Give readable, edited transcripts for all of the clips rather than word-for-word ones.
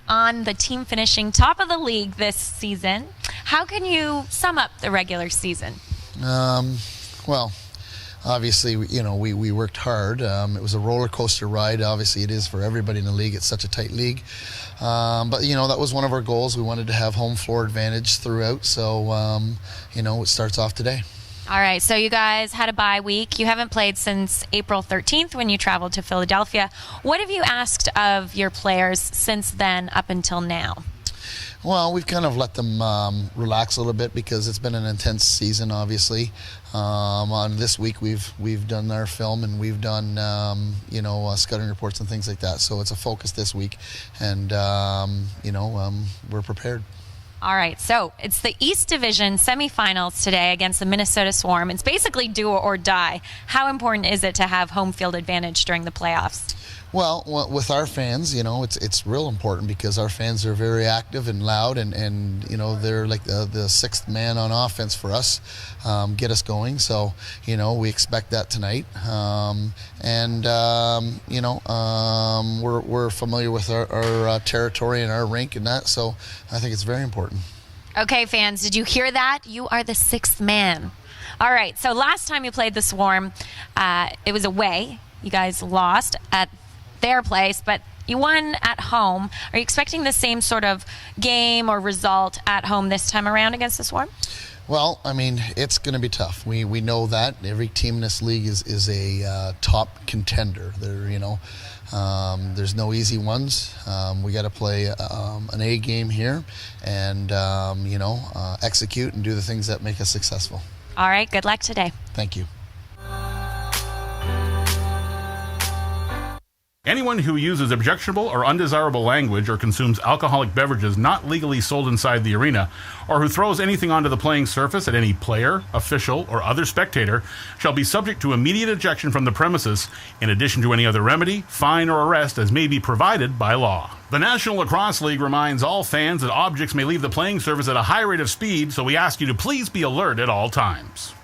on the team finishing top of the league this season. How can you sum up the regular season? Well, obviously, we worked hard. It was a roller coaster ride. Obviously, it is for everybody in the league. It's such a tight league. But, that was one of our goals. We wanted to have home floor advantage throughout. So, it starts off today. All right, so you guys had a bye week. You haven't played since April 13th when you traveled to Philadelphia. What have you asked of your players since then up until now? Well, we've kind of let them relax a little bit because it's been an intense season, obviously. On this week, we've done our film and we've done, scouting reports and things like that. So it's a focus this week, and, we're prepared. All right, so it's the East Division semifinals today against the Minnesota Swarm. It's basically do or die. How important is it to have home field advantage during the playoffs? Well, with our fans, it's real important because our fans are very active and loud, and they're like the sixth man on offense for us, get us going. So, we expect that tonight, we're familiar with our territory and our rink and that. So, I think it's very important. Okay, fans, did you hear that? You are the sixth man. All right. So last time you played the Swarm, it was away. You guys lost at their place, but you won at home. Are you expecting the same sort of game or result at home this time around against the Swarm? Well, it's going to be tough. We know that every team in this league is a top contender. There's no easy ones. We got to play an A game here, and execute and do the things that make us successful. All right. Good luck today. Thank you. Anyone who uses objectionable or undesirable language or consumes alcoholic beverages not legally sold inside the arena, or who throws anything onto the playing surface at any player, official, or other spectator shall be subject to immediate ejection from the premises, in addition to any other remedy, fine, or arrest as may be provided by law. The National Lacrosse League reminds all fans that objects may leave the playing surface at a high rate of speed, so we ask you to please be alert at all times.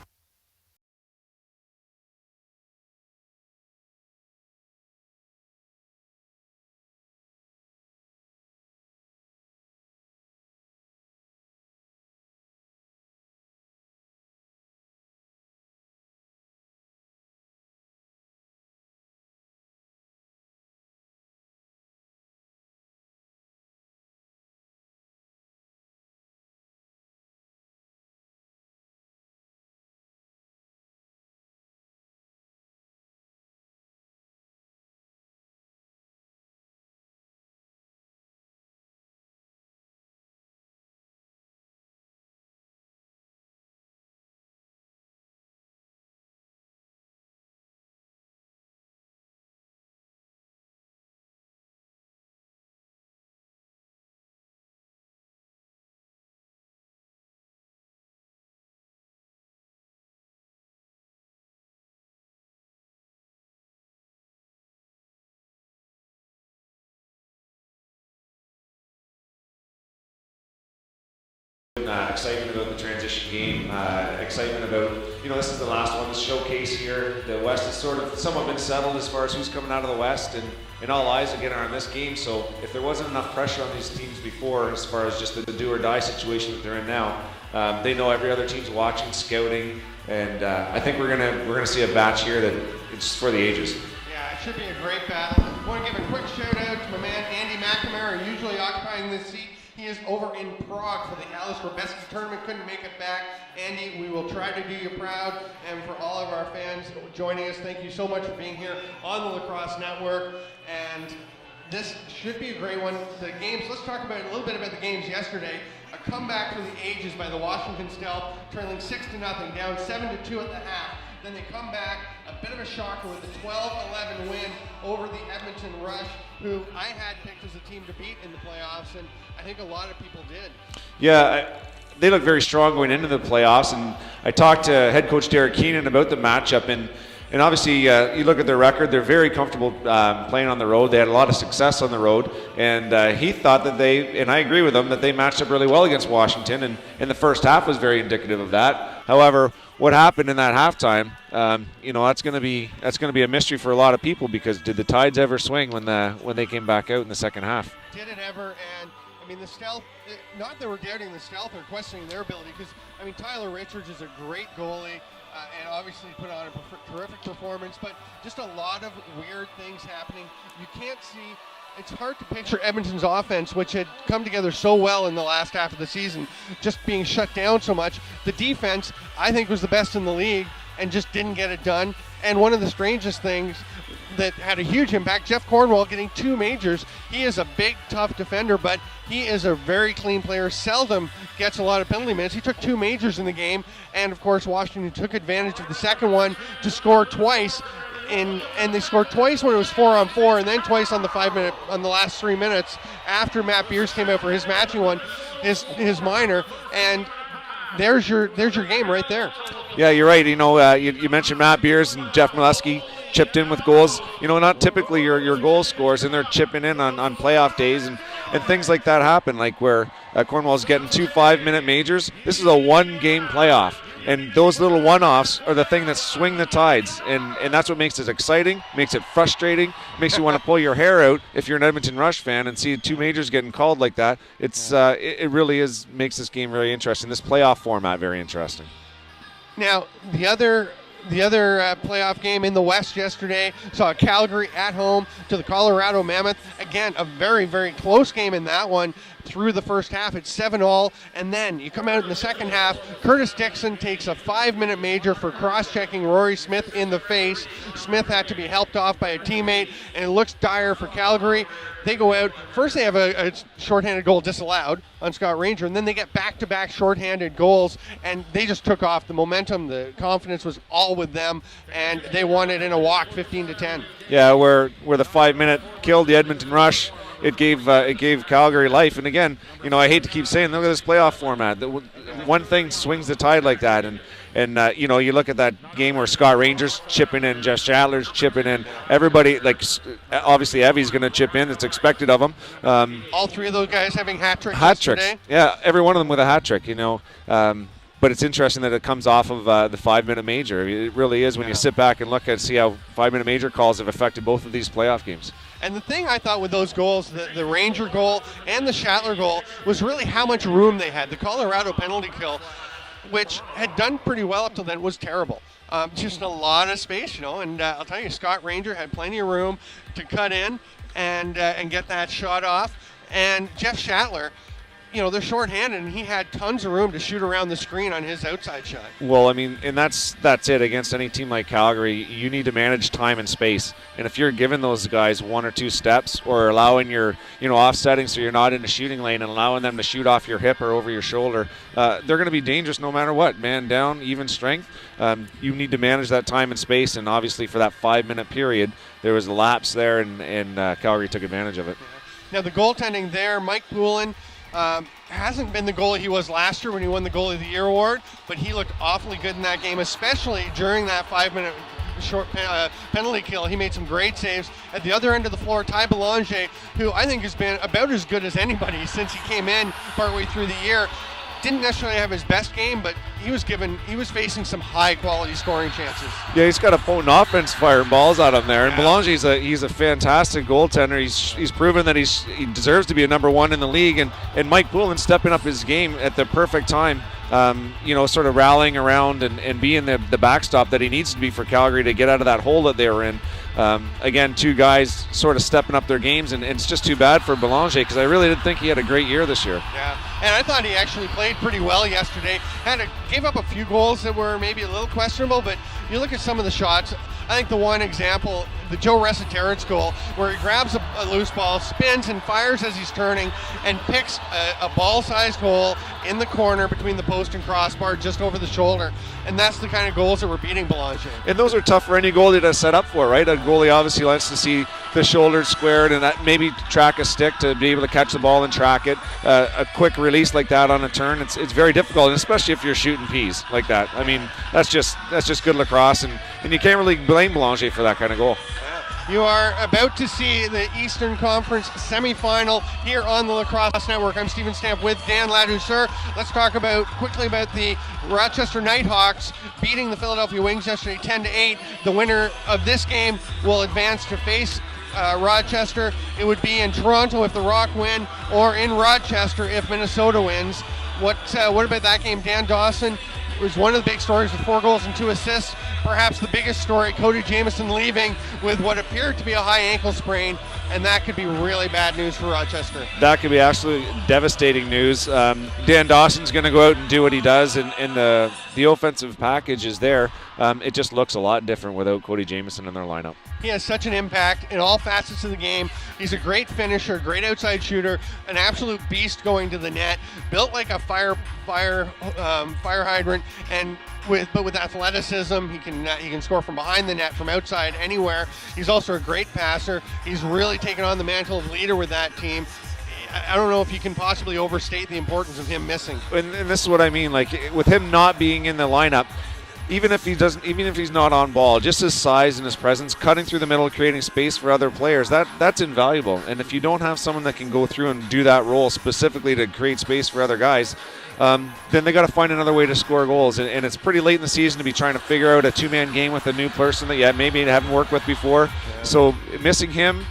Excitement about the transition game, excitement about, this is the last one to showcase here. The West has sort of somewhat been settled as far as who's coming out of the West, and all eyes again are on this game. So if there wasn't enough pressure on these teams before, as far as just the do or die situation that they're in now, they know every other team's watching, scouting, and I think we're gonna see a batch here that it's for the ages. Yeah, it should be a great battle. I want to give a quick shout out to my man Andy McNamara, usually occupying this seat. He is over in Prague for the Alice Robeski tournament, couldn't make it back. Andy, we will try to do you proud. And for all of our fans joining us, thank you so much for being here on the Lacrosse Network. And this should be a great one. The games, let's talk about a little bit about the games yesterday. A comeback for the ages by the Washington Stealth, trailing 6-0, down 7-2 at the half. Then they come back, a bit of a shocker with a 12-11 win over the Edmonton Rush, who I had picked as a team to beat in the playoffs, and I think a lot of people did. Yeah, they look very strong going into the playoffs, and I talked to head coach Derek Keenan about the matchup, and obviously you look at their record, they're very comfortable playing on the road. They had a lot of success on the road, and he thought that and I agree with him, that they matched up really well against Washington, and in the first half was very indicative of that. However, what happened in that halftime, that's going to be a mystery for a lot of people, because did the tides ever swing when they came back out in the second half? Did it ever? And I mean, the stealth, not that we're doubting the stealth or questioning their ability, because I mean, Tyler Richards is a great goalie. And obviously put on a terrific performance, but just a lot of weird things happening. You can't see. It's hard to picture Edmonton's offense, which had come together so well in the last half of the season, just being shut down so much. The defense, I think, was the best in the league and just didn't get it done. And one of the strangest things that had a huge impact, Jeff Cornwall getting 2 majors. He is a big, tough defender, but he is a very clean player, seldom gets a lot of penalty minutes. He took 2 majors in the game, and of course Washington took advantage of the second one to score twice. And they scored twice when it was 4-on-4, and then twice on the last 3 minutes after Matt Beers came out for his matching one, his minor, and there's your game right there. Yeah, you're right. You mentioned Matt Beers and Jeff Molesky chipped in with goals. Not typically your goal scorers, and they're chipping in on playoff days, and things like that happen, like where Cornwall's getting 2 5-minute majors. This is a 1-game playoff, and those little one-offs are the thing that swing the tides, and that's what makes it exciting, makes it frustrating, makes you want to pull your hair out if you're an Edmonton Rush fan and see 2 majors getting called like that. It really makes this game very interesting, this playoff format very interesting. Now, the other playoff game in the West yesterday saw Calgary at home to the Colorado Mammoth. Again, a very, very close game in that one. Through the first half, it's 7-all, and then you come out in the second half. Curtis Dixon takes a 5-minute major for cross-checking Rory Smith in the face. Smith had to be helped off by a teammate, and it looks dire for Calgary. They go out. First, they have a shorthanded goal disallowed on Scott Ranger, and then they get back-to-back shorthanded goals, and they just took off. The momentum, the confidence was all with them, and they won it in a walk, 15-10. Yeah, where the 5-minute killed the Edmonton Rush. It gave Calgary life, and again, I hate to keep saying, look at this playoff format. One thing swings the tide like that, and you look at that game where Scott Ranger's chipping in, Jeff Shatler's chipping in, everybody, like obviously Evie's going to chip in. It's expected of him. All 3 of those guys having hat tricks. Yeah, every one of them with a hat trick. But it's interesting that it comes off of the 5-minute major. It really is when you sit back and look and see how 5-minute major calls have affected both of these playoff games. And the thing I thought with those goals, the Ranger goal and the Shatler goal, was really how much room they had. The Colorado penalty kill, which had done pretty well up till then, was terrible. Just a lot of space, and I'll tell you, Scott Ranger had plenty of room to cut in and get that shot off. And Jeff Shatler, they're shorthanded, and he had tons of room to shoot around the screen on his outside shot. Well, I mean, and that's it. Against any team like Calgary, you need to manage time and space. And if you're giving those guys 1 or 2 steps, or allowing your, offsetting so you're not in the shooting lane and allowing them to shoot off your hip or over your shoulder, they're going to be dangerous no matter what. Man down, even strength. You need to manage that time and space, and obviously for that 5-minute period, there was a lapse there, and Calgary took advantage of it. Now the goaltending there, Mike Poulin, hasn't been the goalie he was last year when he won the Goalie of the Year award, but he looked awfully good in that game, especially during that 5-minute short penalty kill. He made some great saves. At the other end of the floor, Ty Belanger, who I think has been about as good as anybody since he came in partway through the year. Didn't necessarily have his best game, but he was facing some high quality scoring chances. Yeah, he's got a potent offense firing balls at him there. And Belanger's he's a fantastic goaltender. He's proven that he deserves to be a number 1 in the league. And Mike Poulin stepping up his game at the perfect time. Sort of rallying around and being the backstop that he needs to be for Calgary to get out of that hole that they were in. Again, 2 guys sort of stepping up their games, and it's just too bad for Belanger, because I really didn't think he had a great year this year. Yeah, and I thought he actually played pretty well yesterday. Gave up a few goals that were maybe a little questionable, but you look at some of the shots. I think the one example, the Joe Resetaritz goal, where he grabs a loose ball, spins and fires as he's turning, and picks a ball-sized hole in the corner between the post and crossbar, just over the shoulder. And that's the kind of goals that were beating Belanger. And those are tough for any goalie to set up for, right? A goalie obviously likes to see the shoulders squared and that maybe track a stick to be able to catch the ball and track it. A quick release like that on a turn, it's very difficult, and especially if you're shooting peas like that. I mean, that's just good lacrosse, and you can't really blame Belanger for that kind of goal. You are about to see the Eastern Conference semifinal here on the Lacrosse Network. I'm Stephen Stamp with Dan Ladouceur. Let's talk quickly about the Rochester Nighthawks beating the Philadelphia Wings yesterday 10-8. The winner of this game will advance to face Rochester. It would be in Toronto if the Rock win, or in Rochester if Minnesota wins. What about that game? Dan Dawson was one of the big stories with 4 goals and 2 assists. Perhaps the biggest story, Cody Jamieson leaving with what appeared to be a high ankle sprain, and that could be really bad news for Rochester. That could be absolutely devastating news. Dan Dawson's going to go out and do what he does, and the offensive package is there. It just looks a lot different without Cody Jamieson in their lineup. He has such an impact in all facets of the game. He's a great finisher, great outside shooter, an absolute beast going to the net, built like a fire hydrant, and with athleticism, he can score from behind the net, from outside, anywhere. He's also a great passer. He's really taken on the mantle of leader with that team. I don't know if you can possibly overstate the importance of him missing. And this is what I mean. Like, with him not being in the lineup, even if he's not on ball, just his size and his presence, cutting through the middle, creating space for other players, that's invaluable. And if you don't have someone that can go through and do that role specifically to create space for other guys, then they got to find another way to score goals. And it's pretty late in the season to be trying to figure out a 2-man game with a new person that maybe haven't worked with before. So missing him,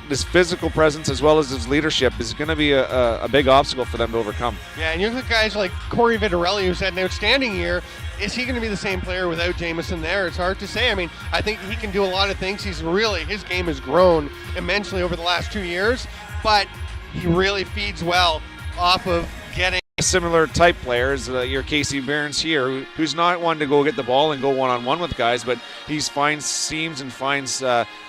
his physical presence as well as his leadership is going to be a big obstacle for them to overcome. Yeah, and you look at guys like Corey Vitarelli, who's had an outstanding year. Is he going to be the same player without Jamieson there? It's hard to say. I mean, I think he can do a lot of things. His game has grown immensely over the last 2 years, but he really feeds well off of getting similar type players. Your Casey Barnes here, who's not one to go get the ball and go one-on-one with guys, but he finds seams and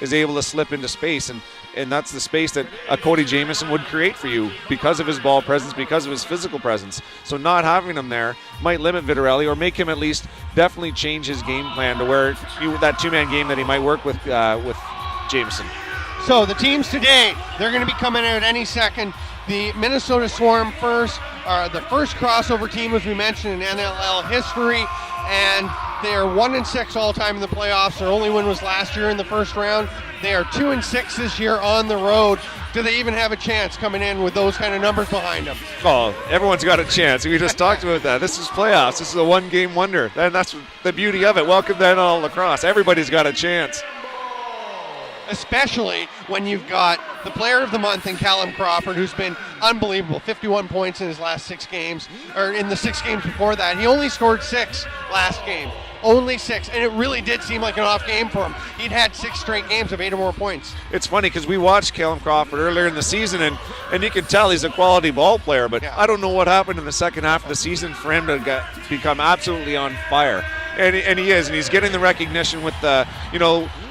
is able to slip into space, and that's the space that a Cody Jamieson would create for you because of his ball presence, because of his physical presence. So not having him there might limit Vitarelli, or make him at least definitely change his game plan to where that 2-man game that he might work with Jamieson. So the teams today, they're going to be coming out any second. The Minnesota Swarm first, the first crossover team, as we mentioned, in NLL history, and they are 1-6 all time in the playoffs. Their only win was last year in the first round. They are 2-6 this year on the road. Do they even have a chance coming in with those kind of numbers behind them? Oh, everyone's got a chance. We just talked about that. This is playoffs. This is a one-game wonder, and that's the beauty of it. Welcome to NLL lacrosse. Everybody's got a chance. Especially when you've got the player of the month in Callum Crawford, who's been unbelievable, 51 points in his last 6 games, or in the 6 games before that. He only scored 6 last game, only 6, and it really did seem like an off game for him. He'd had 6 straight games of 8 or more points. It's funny because we watched Callum Crawford earlier in the season, and you can tell he's a quality ball player, but I don't know what happened in the second half of the season for him to become absolutely on fire. And he is, and he's getting the recognition with the,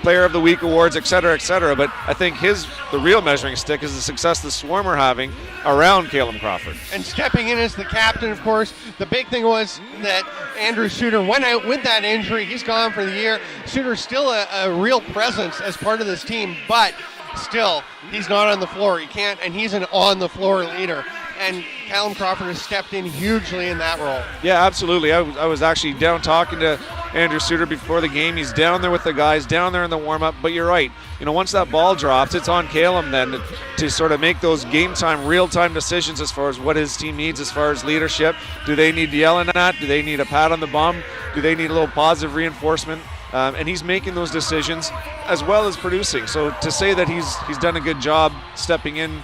Player of the Week awards, et cetera, but I think the real measuring stick is the success the Swarm are having around Callum Crawford. And stepping in as the captain, of course, the big thing was that Andrew Suter went out with that injury. He's gone for the year. Suter's still a real presence as part of this team, but still, he's not on the floor. He can't, and he's an on-the-floor leader. And Callum Crawford has stepped in hugely in that role. Yeah, absolutely. I was actually down talking to Andrew Suter before the game. He's down there with the guys, down there in the warm-up. But you're right. Once that ball drops, it's on Callum then to sort of make those game-time, real-time decisions as far as what his team needs as far as leadership. Do they need yelling at? Do they need a pat on the bum? Do they need a little positive reinforcement? And he's making those decisions as well as producing. So to say that he's done a good job stepping in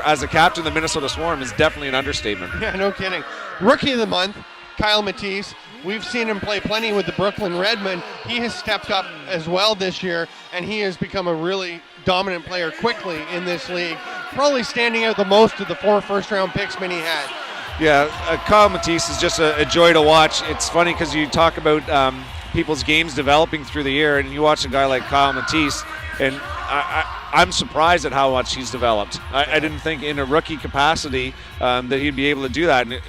as a captain of the Minnesota Swarm is definitely an understatement. Yeah, no kidding. Rookie of the month, Kyle Matisse. We've seen him play plenty with the Brooklyn Redmen. He has stepped up as well this year, and he has become a really dominant player quickly in this league. Probably standing out the most of the 4 first-round picks Minnie had. Yeah, Kyle Matisse is just a joy to watch. It's funny because you talk about people's games developing through the year, and you watch a guy like Kyle Matisse, and I'm surprised at how much he's developed. I didn't think in a rookie capacity that he'd be able to do that. And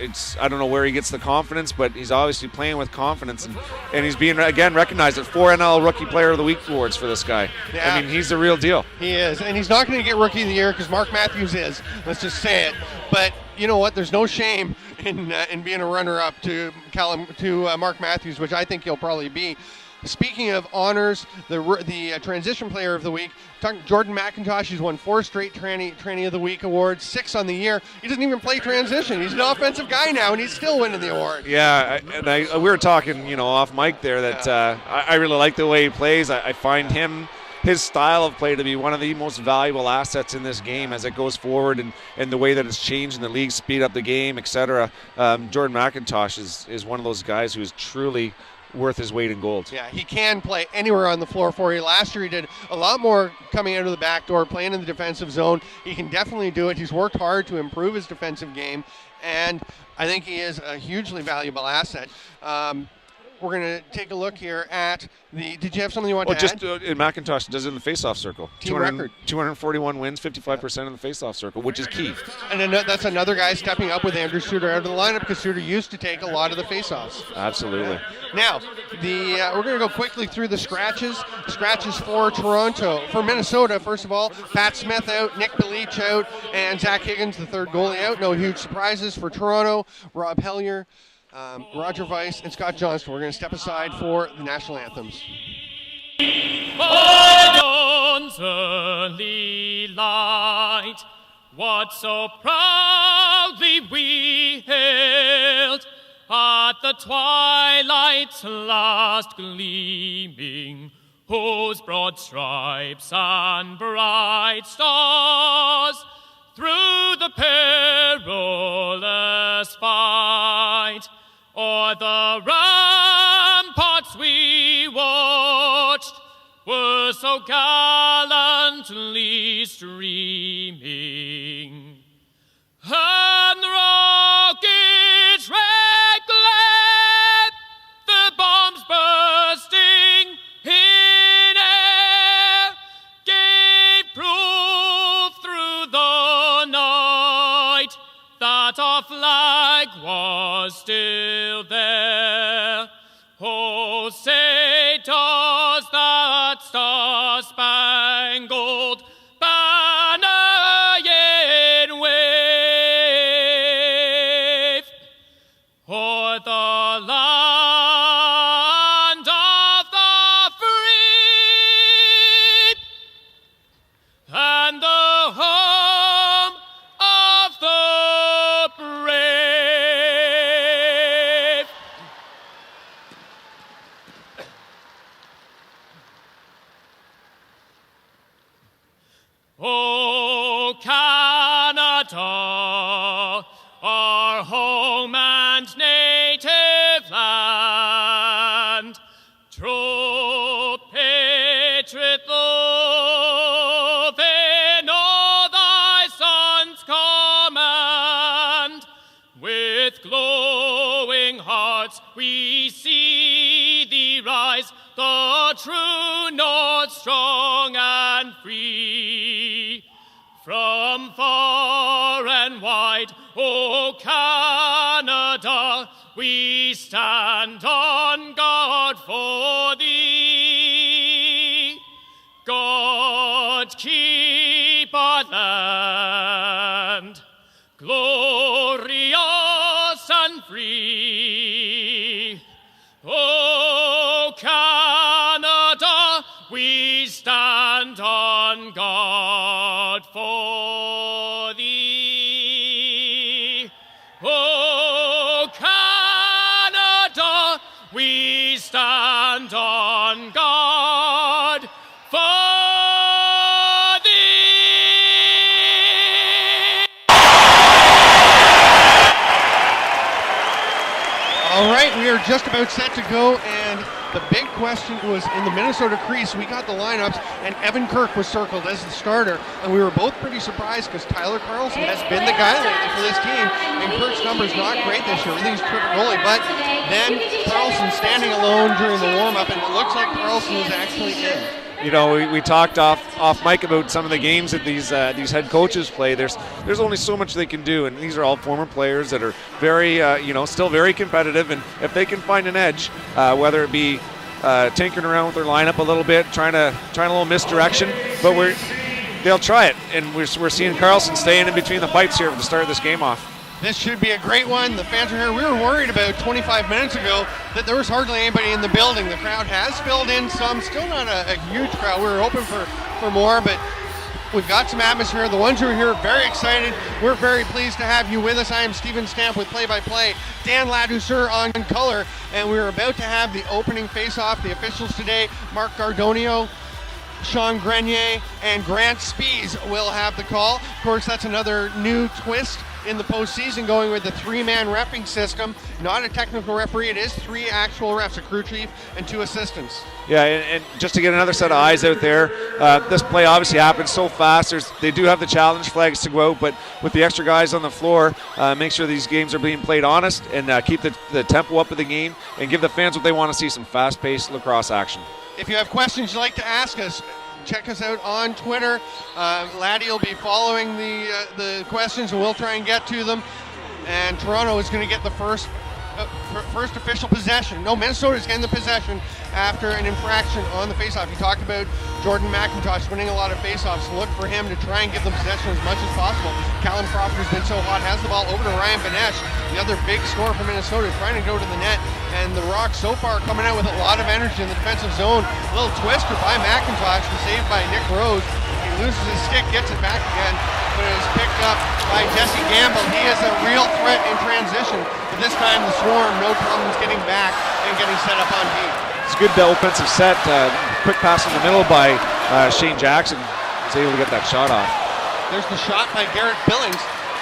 I don't know where he gets the confidence, but he's obviously playing with confidence. And he's being, again, recognized at 4 NL Rookie Player of the Week awards for this guy. Yeah. I mean, he's the real deal. He is. And he's not going to get Rookie of the Year because Mark Matthews is. Let's just say it. But you know what? There's no shame in being a runner-up to Mark Matthews, which I think he'll probably be. speaking of honors, the transition player of the week, Jordan McIntosh, he's won 4 straight Tranny of the Week awards, 6 on the year. He doesn't even play transition. He's an offensive guy now, and he's still winning the award. Yeah, we were talking, off mic there that I really like the way he plays. I find his style of play to be one of the most valuable assets in this game as it goes forward, and the way that it's changed in the league, speed up the game, etc. Jordan McIntosh is one of those guys who is truly worth his weight in gold. Yeah, he can play anywhere on the floor for you. Last year he did a lot more coming out of the back door, playing in the defensive zone. He can definitely do it. He's worked hard to improve his defensive game, and I think he is a hugely valuable asset. We're going to take a look here at did you have something you want to add? McIntosh does it in the face-off circle. Team record. 241 wins, 55% in the face-off circle, which is key. And that's another guy stepping up with Andrew Suter out of the lineup, because Suter used to take a lot of the face-offs. Absolutely. Now, we're going to go quickly through the scratches. Scratches for Minnesota, first of all, Pat Smith out, Nick Belich out, and Zach Higgins, the third goalie, out. No huge surprises for Toronto. Rob Hellier, Roger Weiss, and Scott Johnston. We're going to step aside for the national anthems. Dawn's early light, what so proudly we hailed at the twilight's last gleaming, whose broad stripes and bright stars through the perilous fight o'er the ramparts we watched were so gallantly streaming, and the rockets red glare, the bombs bursting in air, gave proof through the night that our flag was still there. Oh, say does that star-spangled banner yet wave o'er the land of the free and the home of the brave. Oh, Canada, our home and native land, true patriot love in all thy sons' command. With glowing hearts we see thee rise, the true North, strong and free. From far and wide, O Canada, we stand on guard for thee. God keep our land glorious and free. O Canada, we stand on guard for thee. O Canada, we stand on guard for thee. All right, we are just about set to go, and the big question was in the Minnesota crease. We got the lineups, and Evan Kirk was circled as the starter, and we were both pretty surprised because Tyler Carlson has been the guy lately for this team, and Kirk's number's not great this year. Everything's triple goalie, but then Carlson standing alone during the warm-up, and it looks like Carlson is actually in. We talked off mic about some of the games that these head coaches play. There's only so much they can do, and these are all former players that are very still very competitive. And if they can find an edge, whether it be tinkering around with their lineup a little bit, trying a little misdirection, but they'll try it. And we're seeing Carlson staying in between the pipes here at the start of this game off. This should be a great one. The fans are here. We were worried about 25 minutes ago that there was hardly anybody in the building. The crowd has filled in some, still not a huge crowd. We were hoping for more, but we've got some atmosphere. The ones who are here are very excited. We're very pleased to have you with us. I am Stephen Stamp with play-by-play, Dan Ladouceur on color, and we're about to have the opening face-off. The officials today, Mark Gardonio, Sean Grenier, and Grant Spies will have the call. Of course, that's another new twist in the postseason, going with the 3-man reffing system. Not a technical referee, it is 3 actual refs, a crew chief and 2 assistants. Yeah, and just to get another set of eyes out there, this play obviously happened so fast. They do have the challenge flags to go out, but with the extra guys on the floor, make sure these games are being played honest and keep the tempo up of the game and give the fans what they want to see, some fast-paced lacrosse action. If you have questions you'd like to ask us, check us out on Twitter. Laddie will be following the questions, and we'll try and get to them. And Toronto is going to get the first official possession. No, Minnesota is getting the possession after an infraction on the faceoff. You talked about Jordan McIntosh winning a lot of faceoffs. Look for him to try and give them possession as much as possible. Callum Crawford has been so hot, has the ball over to Ryan Benesh, the other big scorer for Minnesota, trying to go to the net. And the Rocks so far coming out with a lot of energy in the defensive zone. A little twister by McIntosh and saved by Nick Rose. He loses his stick, gets it back again, but it is picked up by Jesse Gamble. He is a real threat in transition, but this time the Swarm, no problems getting back and getting set up on D. It's a good offensive set. Quick pass in the middle by Shane Jackson. He's able to get that shot off. There's the shot by Garrett Billings.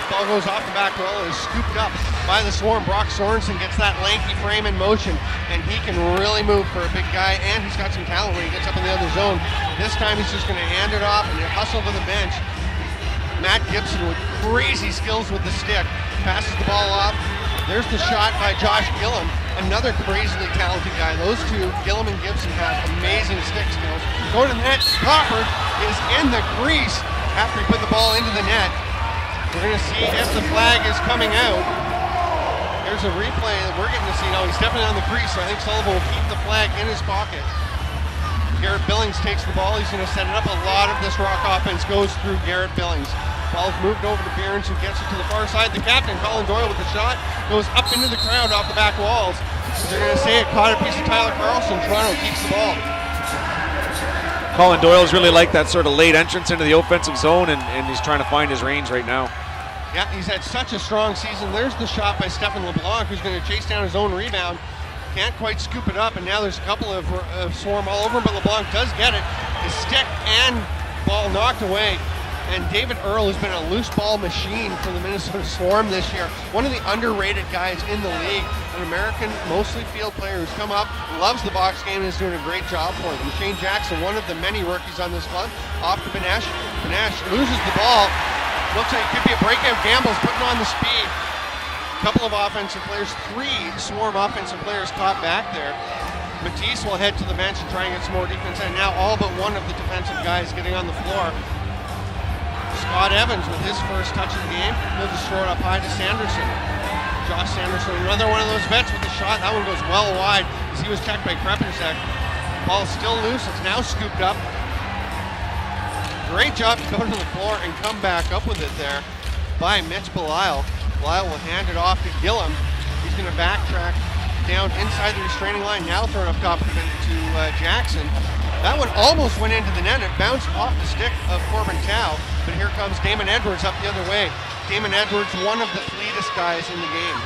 The ball goes off the back row and is scooped up by the Swarm. Brock Sorensen gets that lanky frame in motion, and he can really move for a big guy, and he's got some talent when he gets up in the other zone. This time he's just going to hand it off and hustle to the bench. Matt Gibson with crazy skills with the stick passes the ball off. There's the shot by Josh Gillum, another crazily talented guy. Those two, Gillum and Gibson, have amazing stick skills. Go to the net. Crawford is in the crease after he put the ball into the net. We're going to see if the flag is coming out. There's a replay that we're getting to see now. He's stepping on the crease, so I think Sullivan will keep the flag in his pocket. Garrett Billings takes the ball. He's going to set it up. A lot of this Rock offense goes through Garrett Billings. Ball's moved over to Behrens, who gets it to the far side. The captain, Colin Doyle, with the shot, goes up into the crowd off the back walls. They're going to say it caught a piece of Tyler Carlson. Toronto keeps the ball. Colin Doyle's really like that sort of late entrance into the offensive zone, and he's trying to find his range right now. Yeah, he's had such a strong season. There's the shot by Stephen LeBlanc, who's going to chase down his own rebound. Can't quite scoop it up, and now there's a couple of Swarm all over him, but LeBlanc does get it. His stick and ball knocked away. And David Earl has been a loose ball machine for the Minnesota Swarm this year. One of the underrated guys in the league. An American, mostly field player who's come up, loves the box game, and is doing a great job for them. Shane Jackson, one of the many rookies on this club, off to Benesh. Benesh loses the ball. Looks like it could be a breakout. Gamble's putting on the speed. A couple of offensive players, 3 Swarm offensive players caught back there. Matisse will head to the bench and try and get some more defense, and now all but one of the defensive guys getting on the floor. Scott Evans with his first touch of the game. He'll just throw it up high to Sanderson. Josh Sanderson, another one of those vets with a shot. That one goes well wide as he was checked by Krepensek. Ball's still loose. It's now scooped up. Great job to go to the floor and come back up with it there by Mitch Belisle. Belisle will hand it off to Gillum. He's going to backtrack down inside the restraining line. Now thrown up top to Jackson. That one almost went into the net. It bounced off the stick of Corbin Tao. But here comes Damon Edwards up the other way. Damon Edwards, one of the fleetest guys in the game.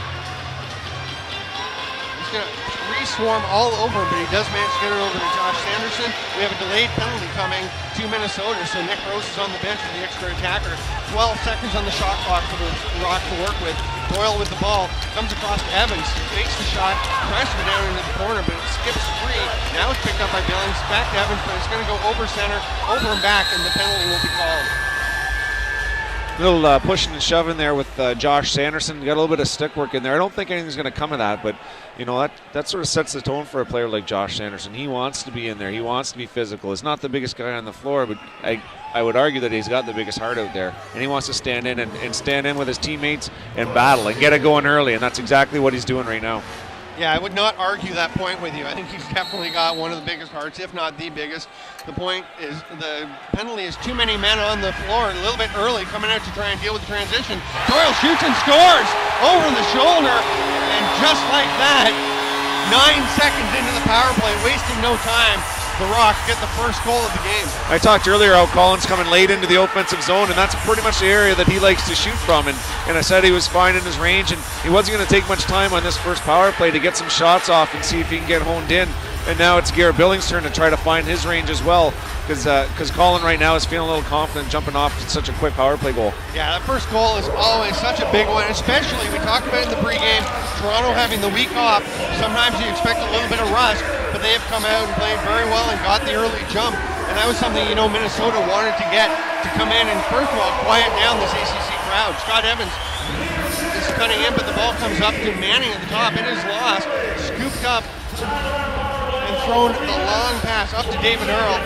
He's going to re-swarm all over him, but he does manage to get it over to Josh Sanderson. We have a delayed penalty coming to Minnesota, so Nick Rose is on the bench for the extra attacker. 12 seconds on the shot clock for the Rock to work with. Doyle with the ball, comes across to Evans, fakes the shot, tries to go down into the corner, but it skips free. Now it's picked up by Billings, back to Evans, but it's going to go over center, over and back, and the penalty will be called. Little pushing and shoving there with Josh Sanderson. Got a little bit of stick work in there. I don't think anything's going to come of that, but you know that sort of sets the tone for a player like Josh Sanderson. He wants to be in there. He wants to be physical. He's not the biggest guy on the floor, but I would argue that he's got the biggest heart out there, and he wants to stand in and stand in with his teammates and battle and get it going early, and that's exactly what he's doing right now. Yeah, I would not argue that point with you. I think he's definitely got one of the biggest hearts, if not the biggest. The point is the penalty is too many men on the floor, a little bit early, coming out to try and deal with the transition. Doyle shoots and scores over the shoulder, and just like that, 9 seconds into the power play, wasting no time, the Rocks get the first goal of the game. I talked earlier how Collins coming late into the offensive zone, and that's pretty much the area that he likes to shoot from. And I said he was fine in his range, and he wasn't going to take much time on this first power play to get some shots off and see if he can get honed in. And now it's Garrett Billings' turn to try to find his range as well, because Colin right now is feeling a little confident jumping off to such a quick power play goal. Yeah, that first goal is always such a big one, especially, we talked about it in the pregame, Toronto having the week off. Sometimes you expect a little bit of rust, but they have come out and played very well and got the early jump. And that was something, Minnesota wanted to get, to come in and, first of all, quiet down this ACC crowd. Scott Evans is cutting in, but the ball comes up to Manning at the top. It is lost, scooped up, and thrown a long pass up to David Earl.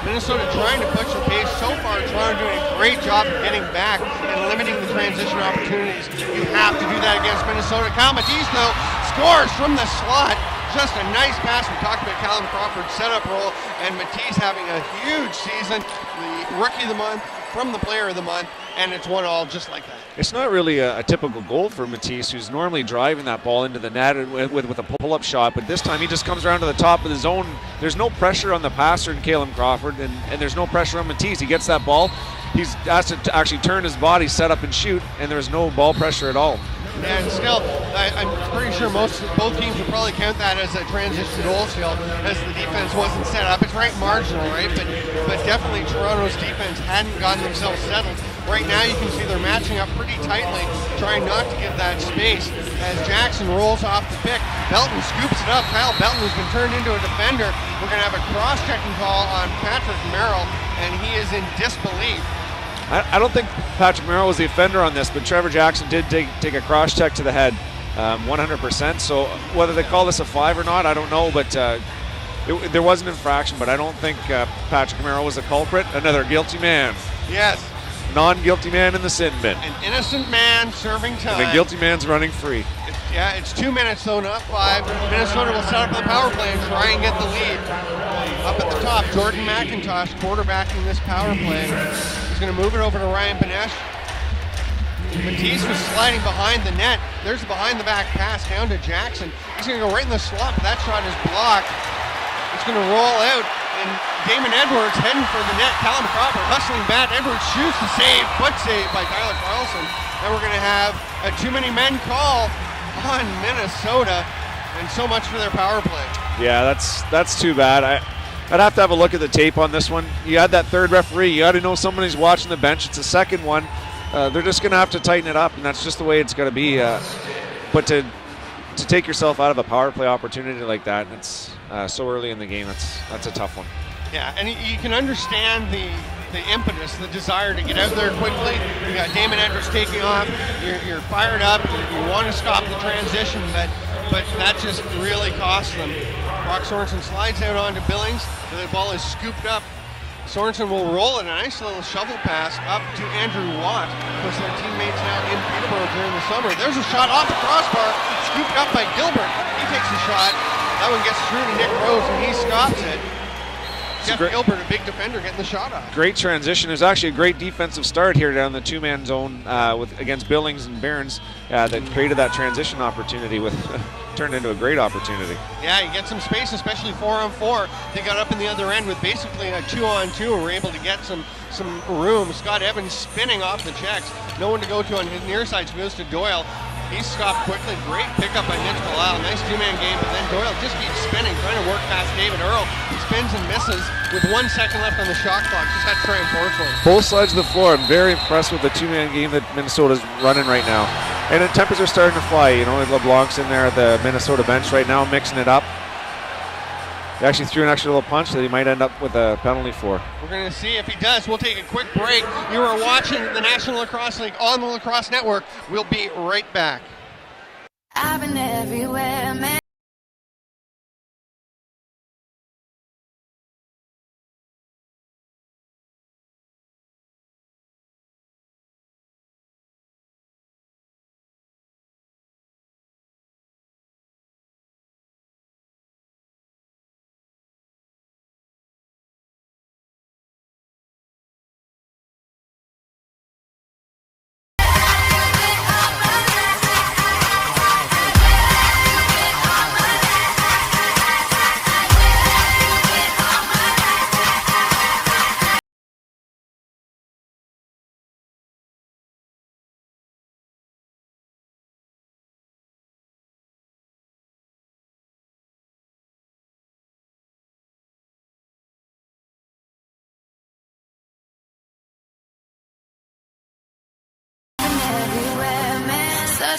Minnesota trying to push the pace. So far, Toronto doing a great job of getting back and limiting the transition opportunities. You have to do that against Minnesota. Kyle Matisse, though, scores from the slot. Just a nice pass. We talked about Callum Crawford's setup role, and Matisse having a huge season. The Rookie of the Month from the Player of the Month, and it's 1-1 just like that. It's not really a typical goal for Matisse, who's normally driving that ball into the net with a pull-up shot, but this time he just comes around to the top of the zone. There's no pressure on the passer in Callum Crawford, and there's no pressure on Matisse. He gets that ball. He's asked to actually turn his body, set up and shoot, and there's no ball pressure at all. And still, I'm pretty sure both teams would probably count that as a transition goal still, as the defense wasn't set up. It's right marginal, right? But definitely Toronto's defense hadn't gotten themselves settled. Right now you can see they're matching up pretty tightly, trying not to give that space. As Jackson rolls off the pick, Belton scoops it up. Kyle Belton, who's been turned into a defender. We're going to have a cross-checking call on Patrick Merrill, and he is in disbelief. I don't think Patrick Merrill was the offender on this, but Trevor Jackson did take a cross check to the head, 100%. So whether they call this a 5 or not, I don't know, but there was an infraction, but I don't think Patrick Merrill was a culprit. Another guilty man. Yes. Non-guilty man in the sin bin. An innocent man serving time. And the guilty man's running free. It's 2 minutes though, not 5. Minnesota will set up the power play and try and get the lead. Up at the top, Jordan McIntosh quarterbacking this power play. He's going to move it over to Ryan Benesh. Matisse was sliding behind the net. There's a behind-the-back pass down to Jackson. He's going to go right in the slot, but that shot is blocked. It's going to roll out, and Damon Edwards heading for the net. Callum Crawford hustling back. Edwards shoots the save, foot save by Tyler Carlson. And we're going to have a too-many-men call on Minnesota, and so much for their power play. Yeah, that's too bad. I'd have to have a look at the tape on this one. You had that third referee. You got to know somebody's watching the bench. It's a second one. They're just going to have to tighten it up, and that's just the way it's going to be. But to take yourself out of a power play opportunity like that, it's so early in the game, that's a tough one. Yeah, and you can understand the impetus, the desire to get out there quickly. You got Damon Edwards taking off. You're fired up. You want to stop the transition, but that just really costs them. Brock Sorensen slides out onto Billings. The ball is scooped up. Sorensen will roll it, a nice little shovel pass up to Andrew Watt. Of course, their teammates now in Peterborough during the summer. There's a shot off the crossbar, scooped up by Gilbert. He takes a shot. That one gets through to Nick Rose, and he stops it. Jeff Gilbert, a big defender, getting the shot off. Great transition. It was actually a great defensive start here down the two-man zone against Billings and Barons that created that transition opportunity turned into a great opportunity. Yeah, you get some space, especially 4-on-4. They got up in the other end with basically a 2-on-2 and were able to get some room. Scott Evans spinning off the checks. No one to go to on his near side, so goes to Doyle. He's stopped quickly. Great pickup by Mitch Bilal. Nice two-man game, but then Doyle just keeps spinning, trying to work past David Earl. He spins and misses with 1 second left on the shot clock. Just had to try and force one. Both sides of the floor. I'm very impressed with the two-man game that Minnesota's running right now. And the tempers are starting to fly. LeBlanc's in there at the Minnesota bench right now, mixing it up. He actually threw an extra little punch that he might end up with a penalty for. We're going to see if he does. We'll take a quick break. You are watching the National Lacrosse League on the Lacrosse Network. We'll be right back. I've been everywhere, man.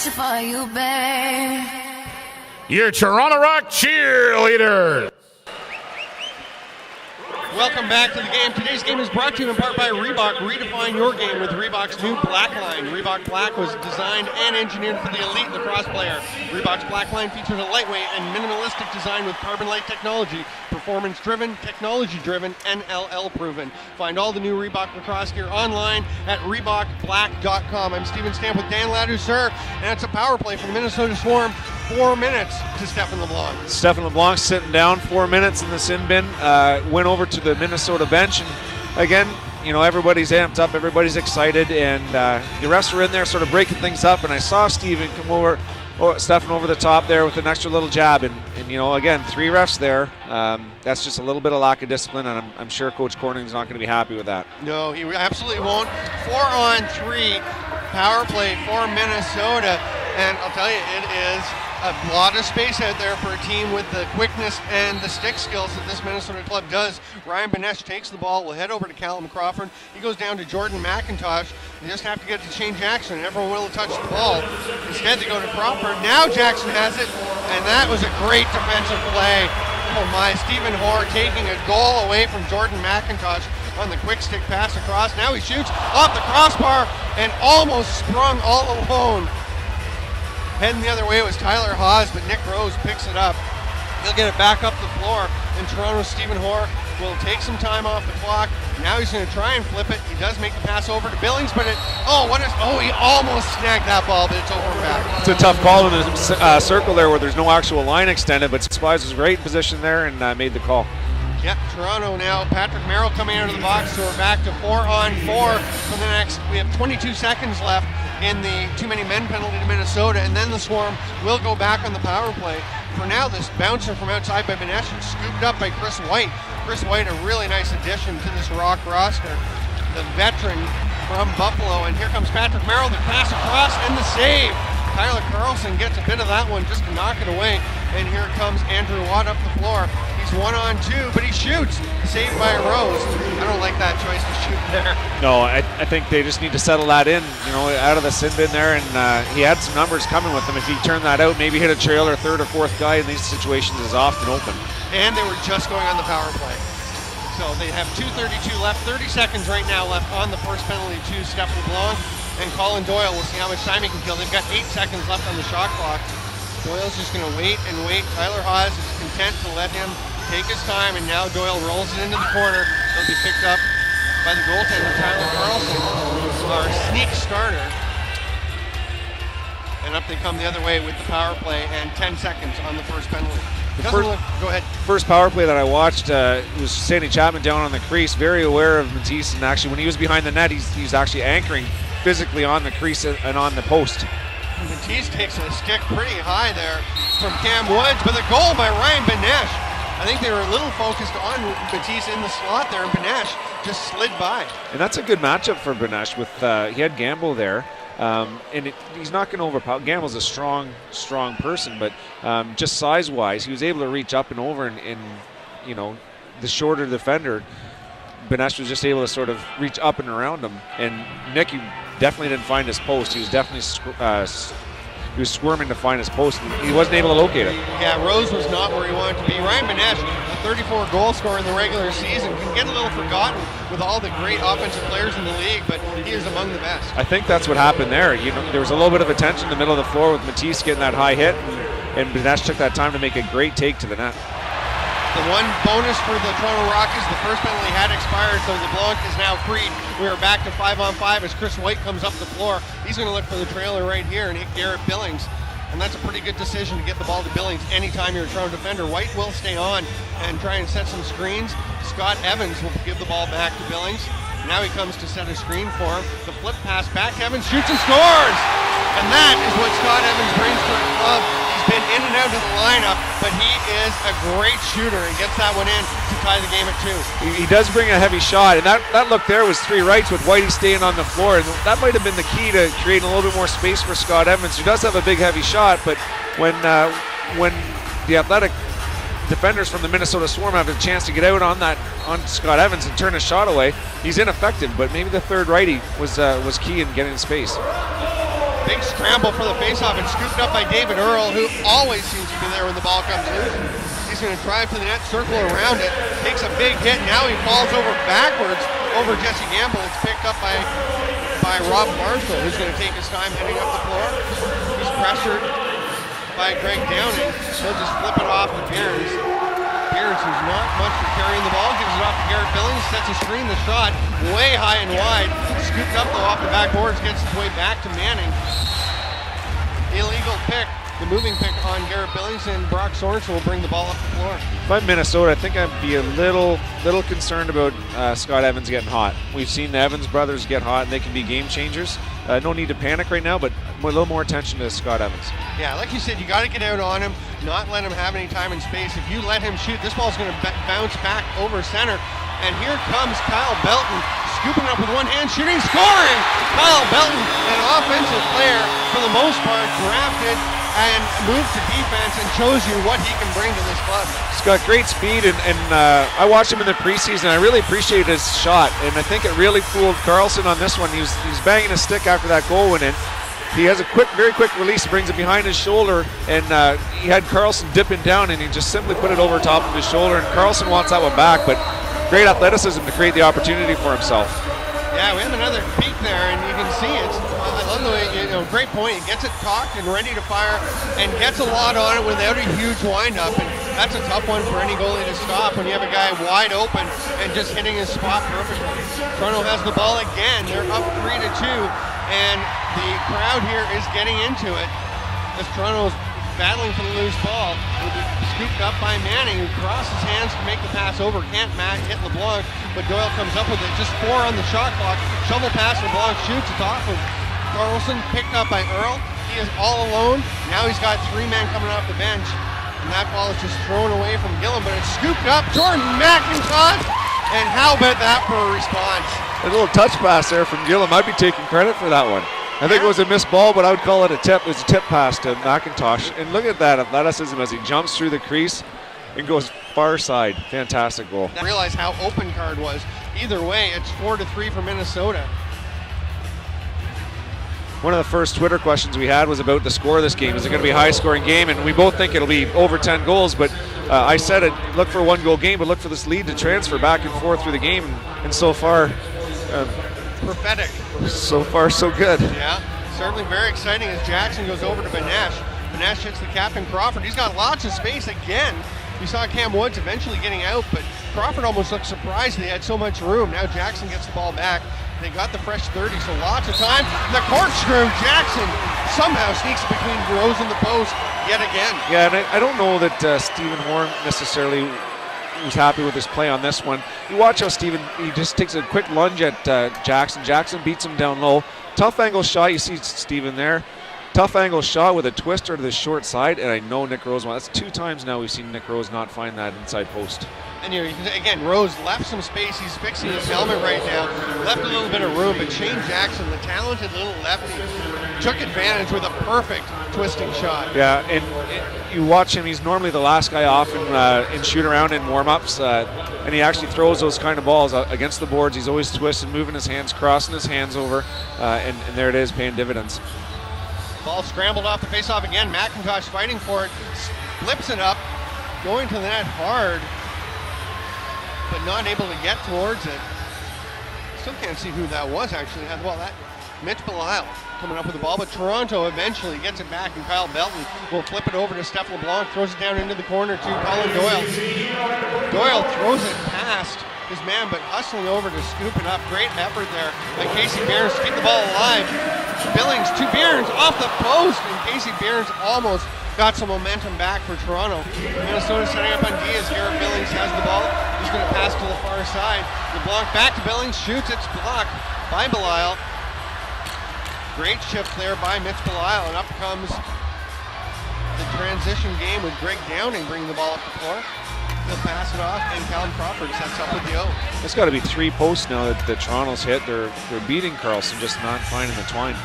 special for you, babe. Your Toronto Rock cheerleaders. Welcome back to the game. Today's game is brought to you in part by Reebok. Redefine your game with Reebok's new Black Line. Reebok Black was designed and engineered for the elite lacrosse player. Reebok's Black Line features a lightweight and minimalistic design with carbon light technology. Performance-driven, technology-driven, NLL proven. Find all the new Reebok lacrosse gear online at ReebokBlack.com. I'm Steven Stamp with Dan Ladouceur, and it's a power play from the Minnesota Swarm. 4 minutes to Stefan LeBlanc. Stefan LeBlanc sitting down 4 minutes in the sin bin, went over to the Minnesota bench, and again, you know, everybody's amped up, everybody's excited, and the refs were in there sort of breaking things up, and I saw Steven come over, Stefan over the top there with an extra little jab, and you know, again, 3 refs there. That's just a little bit of lack of discipline, and I'm sure Coach Corning's not going to be happy with that. No, he absolutely won't. 4-on-3 power play for Minnesota, and I'll tell you, it is a lot of space out there for a team with the quickness and the stick skills that this Minnesota club does. Ryan Benesh takes the ball. We'll head over to Callum Crawford. He goes down to Jordan McIntosh. They just have to get to Shane Jackson, and everyone will touch the ball. Instead, they go to Crawford. Now Jackson has it, and that was a great defensive play. Oh my, Stephen Hoare taking a goal away from Jordan McIntosh on the quick stick pass across. Now he shoots off the crossbar and almost sprung all alone. Heading the other way was Tyler Haas, but Nick Rose picks it up. He'll get it back up the floor, and Toronto's Stephen Hoare will take some time off the clock. Now he's going to try and flip it. He does make the pass over to Billings, but he almost snagged that ball, but it's over and back. It's a tough call in the circle there where there's no actual line extended, but Spies was great in position there and made the call. Yep, Toronto now. Patrick Merrill coming out of the box, so we're back to 4-on-4 for the next. We have 22 seconds left in the too many men penalty to Minnesota, and then the Swarm will go back on the power play. For now, this bouncer from outside by Benesh is scooped up by Chris White. Chris White, a really nice addition to this Rock roster. The veteran from Buffalo, and here comes Patrick Merrill, the pass across and the save. Tyler Carlson gets a bit of that one just to knock it away, and here comes Andrew Watt up the floor. He's 1-on-2, but he shoots. Saved by Rose. I don't like that choice to shoot there. No, I think they just need to settle that in, you know, out of the sin bin there, and he had some numbers coming with him. If he turned that out, maybe hit a trailer, third or fourth guy in these situations is often open. And they were just going on the power play. So they have 2:32 left, 30 seconds right now left on the first penalty to Stefan LeBlanc. And Colin Doyle, we'll see how much time he can kill. They've got 8 seconds left on the shot clock. Doyle's just going to wait and wait. Tyler Haas is content to let him take his time, and now Doyle rolls it into the corner. He'll be picked up by the goaltender, Tyler Carlson, our sneak starter. And up they come the other way with the power play and 10 seconds on the first penalty. Go ahead. First power play that I watched was Sandy Chapman down on the crease, very aware of Matisse, and actually when he was behind the net, he's actually anchoring physically on the crease and on the post. Matisse takes a stick pretty high there from Cam Woods, but the goal by Ryan Benesh. I think they were a little focused on Matisse in the slot there, and Benesh just slid by. And that's a good matchup for Benesh. With he had Gamble there, and he's not going to overpower. Gamble's a strong person, but just size-wise, he was able to reach up and over, and you know, the shorter defender, Benesh was just able to sort of reach up and around him. And Nick, he definitely didn't find his post. He was definitely he was squirming to find his post, and he wasn't able to locate it. Yeah, Rose was not where he wanted to be. Ryan Benesh, a 34 goal scorer in the regular season, can get a little forgotten with all the great offensive players in the league, but he is among the best. I think that's what happened there. You know, there was a little bit of attention in the middle of the floor with Matisse getting that high hit, and Benesh took that time to make a great take to the net. The one bonus for the Toronto Rockies, the first penalty had expired, so LeBlanc is now freed. We are back to 5-on-5 as Chris White comes up the floor. He's going to look for the trailer right here and hit Garrett Billings. And that's a pretty good decision to get the ball to Billings anytime you're a Toronto defender. White will stay on and try and set some screens. Scott Evans will give the ball back to Billings. Now he comes to set a screen for him. The flip pass back, Evans shoots and scores! And that is what Scott Evans brings to the club. He's been in and out of the lineup, but he is a great shooter and gets that one in to tie the game at 2. He does bring a heavy shot, and that look there was 3 rights with Whitey staying on the floor, and that might have been the key to creating a little bit more space for Scott Evans, who does have a big heavy shot, but when the athletic defenders from the Minnesota Swarm have a chance to get out on Scott Evans and turn a shot away, he's ineffective, but maybe the third righty was key in getting space. Big scramble for the faceoff and scooped up by David Earl, who always seems to be there when the ball comes loose. He's going to drive to the net, circle around it, takes a big hit. Now he falls over backwards over Jesse Gamble. It's picked up by Rob Marshall, who's going to take his time heading up the floor. He's pressured by Greg Downing. He'll just flip it off to Behrens. Behrens, who's not much for carrying the ball, gives it off to Garrett Billings, sets a screen, the shot way high and wide. Scooped up though off the backboards, gets his way back to Manning. Illegal pick. The moving pick on Garrett Billings, and Brock Sorensen will bring the ball up the floor. If I'm Minnesota, I think I'd be a little concerned about Scott Evans getting hot. We've seen the Evans brothers get hot, and they can be game changers. No need to panic right now, but a little more attention to Scott Evans. Yeah, like you said, you got to get out on him, not let him have any time and space. If you let him shoot, this ball's going to bounce back over center. And here comes Kyle Belton, scooping up with one hand, shooting, scoring! Kyle Belton, an offensive player, for the most part, drafted and moved to defense and shows you what he can bring to this club. He's got great speed, and I watched him in the preseason. I really appreciated his shot, and I think it really fooled Carlson on this one. He was banging his stick after that goal went in. He has a very quick release, brings it behind his shoulder, and he had Carlson dipping down, and he just simply put it over top of his shoulder, and Carlson wants that one back, but great athleticism to create the opportunity for himself. Yeah, we have another peek there, and you can see it. I love the way, great point. He gets it cocked and ready to fire, and gets a lot on it without a huge windup. And that's a tough one for any goalie to stop when you have a guy wide open and just hitting his spot perfectly. Toronto has the ball again. They're up 3-2, and the crowd here is getting into it as Toronto's battling for the loose ball. It'll be scooped up by Manning, who crosses hands to make the pass over. Can't hit LeBlanc, but Doyle comes up with it. Just 4 on the shot clock. Shovel pass, LeBlanc shoots. It's off of Carlson, picked up by Earl. He is all alone. Now he's got 3 men coming off the bench. And that ball is just thrown away from Gillum, but it's scooped up. Jordan McIntosh! And how about that for a response? A little touch pass there from Gillum. I'd be taking credit for that one. I think it was a missed ball, but I would call it a tip. It was a tip pass to McIntosh. And look at that athleticism as he jumps through the crease and goes far side. Fantastic goal. I realize how open Card was. Either way, it's 4-3 for Minnesota. One of the first Twitter questions we had was about the score of this game. Is it going to be a high-scoring game? And we both think it'll be over 10 goals, but I said it, look for a one-goal game, but look for this lead to transfer back and forth through the game. And so far... prophetic. So far, so good. Yeah, certainly very exciting as Jackson goes over to Benesh. Benesh hits the captain Crawford. He's got lots of space again. We saw Cam Woods eventually getting out, but Crawford almost looked surprised they had so much room. Now Jackson gets the ball back. They got the fresh 30, so lots of time. The corkscrew, Jackson somehow sneaks between Rose and the post yet again. Yeah, and I don't know that Stephen Horn necessarily was happy with his play on this one. You watch how Stephen, he just takes a quick lunge at Jackson. Jackson beats him down low. Tough angle shot, you see Stephen there. Tough angle shot with a twister to the short side, and I know Nick Rose won. That's 2 times now we've seen Nick Rose not find that inside post. And again, Rose left some space. He's fixing his helmet right now. Left a little bit of room, but Shane Jackson, the talented little lefty, took advantage with a perfect twisting shot. Yeah, and you watch him, he's normally the last guy off in shoot around in warm-ups, and he actually throws those kind of balls against the boards. He's always twisting, moving his hands, crossing his hands over, and there it is, paying dividends. Ball scrambled off the faceoff again. McIntosh fighting for it, flips it up, going to the net hard, but not able to get towards it. Still can't see who that was actually. Had the ball. That Mitch Belisle coming up with the ball, but Toronto eventually gets it back, and Kyle Belton will flip it over to Steph LeBlanc, throws it down into the corner to Colin Doyle. Doyle throws it past his man, but hustling over to scoop it up. Great effort there by Casey Behrens to keep the ball alive. Billings to Behrens off the post, and Casey Behrens almost got some momentum back for Toronto. Minnesota setting up on Diaz. Garrett Billings has the ball. He's going to pass to the far side. LeBlanc back to Billings, shoots. It's blocked by Belisle. Great shift there by Mitch Belisle, and up comes the transition game with Greg Downing bringing the ball up the floor. He'll pass it off, and Callum Crawford sets up with the O. It's got to be 3 posts now that Toronto's hit. They're beating Carlson, just not finding the twine.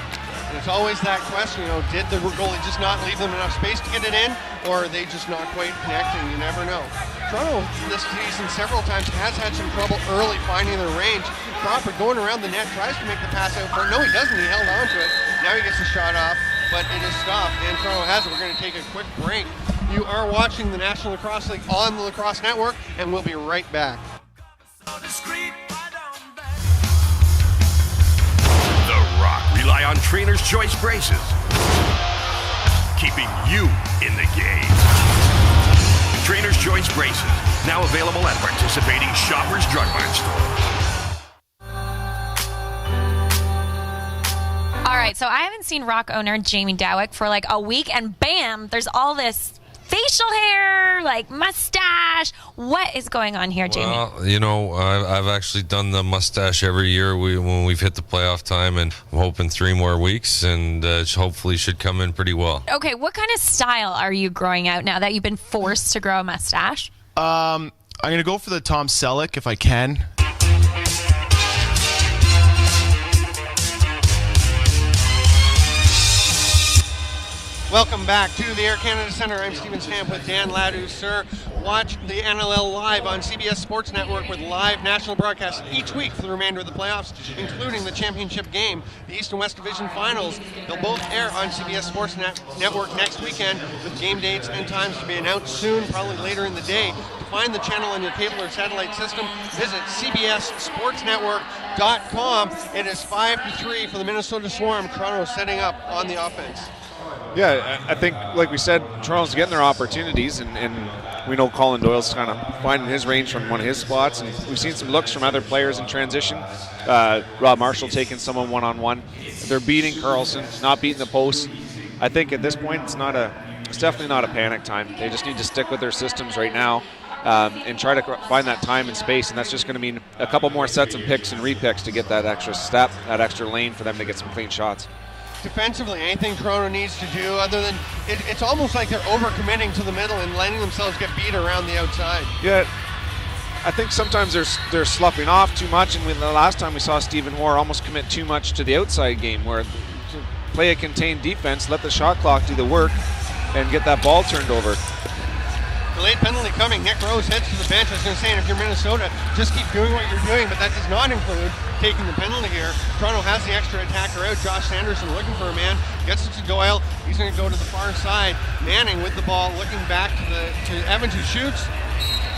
And it's always that question, did the goalie just not leave them enough space to get it in, or are they just not quite connecting? You never know. Toronto this season several times has had some trouble early finding their range. Crawford going around the net, tries to make the pass out front. No, he doesn't. He held on to it. Now he gets the shot off, but it is stopped, and Toronto has it. We're going to take a quick break. You are watching the National Lacrosse League on the Lacrosse Network, and we'll be right back. The Rock rely on Trainer's Choice braces, keeping you in the game. Trainer's Choice braces, now available at participating Shoppers Drug Mart stores. All right, so I haven't seen Rock owner Jamie Dowick for like a week, and bam, there's all this facial hair, like mustache. What is going on here, Jamie? Well, you know, I've actually done the mustache every year when we've hit the playoff time, and I'm hoping 3 more weeks, and hopefully should come in pretty well. Okay, what kind of style are you growing out now that you've been forced to grow a mustache? I'm going to go for the Tom Selleck if I can. Welcome back to the Air Canada Centre. I'm Stephen Stamp with Dan Ladou. Sir, watch the NLL live on CBS Sports Network with live national broadcasts each week for the remainder of the playoffs, including the championship game, the East and West Division Finals. They'll both air on CBS Sports Network next weekend, with game dates and times to be announced soon, probably later in the day. To find the channel on your cable or satellite system, visit cbssportsnetwork.com. It is 5-3 for the Minnesota Swarm. Toronto setting up on the offense. Yeah, I think, like we said, Toronto's getting their opportunities, and we know Colin Doyle's kind of finding his range from one of his spots, and we've seen some looks from other players in transition. Rob Marshall taking someone one-on-one. They're beating Carlson, not beating the post. I think at this point, it's definitely not a panic time. They just need to stick with their systems right now and try to find that time and space, and that's just going to mean a couple more sets of picks and repicks to get that extra step, that extra lane for them to get some clean shots. Defensively, anything Toronto needs to do other than it's almost like they're overcommitting to the middle and letting themselves get beat around the outside. Yeah, I think sometimes they're sloughing off too much, and the last time we saw Stephen Hoare almost commit too much to the outside game, where play a contained defense, let the shot clock do the work, and get that ball turned over. Delayed penalty coming. Nick Rose heads to the bench. I was going to say, and if you're Minnesota, just keep doing what you're doing, but that does not include taking the penalty here. Toronto has the extra attacker out. Josh Sanderson looking for a man. Gets it to Doyle. He's going to go to the far side. Manning with the ball, looking back to Evans, who shoots.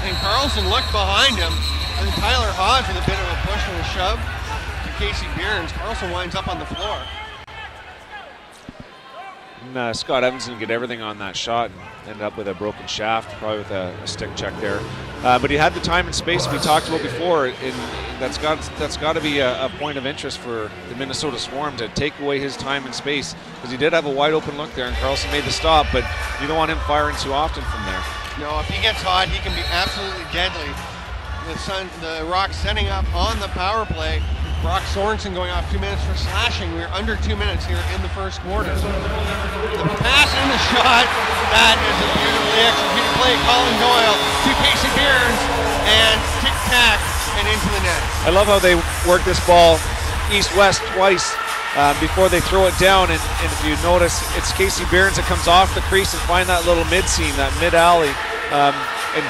And Carlson looked behind him. And Tyler Hodge with a bit of a push and a shove to Casey Behrens. Carlson winds up on the floor. And Scott Evans didn't get everything on that shot and ended up with a broken shaft, probably with a stick check there. But he had the time and space we talked about before, and that's got to be a point of interest for the Minnesota Swarm to take away his time and space, because he did have a wide open look there, and Carlson made the stop, but you don't want him firing too often from there. No, if he gets hot, he can be absolutely deadly. The Rock setting up on the power play. Brock Sorensen going off 2 minutes for slashing. We're under 2 minutes here in the first quarter. The pass and the shot. That is a beautifully executed play. Colin Doyle to Casey Behrens, and tic-tac and into the net. I love how they work this ball east-west twice before they throw it down. And if you notice, it's Casey Behrens that comes off the crease and find that little mid-seam, that mid-alley. And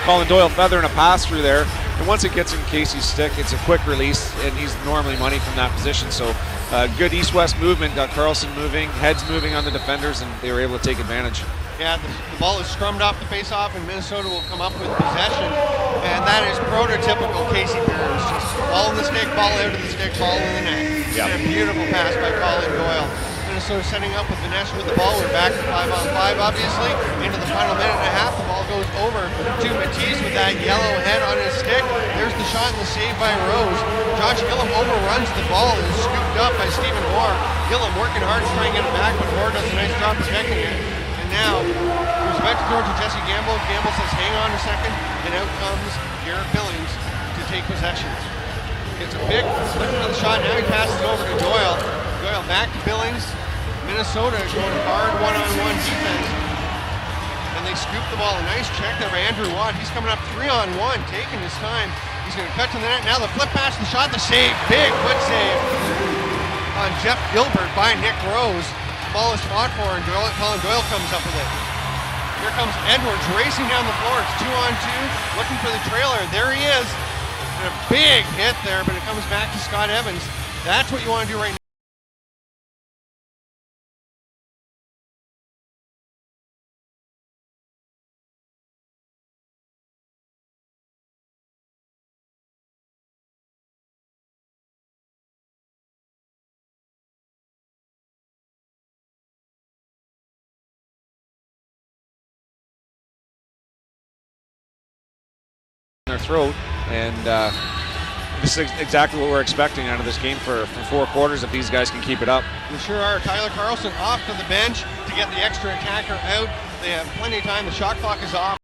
Colin Doyle feathering a pass through there. And once it gets in Casey's stick, it's a quick release, and he's normally money from that position. So good east-west movement, got Carlson moving, heads moving on the defenders, and they were able to take advantage. Yeah, the ball is scrummed off the face-off, and Minnesota will come up with possession. And that is prototypical Casey Behrens. Just ball in the stick, ball out of the stick, ball in the net. Yep. And a beautiful pass by Colin Doyle. Minnesota setting up with Vanessa with the ball. We're back to 5-on-5, obviously. Into the final minute and a half, the ball goes over to Matisse with that yellow head on his stick. There's the shot and the save by Rose. Josh Gillum overruns the ball and is scooped up by Stephen Hoare. Gillum working hard to try and get it back, but Hoare does a nice job protecting it. And now, he was about to throw it to Jesse Gamble. Gamble says, hang on a second. And out comes Garrett Billings to take possession. It's a big flip of the shot. Now he passes it over to Doyle. Doyle back to Billings. Minnesota going hard one-on-one defense. And they scoop the ball. A nice check there by Andrew Watt. He's coming up 3-on-1, taking his time. He's going to cut to the net. Now the flip pass, the shot, the save. Big foot save on Jeff Gilbert by Nick Rose. The ball is fought for, and Colin Doyle comes up with it. Here comes Edwards racing down the floor. It's 2-on-2, looking for the trailer. There he is. And a big hit there, but it comes back to Scott Evans. That's what you want to do right now. throat. And this is exactly what we're expecting out of this game for 4 quarters if these guys can keep it up. They sure are. Tyler Carlson off to the bench to get the extra attacker out. They have plenty of time. The shot clock is off.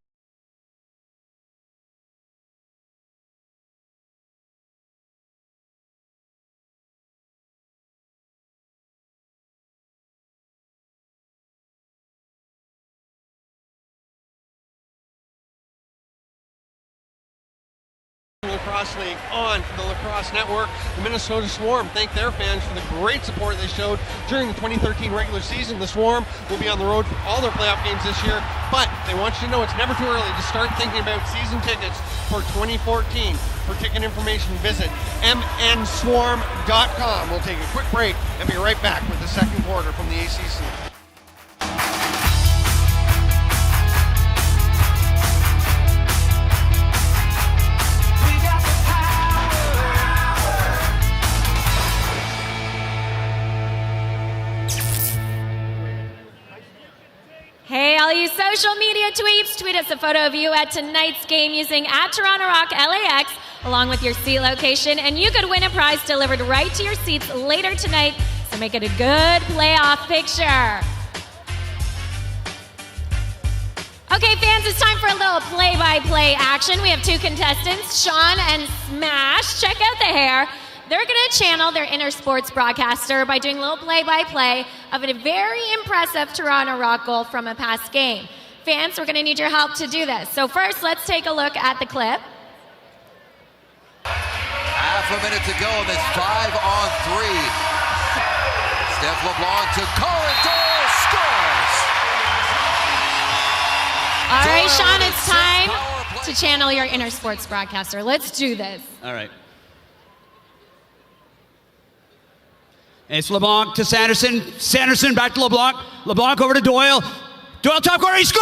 Lacrosse League on the Lacrosse Network. The Minnesota Swarm thank their fans for the great support they showed during the 2013 regular season. The Swarm will be on the road for all their playoff games this year, but they want you to know it's never too early to start thinking about season tickets for 2014. For ticket information, visit mnswarm.com. We'll take a quick break and be right back with the second quarter from the ACC. Hey, all you social media tweeps, tweet us a photo of you at tonight's game using @TorontoRockLAX along with your seat location, and you could win a prize delivered right to your seats later tonight, so make it a good playoff picture. Okay, fans, it's time for a little play-by-play action. We have 2 contestants, Sean and Smash. Check out the hair. They're going to channel their inner sports broadcaster by doing a little play-by-play of a very impressive Toronto Rock goal from a past game. Fans, we're going to need your help to do this. So first, let's take a look at the clip. Half a minute to go in this 5-on-3. Steph LeBlanc to Corridor, scores! All right, Sean, it's time to channel your inner sports broadcaster. Let's do this. All right. It's LeBlanc to Sanderson. Sanderson back to LeBlanc. LeBlanc over to Doyle. Doyle top corner. He scores!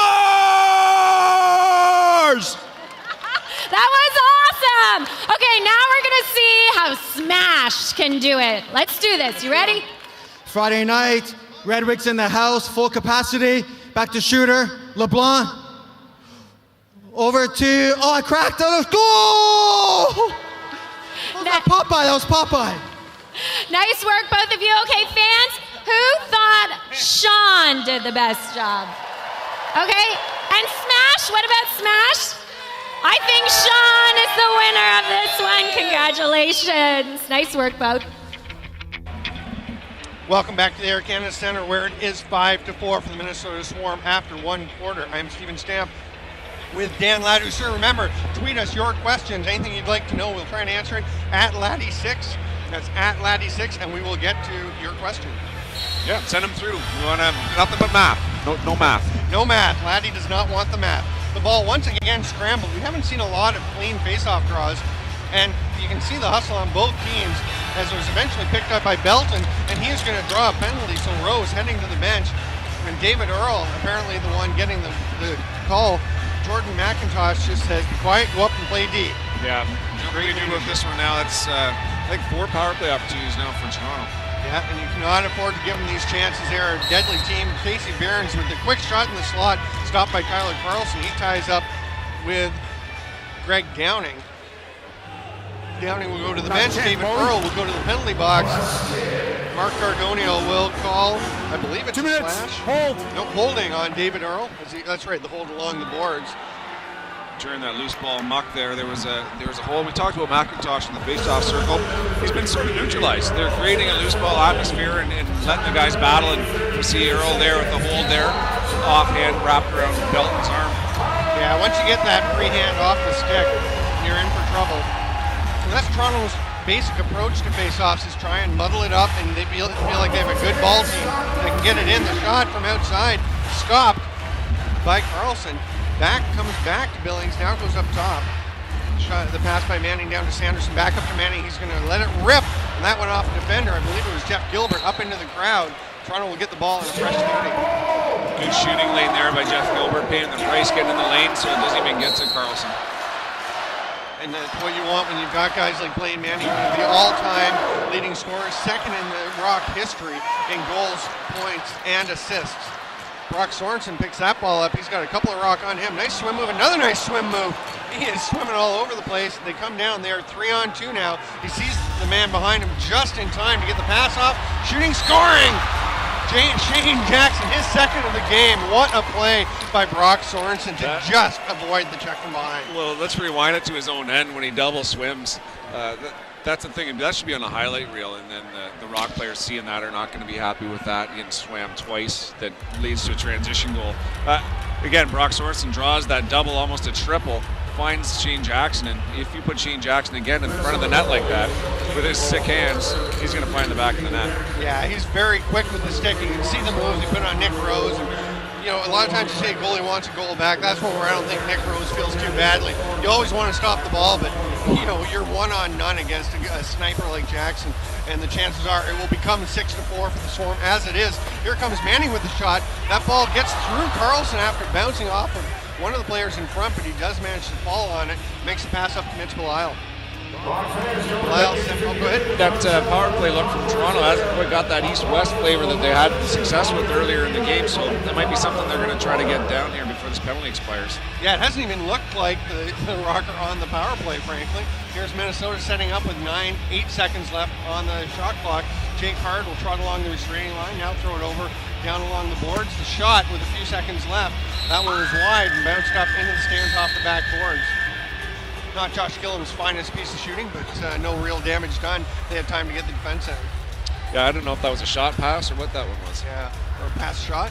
That was awesome. Okay, now we're going to see how Smash can do it. Let's do this. You ready? Friday night, Redwicks in the house, full capacity. Back to shooter. LeBlanc. Over to, I cracked out. Goal! That was Popeye. That was Popeye. Nice work, both of you. Okay, fans, who thought Sean did the best job? Okay, and Smash, what about Smash? I think Sean is the winner of this one. Congratulations. Nice work, both. Welcome back to the Air Canada Centre, where it is 5-4 for the Minnesota Swarm after 1 quarter. I'm Stephen Stamp with Dan Laddie. Sir, remember, tweet us your questions, anything you'd like to know. We'll try and answer it at Laddie6. That's at Laddie6, and we will get to your question. Yeah, send them through. We want to nothing but math. No math. No math. Laddie does not want the math. The ball once again scrambled. We haven't seen a lot of clean face-off draws, and you can see the hustle on both teams as it was eventually picked up by Belton, and he is going to draw a penalty. So Rose heading to the bench, and David Earl apparently the one getting the call. Jordan McIntosh just says, "Be quiet, go up and play D." Yeah, what do you do about this one now? That's I think 4 power play opportunities now for Toronto. Yeah, and you cannot afford to give them these chances. They're a deadly team. Casey Behrens with the quick shot in the slot, stopped by Tyler Carlson. He ties up with Greg Downing. Downing will go to the bench. David Earl will go to the penalty box. Mark Cardonio will call, I believe it's 2 minutes. Flash. Hold. No, holding on David Earl. That's right, the hold along the boards. During that loose ball muck there was a hole. We talked about McIntosh in the face-off circle. He's been sort of neutralized. They're creating a loose ball atmosphere and letting the guys battle, and you see Earl there with the hold there, offhand wrapped around Belton's arm. Yeah, once you get that free hand off the stick, you're in for trouble. So that's Toronto's basic approach to face-offs, is try and muddle it up, and they feel like they have a good ball team. They can get it in. The shot from outside, stopped by Carlson. Comes back to Billings, now goes up top. Shot the pass by Manning down to Sanderson, back up to Manning. He's going to let it rip, and that went off a defender. I believe it was Jeff Gilbert up into the crowd. Toronto will get the ball in a fresh shooting. Good shooting lane there by Jeff Gilbert, paying the price, getting in the lane so it doesn't even get to Carlson. And that's what you want when you've got guys like Blaine Manning, the all-time leading scorer, second in the Rock history in goals, points, and assists. Brock Sorensen picks that ball up. He's got a couple of Rock on him. Nice swim move. Another nice swim move He is swimming all over the place. They come down. They are 3-on-2 now. He sees the man behind him just in time to get the pass off. Shooting, scoring! Shane Jackson, his second of the game. What a play by Brock Sorensen to just avoid the check from behind. Well, let's rewind it to his own end when he double swims. That's the thing. That should be on a highlight reel, and then the Rock players seeing that are not going to be happy with that. He swam twice. That leads to a transition goal. Again, Brock Sorensen draws that double, almost a triple. Finds Shane Jackson, and if you put Shane Jackson again in front of the net like that with his sick hands, he's going to find the back of the net. Yeah, he's very quick with the stick. You can see the moves he put on Nick Rose. And, a lot of times you say goalie wants a goal back. That's where I don't think Nick Rose feels too badly. You always want to stop the ball, but you're 1-on-none against a sniper like Jackson, and the chances are it will become 6-4 for the Swarm as it is. Here comes Manning with the shot. That ball gets through Carlson after bouncing off of one of the players in front, but he does manage to fall on it. Makes the pass up to Mitch Belisle. Belisle, go ahead. That power play look from Toronto hasn't quite got that east-west flavor that they had success with earlier in the game, so that might be something they're going to try to get down here before this penalty expires. Yeah, it hasn't even looked like the Rocker on the power play, frankly. Here's Minnesota setting up with 8 seconds left on the shot clock. Jake Hard will trot along the restraining line, now throw it over down along the boards. The shot with a few seconds left. That one was wide and bounced up into the stands off the back boards. Not Josh Gillam's finest piece of shooting, but no real damage done. They had time to get the defense out. Yeah, I don't know if that was a shot pass or what that one was. Yeah, or a pass shot.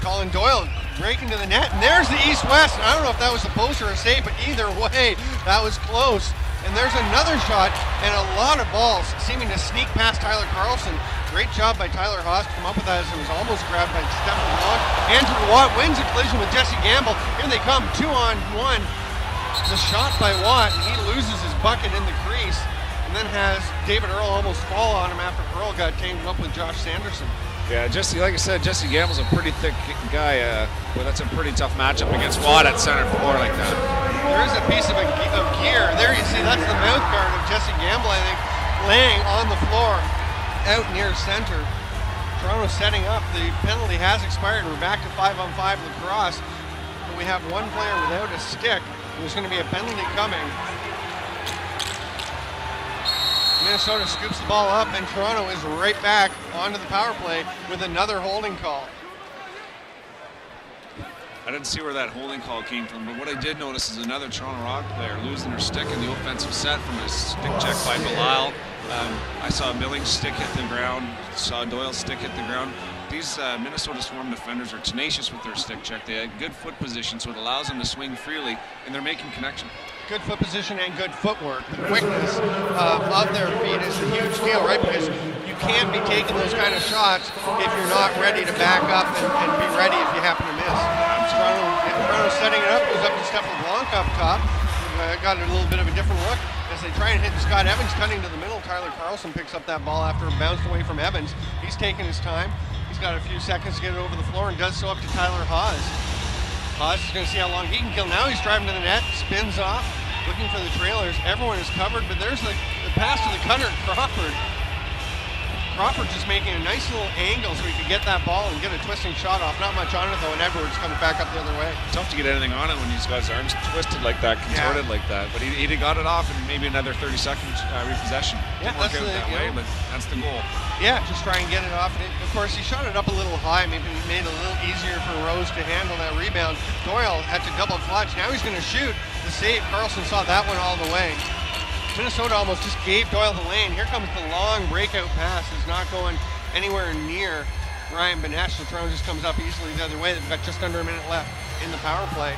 Colin Doyle breaking to the net, and there's the east-west. And I don't know if that was a post or a save, but either way, that was close. And there's another shot, and a lot of balls seeming to sneak past Tyler Carlson. Great job by Tyler Haas to come up with that as it was almost grabbed by Stefan Long. Andrew Watt wins a collision with Jesse Gamble. Here they come, 2-on-1. The shot by Watt, and he loses his bucket in the crease, and then has David Earl almost fall on him after Earl got tangled up with Josh Sanderson. Yeah, Jesse, like I said, Jesse Gamble's a pretty thick guy. Well, that's a pretty tough matchup against Watt at center floor like that. There is a piece of gear. There you see, that's the mouth guard of Jesse Gamble, I think, laying on the floor out near center. Toronto setting up. The penalty has expired. We're back to 5-on-5 lacrosse. But we have one player without a stick. There's going to be a penalty coming. Minnesota scoops the ball up, and Toronto is right back onto the power play with another holding call. I didn't see where that holding call came from, but what I did notice is another Toronto Rock player losing her stick in the offensive set from a stick check by Belisle. I saw Billings' stick hit the ground, saw Doyle's stick hit the ground. These Minnesota Swarm defenders are tenacious with their stick check. They have good foot position, so it allows them to swing freely, and they're making connection. Good foot position and good footwork. The quickness of their feet is a huge deal, right? Because you can't be taking those kind of shots if you're not ready to back up and be ready if you happen to miss. Toronto setting it up, goes up to Stefan LeBlanc up top. Got a little bit of a different look as they try and hit Scott Evans cutting to the middle. Tyler Carlson picks up that ball after it bounced away from Evans. He's taking his time. He's got a few seconds to get it over the floor and does so up to Tyler Haas. Haas is going to see how long he can kill. Now he's driving to the net, spins off, looking for the trailers. Everyone is covered, but there's the pass to the cutter, Crawford. Crawford just making a nice little angle so he could get that ball and get a twisting shot off. Not much on it though, and Edwards coming back up the other way. Tough to get anything on it when he's got his arms twisted like that, contorted like that. But he got it off in maybe another 30 seconds repossession. Yeah, Didn't work out that way, but that's the goal. Yeah, just try and get it off. Of course, he shot it up a little high, maybe made it a little easier for Rose to handle that rebound. Doyle had to double clutch. Now he's going to shoot. The save, Carlson saw that one all the way. Minnesota almost just gave Doyle the lane. Here comes the long breakout pass. It's not going anywhere near Ryan Benesh. So Toronto just comes up easily the other way. They've got just under a minute left in the power play.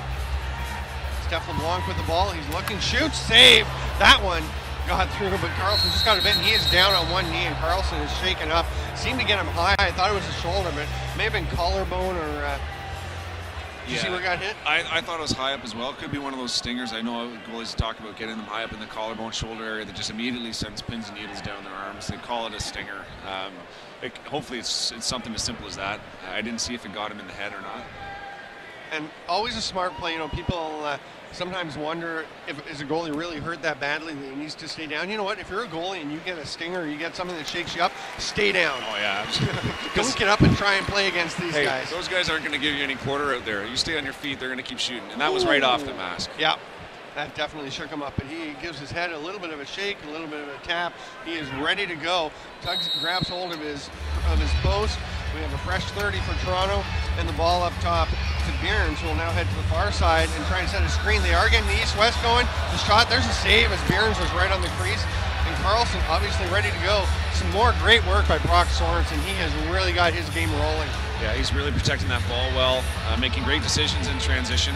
Steph LeBlanc with the ball. He's looking, shoots, save. That one got through, but Carlson just got a bit, and he is down on one knee, and Carlson is shaken up. Seemed to get him high. I thought it was a shoulder, but it may have been collarbone or... Did you see where it got hit? I thought it was high up as well. Could be one of those stingers. I know goalies talk about getting them high up in the collarbone, shoulder area that just immediately sends pins and needles down their arms. They call it a stinger. Hopefully it's something as simple as that. I didn't see if it got him in the head or not. And always a smart play. People sometimes wonder is a goalie really hurt that badly that he needs to stay down. You know what? If you're a goalie and you get a stinger or you get something that shakes you up, stay down. Oh, yeah. Don't get up and try and play against these guys. Those guys aren't going to give you any quarter out there. You stay on your feet, they're going to keep shooting. And that was right off the mask. Yeah. That definitely shook him up, but he gives his head a little bit of a shake, a little bit of a tap. He is ready to go. Tugs grabs hold of his post. We have a fresh 30 for Toronto, and the ball up top to Byrnes, who will now head to the far side and try and set a screen. They are getting the east-west going. The shot, there's a save as Byrnes was right on the crease, and Carlson obviously ready to go. Some more great work by Brock Sorensen. He has really got his game rolling. Yeah, he's really protecting that ball well, making great decisions in transition,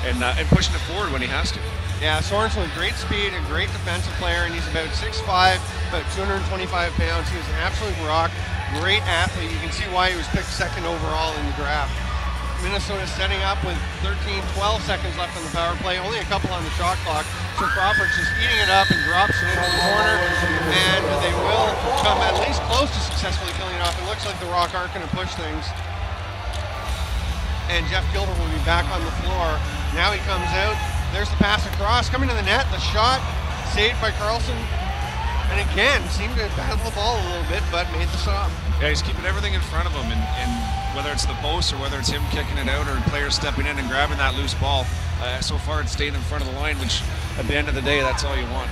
and pushing it forward when he has to. Yeah, Sorensen with great speed, a great defensive player, and he's about 6'5", about 225 pounds. He is an absolute rock, great athlete. You can see why he was picked second overall in the draft. Minnesota setting up with 12 seconds left on the power play, only a couple on the shot clock. So Crawford's just eating it up and drops it into the corner, and they will come at least close to successfully killing it off. It looks like the Rock aren't going to push things. And Jeff Gilbert will be back on the floor. Now he comes out. There's the pass across, coming to the net, the shot, saved by Carlson. And again, seemed to battle the ball a little bit, but made the stop. Yeah, he's keeping everything in front of him, and whether it's the post or whether it's him kicking it out or players stepping in and grabbing that loose ball, so far it's stayed in front of the line, which at the end of the day, that's all you want.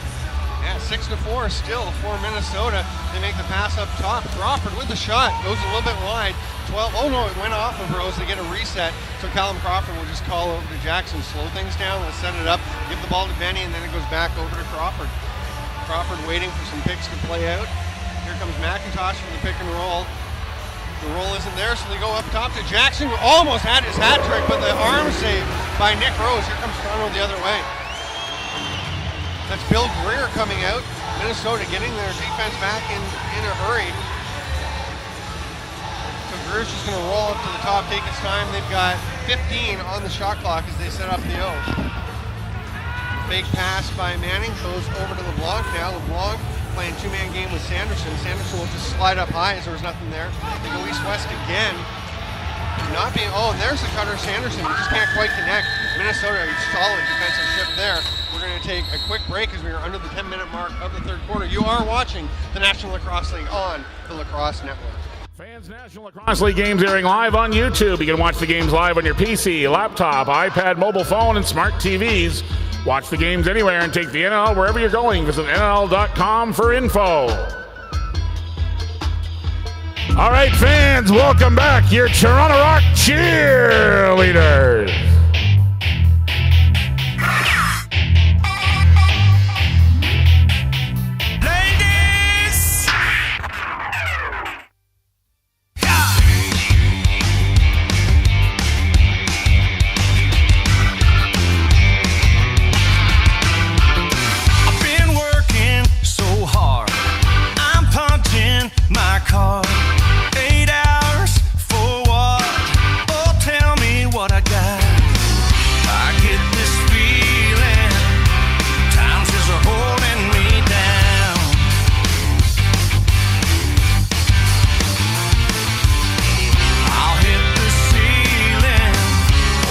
Yeah, 6-4 still for Minnesota. They make the pass up top. Crawford with the shot, goes a little bit wide. 12, oh no, it went off of Rose. They get a reset. So Callum Crawford will just call over to Jackson. Slow things down, let's set it up. Give the ball to Benny, and then it goes back over to Crawford. Crawford waiting for some picks to play out. Here comes McIntosh for the pick and roll. The roll isn't there, so they go up top to Jackson, who almost had his hat trick, but the arm save by Nick Rose. Here comes Toronto the other way. That's Bill Greer coming out. Minnesota getting their defense back in a hurry. So Greer's just going to roll up to the top, take his time. They've got 15 on the shot clock as they set up the O. Fake pass by Manning goes over to LeBlanc now. LeBlanc playing two-man game with Sanderson. Sanderson will just slide up high as there was nothing there. They go east-west again. Not being, oh, and there's the cutter Sanderson. He just can't quite connect. Minnesota, solid defensive shift there. We're going to take a quick break as we are under the 10-minute mark of the third quarter. You are watching the National Lacrosse League on the Lacrosse Network. Fans National Lacrosse League games airing live on YouTube. You can watch the games live on your PC, laptop, iPad, mobile phone, and smart TVs. Watch the games anywhere and take the NLL wherever you're going. Visit NLL.com for info. All right, fans, welcome back. Your Toronto Rock cheerleaders. My car, 8 hours for what? Oh, tell me what I got. I get this feeling times just are holding me down. I'll hit the ceiling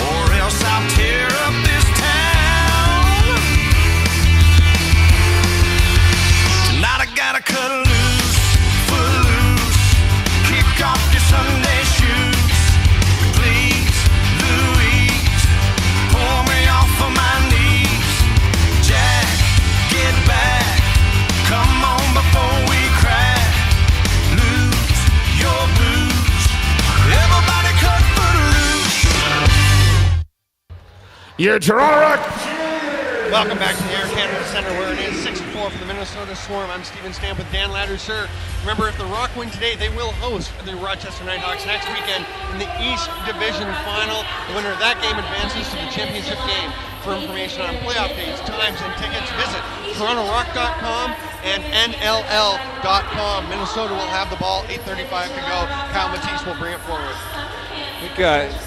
or else I'll tear up this town. Tonight I gotta cut loose. Off your Sunday shoes, please, Louise, pull me off of my knees. Jack, get back, come on before we crack. Lose your blues, everybody cut foot loose. Your Toronto Rock. Welcome back to the Air Canada Centre, where it is 6-4 for the Minnesota Swarm. I'm Stephen Stamp with Dan Ladouceur. Remember, if the Rock win today, they will host the Rochester Nighthawks next weekend in the East Division Final. The winner of that game advances to the championship game. For information on playoff dates, times, and tickets, visit TorontoRock.com and NLL.com. Minnesota will have the ball, 8:35 to go. Kyle Matisse will bring it forward. I think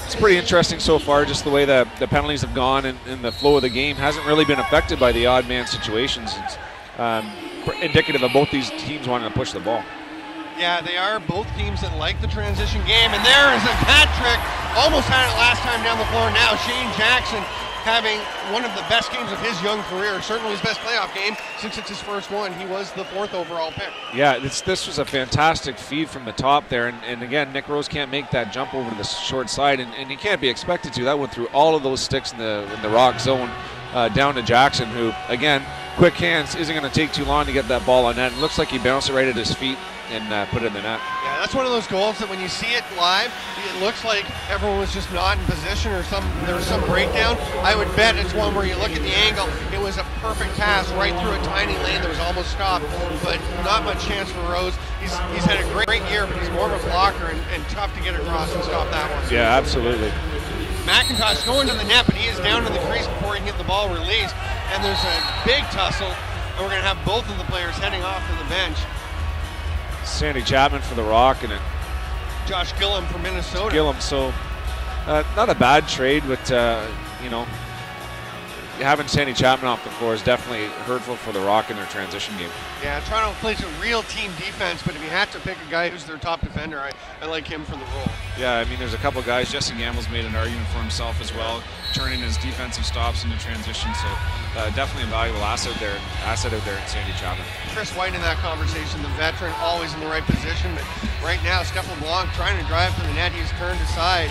it's pretty interesting so far, just the way the penalties have gone and the flow of the game hasn't really been affected by the odd man situations. It's indicative of both these teams wanting to push the ball. Yeah, they are both teams that like the transition game. And there is a hat trick. Almost had it last time down the floor. Now Shane Jackson having one of the best games of his young career. Certainly his best playoff game since it's his first one. He was the 4th overall pick. Yeah, this was a fantastic feed from the top there. And again, Nick Rose can't make that jump over to the short side. And he can't be expected to. That went through all of those sticks in the rock zone down to Jackson, who, again, quick hands, isn't going to take too long to get that ball on net. It looks like he bounced it right at his feet and put it in the net. Yeah, that's one of those goals that when you see it live, it looks like everyone was just not in position or there was some breakdown. I would bet it's one where you look at the angle, it was a perfect pass right through a tiny lane that was almost stopped, but not much chance for Rose. He's had a great year, but he's more of a blocker and tough to get across and stop that one. Yeah, absolutely. McIntosh going to the net, but he is down in the crease before he can get the ball released, and there's a big tussle, and we're going to have both of the players heading off to the bench. Sandy Chapman for the Rock and Josh Gillum from Minnesota. Gillum, so not a bad trade, but having Sandy Chapman off the floor is definitely hurtful for the Rock in their transition game. Yeah, Toronto plays a real team defense, but if you had to pick a guy who's their top defender, I like him for the role. Yeah, I mean, there's a couple guys. Jesse Gamble's made an argument for himself as well, turning his defensive stops into transition. So definitely a valuable asset out there in Sandy Chapman. Chris White in that conversation, the veteran, always in the right position. But right now, Stefan LeBlanc trying to drive to the net. He's turned aside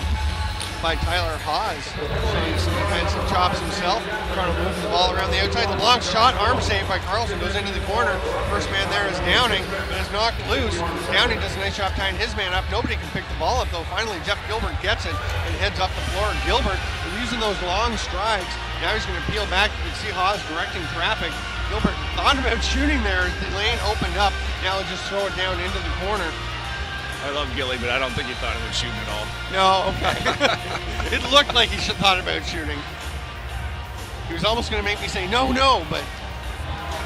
by Tyler Haas. Showing some defensive chops himself, trying to move the ball around the outside. LeBlanc's shot, arm save by Carlson, goes into the corner. First man there is Downing, but is knocked loose. Downing does a nice job tying his man up. Nobody can pick the ball up, though. Finally, Jeff Gilbert gets it and heads up the floor. Gilbert, using those long strides, now he's going to peel back. You can see Haas directing traffic. Gilbert thought about shooting there as the lane opened up. Now he'll just throw it down into the corner. I love Gilly, but I don't think he thought about shooting at all. No, okay. It looked like he thought about shooting. He was almost going to make me say no, but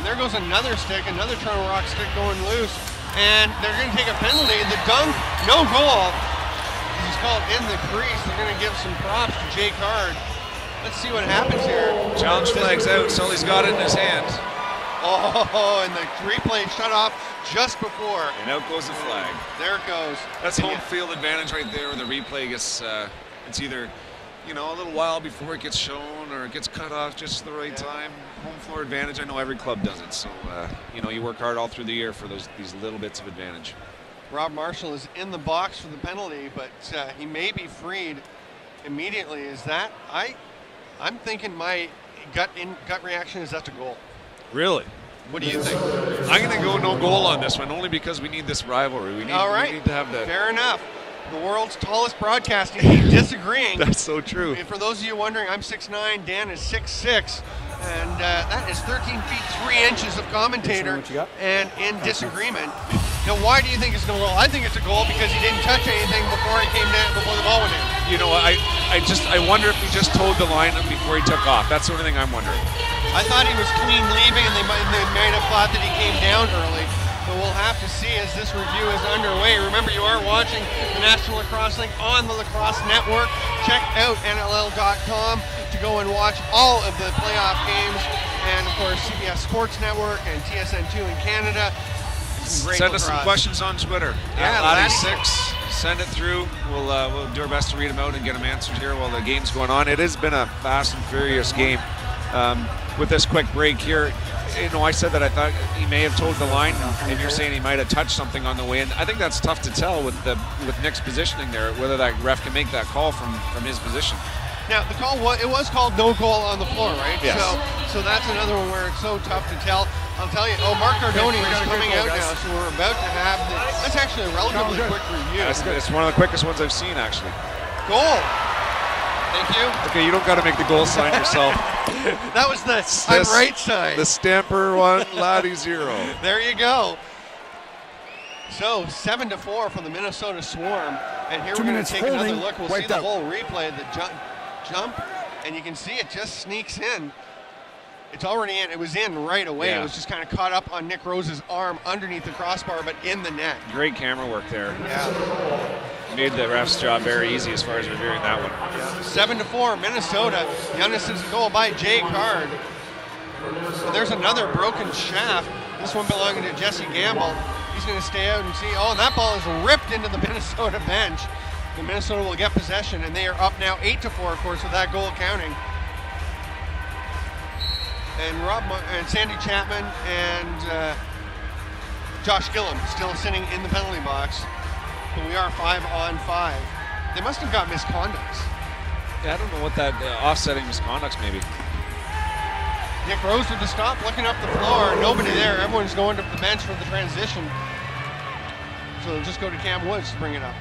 there goes another stick, another Toronto Rock stick going loose, and they're going to take a penalty. The dunk, no goal. He's called in the crease. They're going to give some props to Jay Card. Let's see what happens here. Challenge flag's out. Sully's got it in his hand. Oh, and the replay shut off just before. And out goes the flag. There it goes. That's home field advantage right there where the replay gets, it's either, a little while before it gets shown or it gets cut off just the right time. Home floor advantage. I know every club does it. So, you work hard all through the year for these little bits of advantage. Rob Marshall is in the box for the penalty, but he may be freed immediately. Is that? I'm thinking my gut reaction is that's a goal. Really? What do you think? I'm going to go no goal on this one, only because we need this rivalry. We need to have that. Fair enough. The world's tallest broadcasting team disagreeing. That's so true. For those of you wondering, I'm 6'9", Dan is 6'6", and that is 13 feet 3 inches of commentator and in disagreement. Now, why do you think it's no goal? I think it's a goal because he didn't touch anything before he came down, before the ball went in. I wonder if he just towed the line before he took off. That's the only thing I'm wondering. I thought he was clean leaving, and they might have thought that he came down early. But we'll have to see as this review is underway. Remember, you are watching the National Lacrosse League on the Lacrosse Network. Check out NLL.com to go and watch all of the playoff games. And, of course, CBS Sports Network and TSN2 in Canada. Send us some questions on Twitter. Yeah, Laddie6. Send it through. We'll do our best to read them out and get them answered here while the game's going on. It has been a fast and furious game. With this quick break here, I said that I thought he may have towed the line, and you're saying he might have touched something on the way in. I think that's tough to tell with Nick's positioning there, whether that ref can make that call from his position. Now, the call was called no goal on the floor, right? Yes. So that's another one where it's so tough to tell. I'll tell you. Mark Cardoni is coming out now, so we're about to have that's actually a relatively quick review. It's one of the quickest ones I've seen, actually. Goal. Thank you. Okay, you don't got to make the goal sign yourself. That was the I'm right sign. The Stamper 1, Laddie 0. There you go. So 7-4 for the Minnesota Swarm, and here we're going to take another look. We'll see the whole replay, the jump, and you can see it just sneaks in. It's already in. It was in right away. Yeah. It was just kind of caught up on Nick Rose's arm underneath the crossbar, but in the net. Great camera work there. Yeah. Made the ref's job very easy as far as reviewing that one. 7-4, Minnesota. The unassisted goal by Jay Card. And there's another broken shaft. This one belonging to Jesse Gamble. He's going to stay out and see. Oh, and that ball is ripped into the Minnesota bench. The Minnesota will get possession, and they are up now 8-4, of course, with that goal counting. And Sandy Chapman and Josh Gillum still sitting in the penalty box. But we are 5-on-5. They must have got misconducts. Yeah, I don't know what that offsetting misconducts maybe. Nick Rose with the stop, looking up the floor. Nobody there. Everyone's going to the bench for the transition. So they'll just go to Cam Woods to bring it up.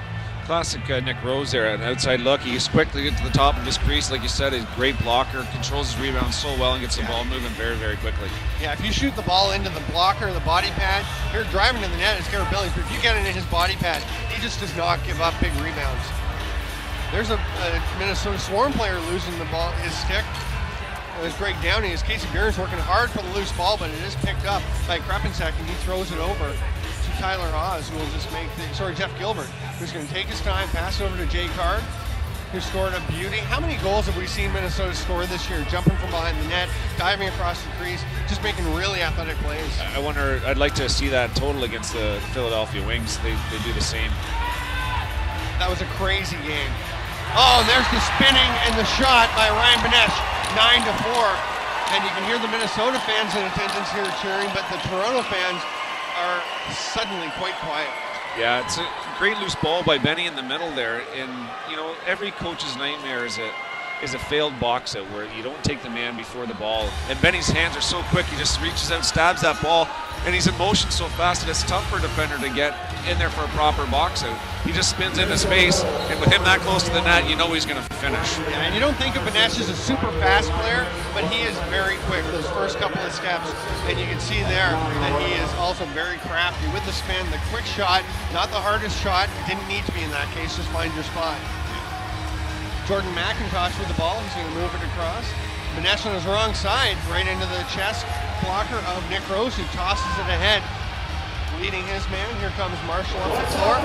Classic Nick Rose there, an outside look. He's quick to get to the top of his crease. Like you said, he's a great blocker, controls his rebound so well and gets the ball moving very, very quickly. Yeah, if you shoot the ball into the blocker, the body pad, you're driving to the net, it's Carabelli's, but if you get into his body pad, he just does not give up big rebounds. There's a Minnesota Swarm player losing the ball, his stick. It was Greg Downey. As Casey Behrens working hard for the loose ball, but it is picked up by Krepinsak, and he throws it over to Tyler Haas, who will just make Jeff Gilbert, who's going to take his time, pass it over to Jay Card, who scored a beauty. How many goals have we seen Minnesota score this year? Jumping from behind the net, diving across the crease, just making really athletic plays. I wonder, I'd like to see that total against the Philadelphia Wings. They do the same. That was a crazy game. Oh, and there's the spinning and the shot by Ryan Benesh, 9-4. And you can hear the Minnesota fans in attendance here cheering, but the Toronto fans are suddenly quite quiet. Yeah, it's a great loose ball by Benny in the middle there. And, you know, every coach's nightmare is a failed box out where you don't take the man before the ball. And Benny's hands are so quick, he just reaches out, stabs that ball, and he's in motion so fast that it's tough for a defender to get in there for a proper box out. He just spins into space, and with him that close to the net, you know he's going to finish. Yeah, and you don't think of Benesh as a super fast player, but he is very quick, those first couple of steps, and you can see there that he is also very crafty with the spin, the quick shot, not the hardest shot, it didn't need to be in that case, just find your spot. Jordan McIntosh with the ball, he's going to move it across. Benesh on his wrong side, right into the chest blocker of Nick Rose, who tosses it ahead. Leading his man, here comes Marshall up the floor.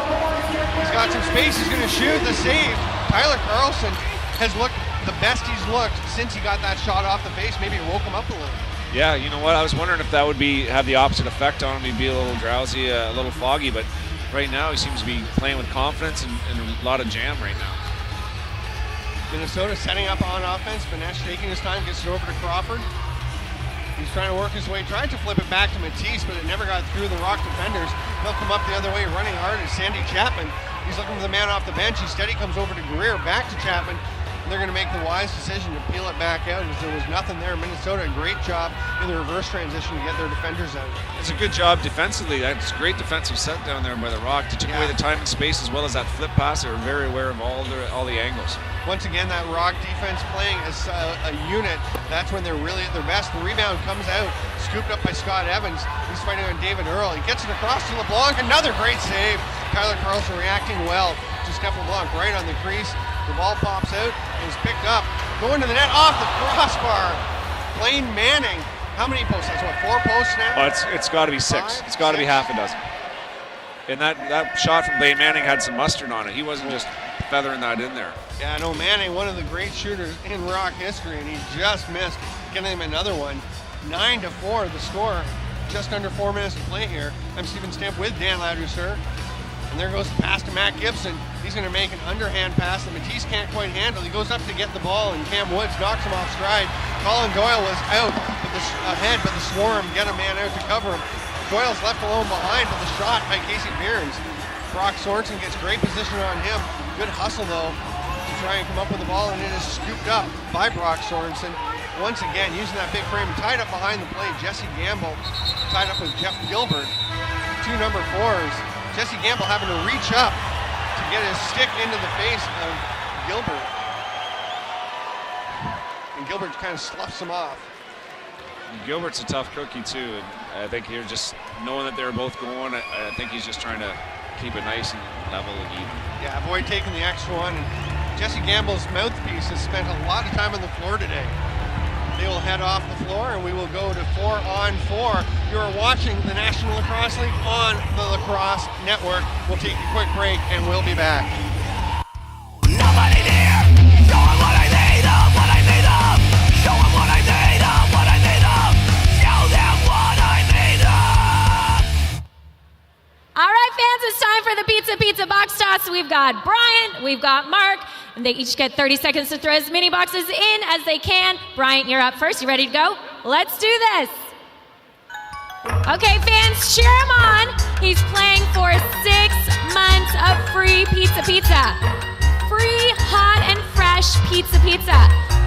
He's got some space, he's going to shoot the save. Tyler Carlson has looked the best he's looked since he got that shot off the face. Maybe it woke him up a little. Yeah, you know what, I was wondering if that would have the opposite effect on him. He'd be a little drowsy, a little foggy, but right now he seems to be playing with confidence and a lot of jam right now. Minnesota setting up on offense. Benesh taking his time, gets it over to Crawford. He's trying to work his way, tried to flip it back to Matisse, but it never got through the Rock defenders. He'll come up the other way, running hard is Sandy Chapman. He's looking for the man off the bench. He steady comes over to Greer, back to Chapman. And they're going to make the wise decision to peel it back out because there was nothing there. Minnesota, a great job in the reverse transition to get their defenders out. It's a good job defensively. That's a great defensive set down there by the Rock. They took away the time and space as well as that flip pass. They were very aware of all the angles. Once again, that Rock defense playing as a unit, that's when they're really at their best. The rebound comes out, scooped up by Scott Evans. He's fighting on David Earl. He gets it across to LeBlanc. Another great save. Tyler Carlson reacting well to Steph LeBlanc right on the crease. The ball pops out and is picked up. Going to the net off the crossbar. Blaine Manning. How many posts? That's what, 4 posts now? Oh, it's got to be 6. It's got to be half a dozen. And that shot from Blaine Manning had some mustard on it. He wasn't just feathering that in there. Yeah, no, Manning, one of the great shooters in Rock history, and he just missed getting him another one. 9-4 the score. Just under 4 minutes to play here. I'm Stephen Stamp with Dan Ladouceur. And there goes the pass to Matt Gibson. He's going to make an underhand pass that Matisse can't quite handle. He goes up to get the ball, and Cam Woods knocks him off stride. Colin Doyle was out ahead, but the Swarm get a man out to cover him. Doyle's left alone behind with the shot by Casey Behrens. Brock Sorensen gets great position on him. Good hustle, though, to try and come up with the ball, and it is scooped up by Brock Sorensen. Once again, using that big frame, tied up behind the play, Jesse Gamble tied up with Jeff Gilbert. 2 number 4s. Jesse Gamble having to reach up to get his stick into the face of Gilbert. And Gilbert kind of sloughs him off. Gilbert's a tough cookie too, and I think here just knowing that they're both going, I think he's just trying to keep it nice and level and even. Yeah, avoid taking the extra one. And Jesse Gamble's mouthpiece has spent a lot of time on the floor today. They will head off the floor and we will go to 4-on-4. You are watching the National Lacrosse League on the Lacrosse Network. We'll take a quick break and we'll be back. Nobody there, show 'em what I made of, what I made of. Show 'em what I made of, what I made of. Show them what I made of. across. We've got Bryant, we've got Mark, and they each get 30 seconds to throw as many boxes in as they can. Bryant, you're up first. You ready to go? Let's do this. Okay, fans, cheer him on. He's playing for 6 months of free pizza. Free, hot, and fresh pizza.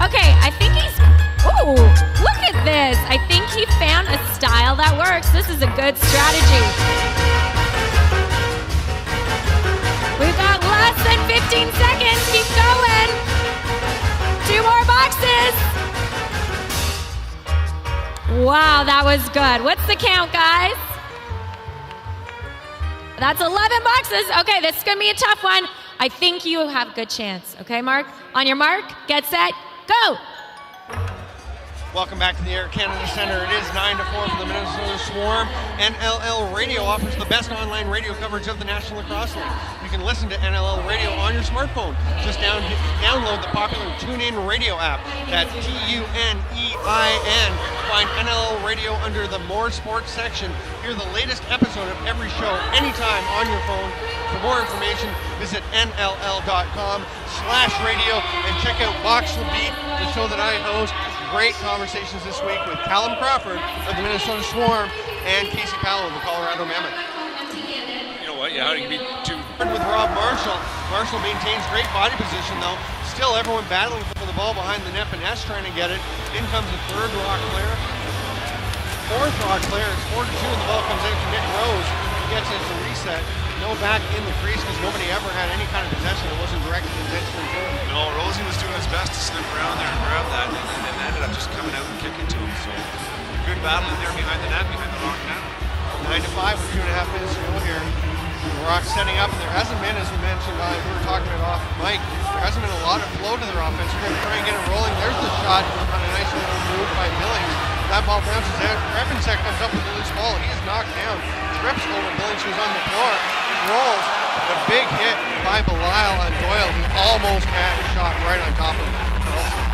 Okay, I think he's... Ooh, look at this. I think he found a style that works. This is a good strategy. We've got less than 15 seconds. Keep going. 2 more boxes. Wow, that was good. What's the count, guys? That's 11 boxes. Okay, this is going to be a tough one. I think you have a good chance. Okay, Mark? On your mark, get set, go. Welcome back to the Air Canada Centre. It is 9 to 4 for the Minnesota Swarm. NLL Radio offers the best online radio coverage of the National Lacrosse League. You can listen to NLL Radio on your smartphone. Just download the popular TuneIn Radio app. That's TUNEIN. Find NLL Radio under the More Sports section. Hear the latest episode of every show anytime on your phone. For more information, visit NLL.com/radio and check out Box the Beat, the show that I host. Great conversations this week with Callum Crawford of the Minnesota Swarm and Casey Powell of the Colorado Mammoth. You know what? Yeah, how do you beat two? With Rob Marshall. Marshall maintains great body position though. Still everyone battling for the ball behind the net. Finesse trying to get it. In comes the third Rock player. Fourth Rock player. It's 4-2 and the ball comes in to Nick Rose. He gets it to reset. No back in the crease because nobody ever had any kind of possession that wasn't directed intentionally to him. No, Rosie was doing his best to slip around there and grab that, and then ended up just coming out and kicking to him. So good battle in there behind the net, behind the Rock net. 9 to 5 with 2.5 minutes to go here. The Rock setting up, and there hasn't been, as we mentioned, we were talking about off Mike, there hasn't been a lot of flow to their offense. We're going to try and get it rolling. There's the shot on a nice little move by Billings. That ball bounces out. Reppensek comes up with a loose ball. He is knocked down. Trips over Billings, who's on the floor. It rolls. A big hit by Belisle on Doyle, who almost had a shot right on top of him.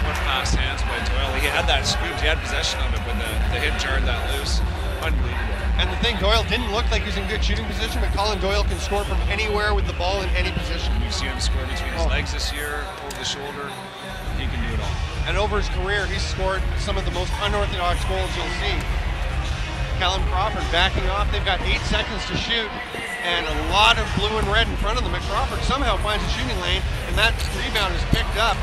What fast hands by Doyle. He had that scoop. He had possession of it, but the hit jarred that loose. Unbelievable. And the thing, Doyle didn't look like he's in good shooting position, but Colin Doyle can score from anywhere with the ball in any position. You've seen him score between his legs this year, over the shoulder. He can do it all. And over his career, he's scored some of the most unorthodox goals you'll see. Callum Crawford backing off. They've got 8 seconds to shoot, and a lot of blue and red in front of them. Crawford somehow finds a shooting lane, and that rebound is picked up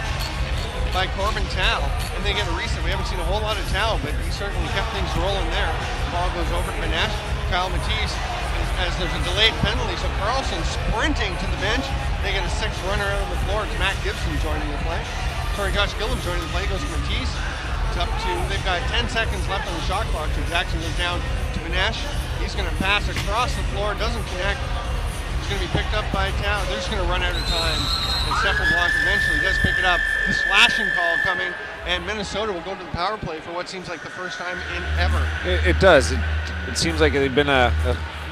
by Corbin Tao, and they get a reset. We haven't seen a whole lot of Tao, but he certainly kept things rolling there. The ball goes over to Benesh. Kyle Matisse, as there's a delayed penalty, so Carlson sprinting to the bench. They get a 6th runner out on the floor. It's Matt Gibson joining the play. Josh Gillum joining the play. Goes to Matisse. It's up to, they've got 10 seconds left on the shot clock. So Jackson goes down to Benesh. He's going to pass across the floor. Doesn't connect. It's going to be picked up by Tao. They're just going to run out of time. And Stefan Blanc eventually does pick it up. The slashing call coming, and Minnesota will go to the power play for what seems like the first time in ever. It does. It seems like it had been a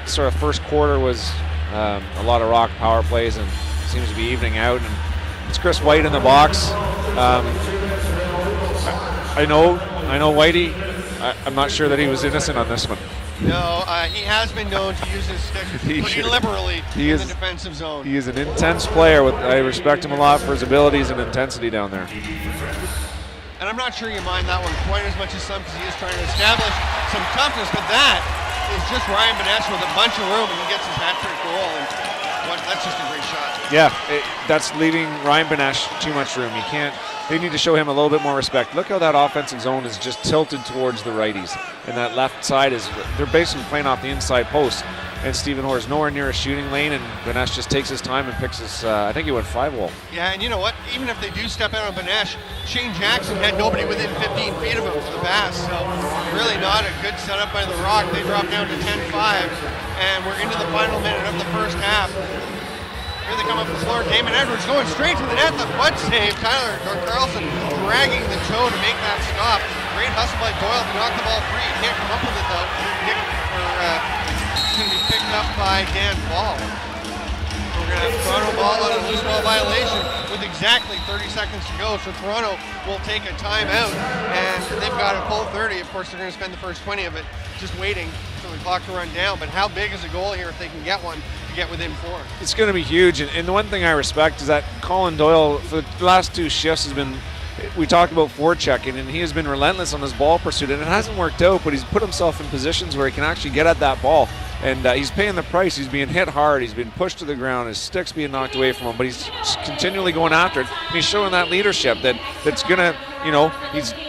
sort of first quarter was a lot of Rock power plays, and seems to be evening out. And it's Chris White in the box. I know Whitey. I'm not sure that he was innocent on this one. No, he has been known to use his stick pretty liberally in the defensive zone. He is an intense player. I respect him a lot for his abilities and intensity down there. And I'm not sure you mind that one quite as much as some, because he is trying to establish some toughness, but that is just Ryan Benesh with a bunch of room, and he gets his hat-trick goal, and that's just a great shot. Yeah, that's leaving Ryan Benesh too much room. They need to show him a little bit more respect. Look how that offensive zone is just tilted towards the righties. And that left side they're basically playing off the inside post. And Stephen Hoare is nowhere near a shooting lane, and Benesh just takes his time and picks his, I think he went 5-hole. Yeah, and you know what? Even if they do step out on Benesh, Shane Jackson had nobody within 15 feet of him for the pass. So really not a good setup by the Rock. They drop down to 10-5, and we're into the final minute of the first half. Here they come up the floor. Damon Edwards going straight to the net. The foot save. Tyler Carlson dragging the toe to make that stop. Great hustle by Doyle to knock the ball free. He can't come up with it though. It's going to be picked up by Dan Ball. We're going to have Toronto ball on a loose ball violation with exactly 30 seconds to go. So Toronto will take a timeout, and they've got a full 30. Of course, they're going to spend the first 20 of it just waiting for the clock to run down. But how big is a goal here if they can get one? to get within 4. It's going to be huge, and the one thing I respect is that Colin Doyle, for the last 2 shifts, has been, we talked about forechecking, and he has been relentless on his ball pursuit, and it hasn't worked out, but he's put himself in positions where he can actually get at that ball, and he's paying the price. He's being hit hard, he's being pushed to the ground, his stick's being knocked away from him, but he's continually going after it, and he's showing that leadership that's going to,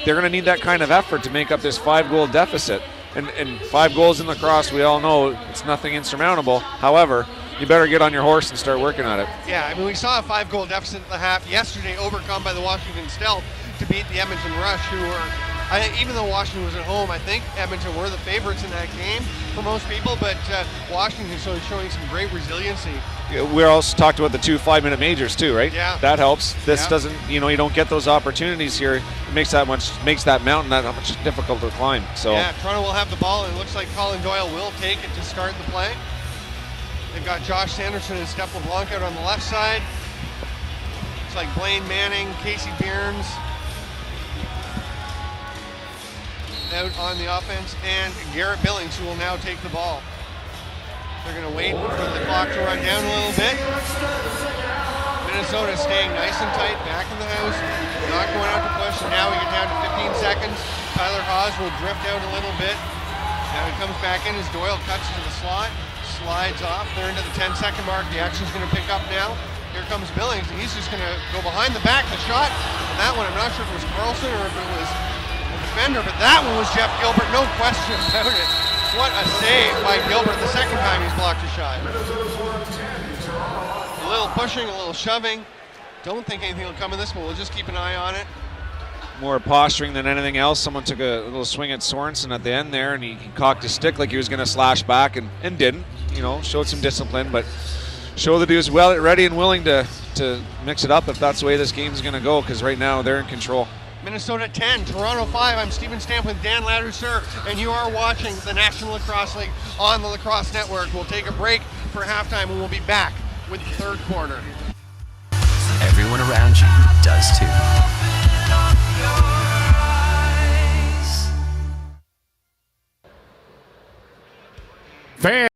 they're going to need that kind of effort to make up this 5-goal deficit. And 5 goals in lacrosse, we all know it's nothing insurmountable. However, you better get on your horse and start working on it. Yeah, I mean, we saw a 5-goal deficit in the half yesterday, overcome by the Washington Stealth to beat the Edmonton Rush, who were, I think, even though Washington was at home, I think Edmonton were the favorites in that game for most people, but Washington is showing some great resiliency. We also talked about the 2 5-minute majors too, right? Yeah. That helps. This doesn't, you don't get those opportunities here. It makes that mountain that much difficult to climb. So yeah, Toronto will have the ball, and it looks like Colin Doyle will take it to start the play. They've got Josh Sanderson and Steph LeBlanc out on the left side. It's like Blaine Manning, Casey Byrnes out on the offense, and Garrett Billings, who will now take the ball. They're going to wait for the clock to run down a little bit. Minnesota staying nice and tight, back in the house, not going out to push, and now we get down to 15 seconds. Tyler Haas will drift out a little bit. Now he comes back in as Doyle cuts to the slot, slides off. They're into the 10-second mark. The action's going to pick up now. Here comes Billings, and he's just going to go behind the back. The shot, and that one, I'm not sure if it was Carlson or if it was a defender, but that one was Jeff Gilbert, no question about it. What a save by Gilbert the second time he's blocked a shot. A little pushing, a little shoving. Don't think anything will come of this, but we'll just keep an eye on it. more posturing than anything else. Someone took a little swing at Sorensen at the end there, and he cocked his stick like he was going to slash back, and didn't. Showed some discipline, but showed that he was ready and willing to mix it up if that's the way this game's going to go, because right now they're in control. Minnesota 10, Toronto 5. I'm Stephen Stamp with Dan Ladouceur, and you are watching the National Lacrosse League on the Lacrosse Network. We'll take a break for halftime, and we'll be back with the third quarter. Everyone around you does too. Fan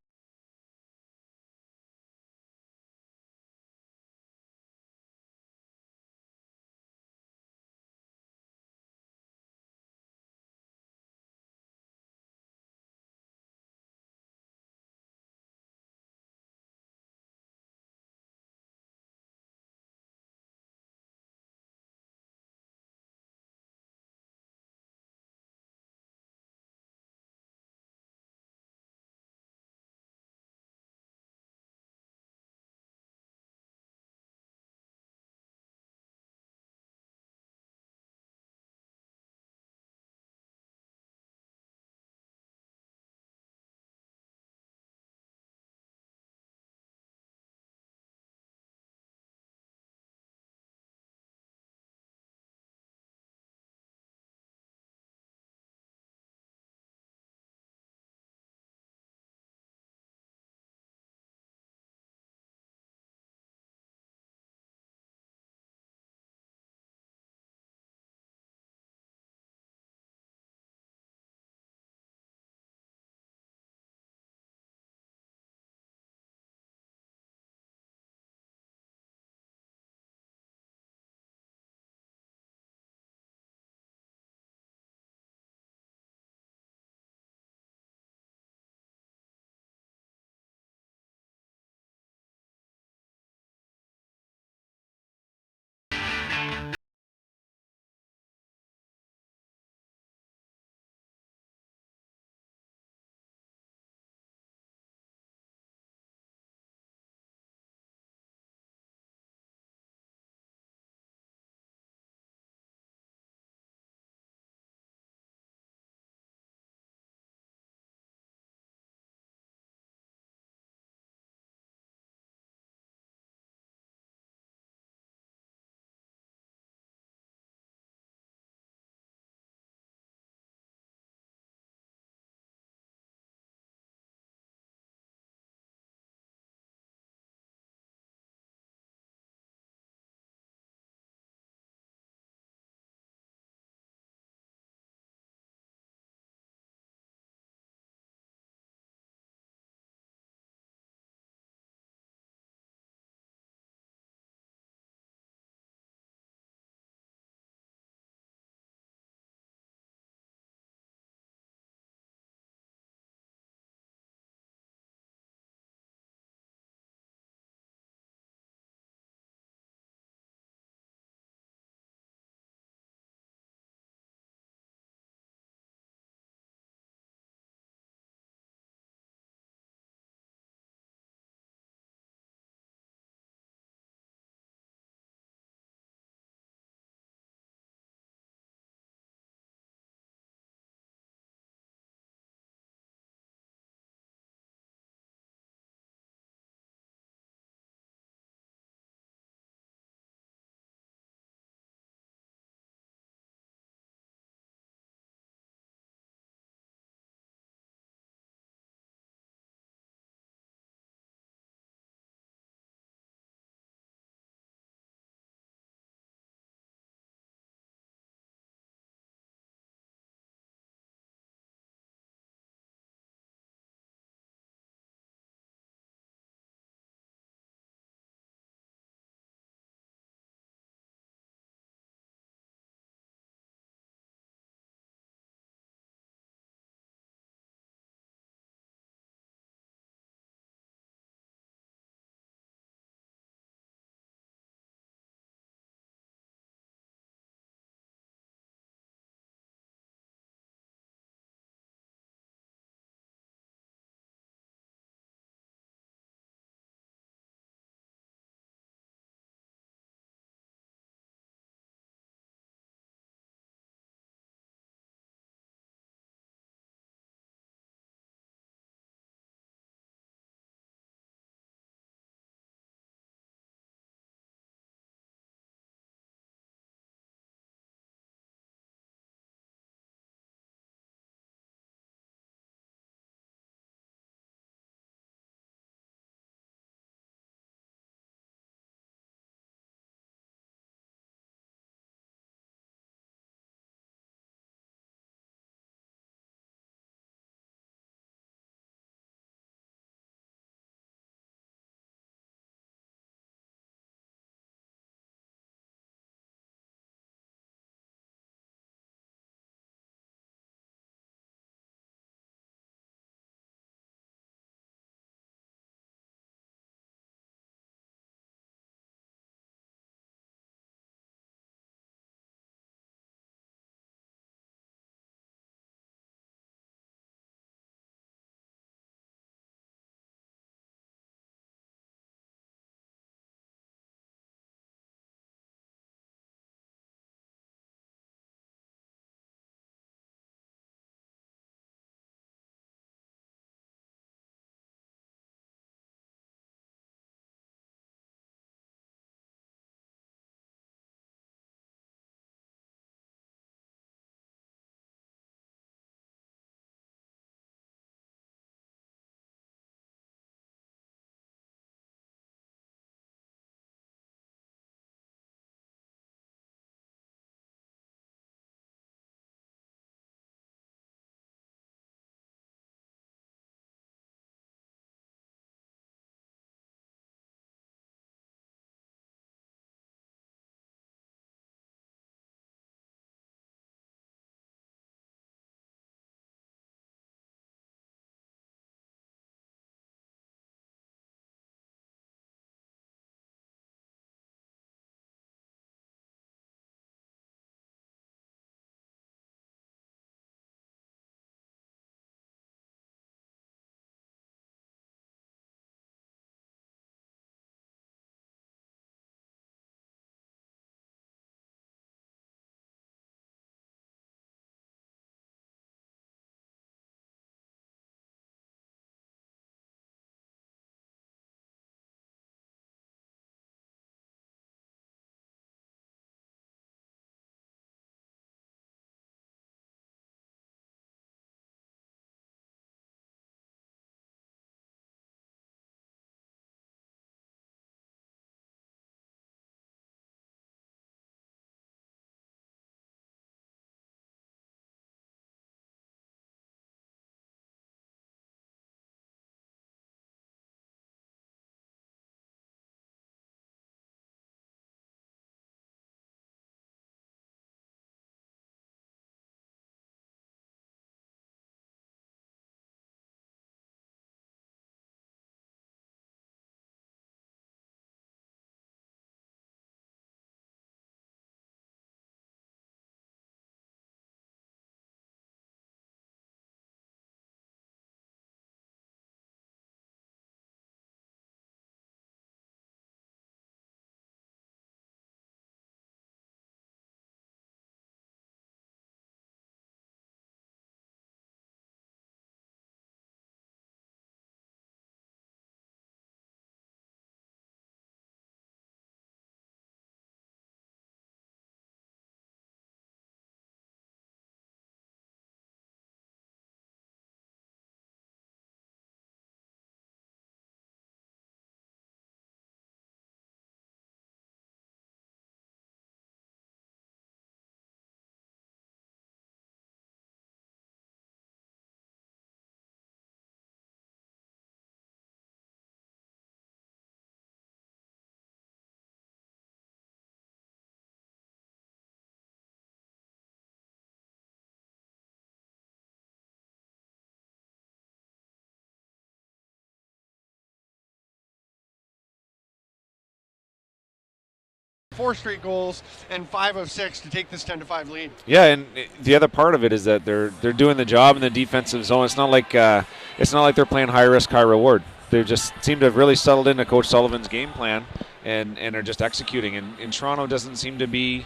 4 straight goals and 5 of 6 to take this 10-5 lead. Yeah, and the other part of it is that they're doing the job in the defensive zone. It's not like they're playing high risk, high reward. They just seem to have really settled into Coach Sullivan's game plan and are just executing. And Toronto doesn't seem to be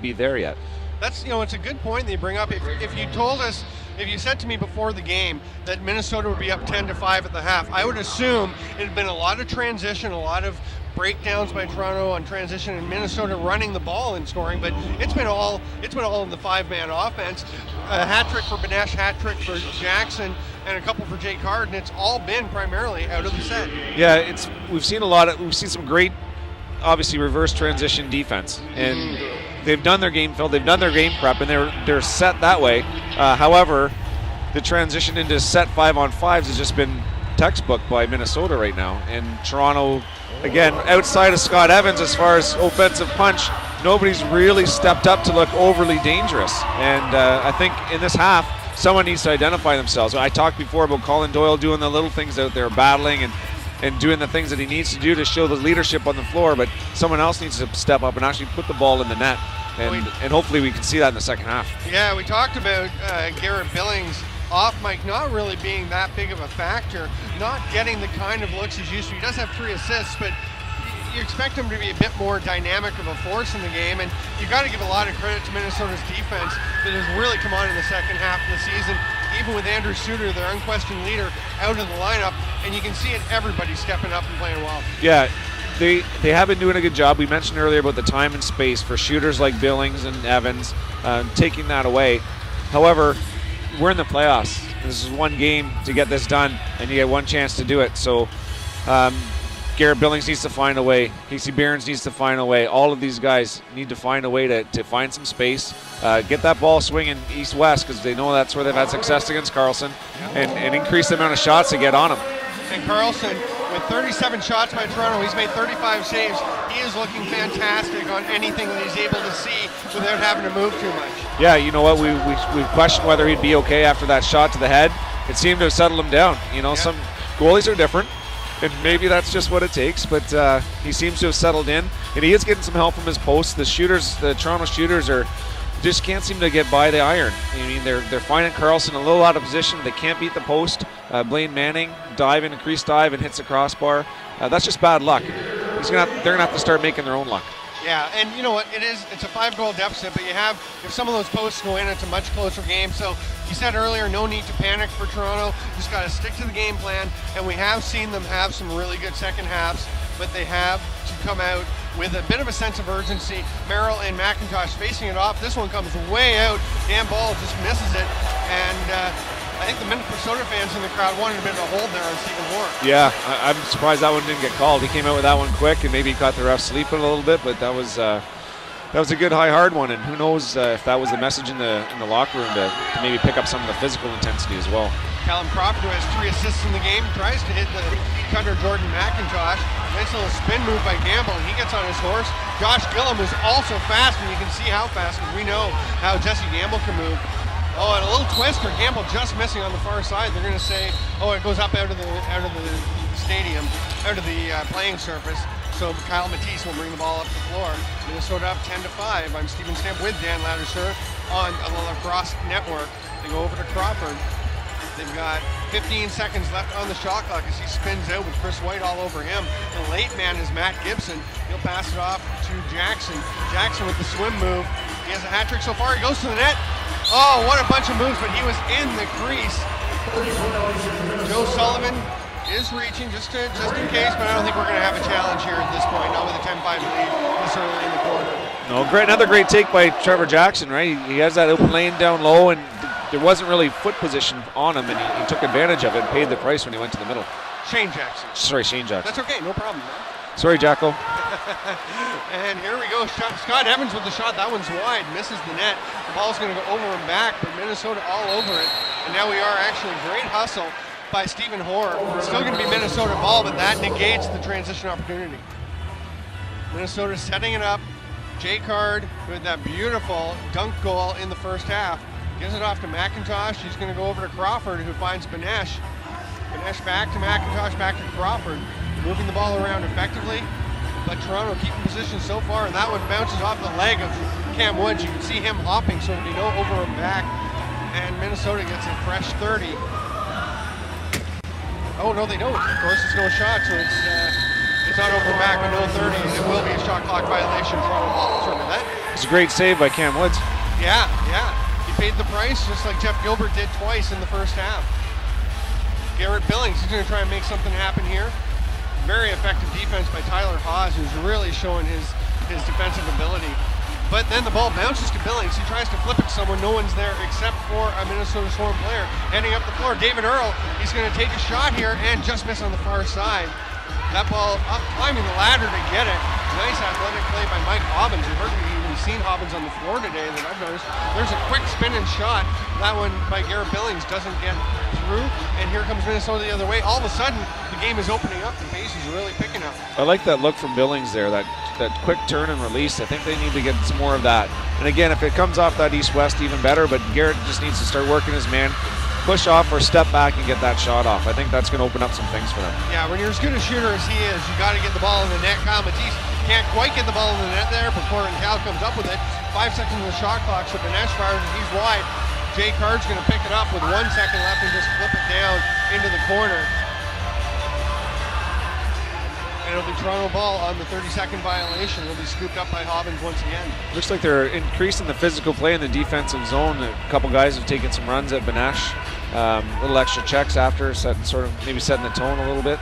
there yet. That's, it's a good point that you bring up. If you told us, if you said to me before the game that Minnesota would be up 10-5 at the half, I would assume it had been a lot of transition, a lot of breakdowns by Toronto on transition, and Minnesota running the ball and scoring. But it's been all in the 5-man offense. A hat trick for Benesh, hat trick for Jackson, and a couple for Jay Card, and it's all been primarily out of the set. Yeah, we've seen some great, obviously, reverse transition defense, and they've done their game fill, they've done their game prep, and they're set that way. However, the transition into set 5-on-5s has just been textbook by Minnesota right now. And Toronto, again, outside of Scott Evans, as far as offensive punch, nobody's really stepped up to look overly dangerous. And I think in this half, someone needs to identify themselves. I talked before about Colin Doyle doing the little things out there, battling and doing the things that he needs to do to show the leadership on the floor, but someone else needs to step up and actually put the ball in the net. And hopefully we can see that in the second half. Yeah, we talked about Garrett Billings off mic not really being that big of a factor, not getting the kind of looks he's used to. He does have 3 assists, but you expect him to be a bit more dynamic of a force in the game, and you got to give a lot of credit to Minnesota's defense that has really come on in the second half of the season, even with Andrew Suter, their unquestioned leader, out of the lineup, and you can see it, everybody stepping up and playing well. Yeah. They have been doing a good job. We mentioned earlier about the time and space for shooters like Billings and Evans, taking that away. However, we're in the playoffs. This is one game to get this done, and you get one chance to do it. So Garrett Billings needs to find a way. Casey Behrens needs to find a way. All of these guys need to find a way to find some space, get that ball swinging east-west, because they know that's where they've had success against Carlson, and increase the amount of shots to get on them. And Carlson, with 37 shots by Toronto, he's made 35 saves. He is looking fantastic on anything that he's able to see without having to move too much. Yeah, you know what? We questioned whether he'd be okay after that shot to the head. It seemed to have settled him down. Some goalies are different, and maybe that's just what it takes, but he seems to have settled in, and he is getting some help from his posts. The Toronto shooters just can't seem to get by the iron. I mean, they're finding Carlson a little out of position. They can't beat the post. Blaine Manning crease dive and hits the crossbar. That's just bad luck. They're gonna have to start making their own luck. Yeah, and you know what? It's a 5-goal deficit, but if some of those posts go in, it's a much closer game. So you said earlier, no need to panic for Toronto. Just got to stick to the game plan, and we have seen them have some really good second halves, but they have to come out with a bit of a sense of urgency. Merrill and McIntosh facing it off. This one comes way out. Dan Ball just misses it, and I think the Minnesota fans in the crowd wanted a bit of a hold there on Stephen Hoare. Yeah, I'm surprised that one didn't get called. He came out with that one quick, and maybe caught the ref sleeping a little bit, but that was a good hard one, and who knows if that was the message in the locker room to maybe pick up some of the physical intensity as well. Callum Crawford, who has 3 assists in the game, tries to hit the cutter Jordan McIntosh. Nice little spin move by Gamble, and he gets on his horse. Josh Gillum is also fast, and you can see how fast, because we know how Jesse Gamble can move. Oh, and a little twister. Gamble just missing on the far side. They're going to say, it goes up out of the stadium, out of the playing surface. So Kyle Matisse will bring the ball up the floor. Minnesota up 10-5. I'm Stephen Stamp with Dan Lattersher on the Lacrosse Network. They go over to Crawford. They've got 15 seconds left on the shot clock as he spins out with Chris White all over him. The late man is Matt Gibson. He'll pass it off to Jackson. Jackson with the swim move. He has a hat trick so far. He goes to the net. Oh, what a bunch of moves, but he was in the crease. Joe Sullivan is reaching just in case, but I don't think we're going to have a challenge here at this point, not with a 10-5 lead this early in the quarter. No, another great take by Trevor Jackson, right? He has that open lane down low, and there wasn't really foot position on him, and he took advantage of it and paid the price when he went to the middle. Shane Jackson. Sorry, Shane Jackson. That's okay, no problem, man. Sorry, Jacko. And here we go. Scott Evans with the shot. That one's wide. Misses the net. The ball's going to go over and back, but Minnesota all over it. And now we are actually great hustle by Stephen Hoare. It's still going to be Minnesota ball, but that negates the transition opportunity. Minnesota setting it up. Jay Card with that beautiful dunk goal in the first half. Gives it off to McIntosh. He's going to go over to Crawford, who finds Benesh. Benesh back to McIntosh, back to Crawford. Moving the ball around effectively. but Toronto keeping position so far, and that one bounces off the leg of Cam Woods. You can see him hopping, so there'll be no over and back, and Minnesota gets a fresh 30. Oh, no, they don't. Of course, it's no shot, so it's not over and back, but no 30, and it will be a shot clock violation. Toronto ball. Sorry about that. It's a great save by Cam Woods. Yeah. He paid the price, just like Jeff Gilbert did twice in the first half. Garrett Billings is going to try and make something happen here. Very effective defense by Tyler Haas, who's really showing his defensive ability. But then the ball bounces to Billings. He tries to flip it to someone. No one's there except for a Minnesota Storm player. Heading up the floor, David Earl. He's going to take a shot here and just miss on the far side. That ball up, climbing the ladder to get it. Nice athletic play by Mike Hobbins. You've hardly even seen Hobbins on the floor today that I've noticed. There's a quick spinning shot. That one by Garrett Billings doesn't get through. And here comes Minnesota the other way. All of a sudden, the game is opening up. The pace is really picking up. I like that look from Billings there, that quick turn and release. I think they need to get some more of that. And again, if it comes off that east-west, even better, but Garrett just needs to start working his man, push off or step back and get that shot off. I think that's going to open up some things for them. Yeah, when you're as good a shooter as he is, you got to get the ball in the net. Kyle Matisse can't quite get the ball in the net there, but Corin Cal comes up with it. 5 seconds of the shot clock, so Benesh fires and he's wide. Jay Card's going to pick it up with 1 second left and just flip it down into the corner. And it'll be Toronto ball on the 32nd violation. It'll be scooped up by Hobbins once again. Looks like they're increasing the physical play in the defensive zone. A couple guys have taken some runs at Benesh. Little extra checks after, maybe setting the tone a little bit.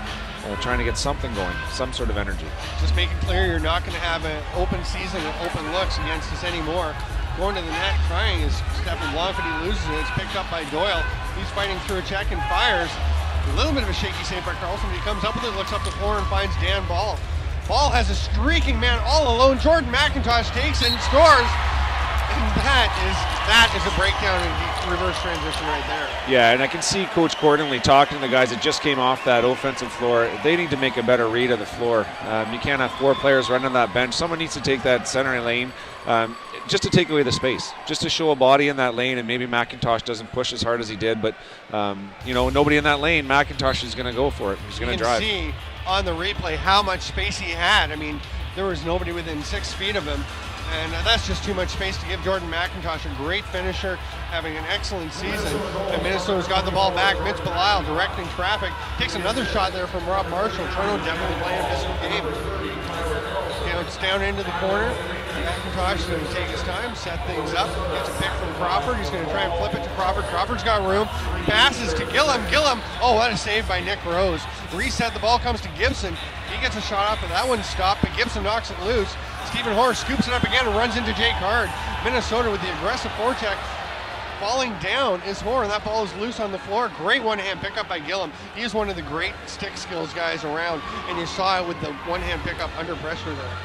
Trying to get something going, some sort of energy. Just making clear you're not going to have an open season and open looks against us anymore. Going to the net, trying is Stephen Blanc, but he loses it. It's picked up by Doyle. He's fighting through a check and fires. A little bit of a shaky save by Carlson, but he comes up with it, looks up the floor and finds Dan Ball. Ball has a streaking man all alone. Jordan McIntosh takes it and scores. And that is a breakdown in reverse transition right there. Yeah, and I can see Coach Cordinley talking to the guys that just came off that offensive floor. They need to make a better read of the floor. You can't have 4 players running that bench. Someone needs to take that center lane just to take away the space, just to show a body in that lane, and maybe McIntosh doesn't push as hard as he did, but nobody in that lane. McIntosh is going to go for it. He's going to drive. You can see on the replay how much space he had. I mean, there was nobody within 6 feet of him. And that's just too much space to give Jordan McIntosh, a great finisher, having an excellent season. And Minnesota's got the ball back. Mitch Belisle directing traffic. Takes another shot there from Rob Marshall. Toronto definitely playing a physical game. It's down into the corner. McIntosh is going to take his time, set things up. Gets a pick from Crawford. He's going to try and flip it to Crawford. Crawford's got room. He passes to Gillum. Oh, what a save by Nick Rose. Reset. The ball comes to Gibson. He gets a shot off, but that one's stopped. But Gibson knocks it loose. Stephen Hoare scoops it up again and runs into Jay Card. Minnesota with the aggressive forecheck. Falling down is Hoare, and that ball is loose on the floor. Great one-hand pickup by Gillum. He is one of the great stick skills guys around, and you saw it with the one-hand pickup under pressure there.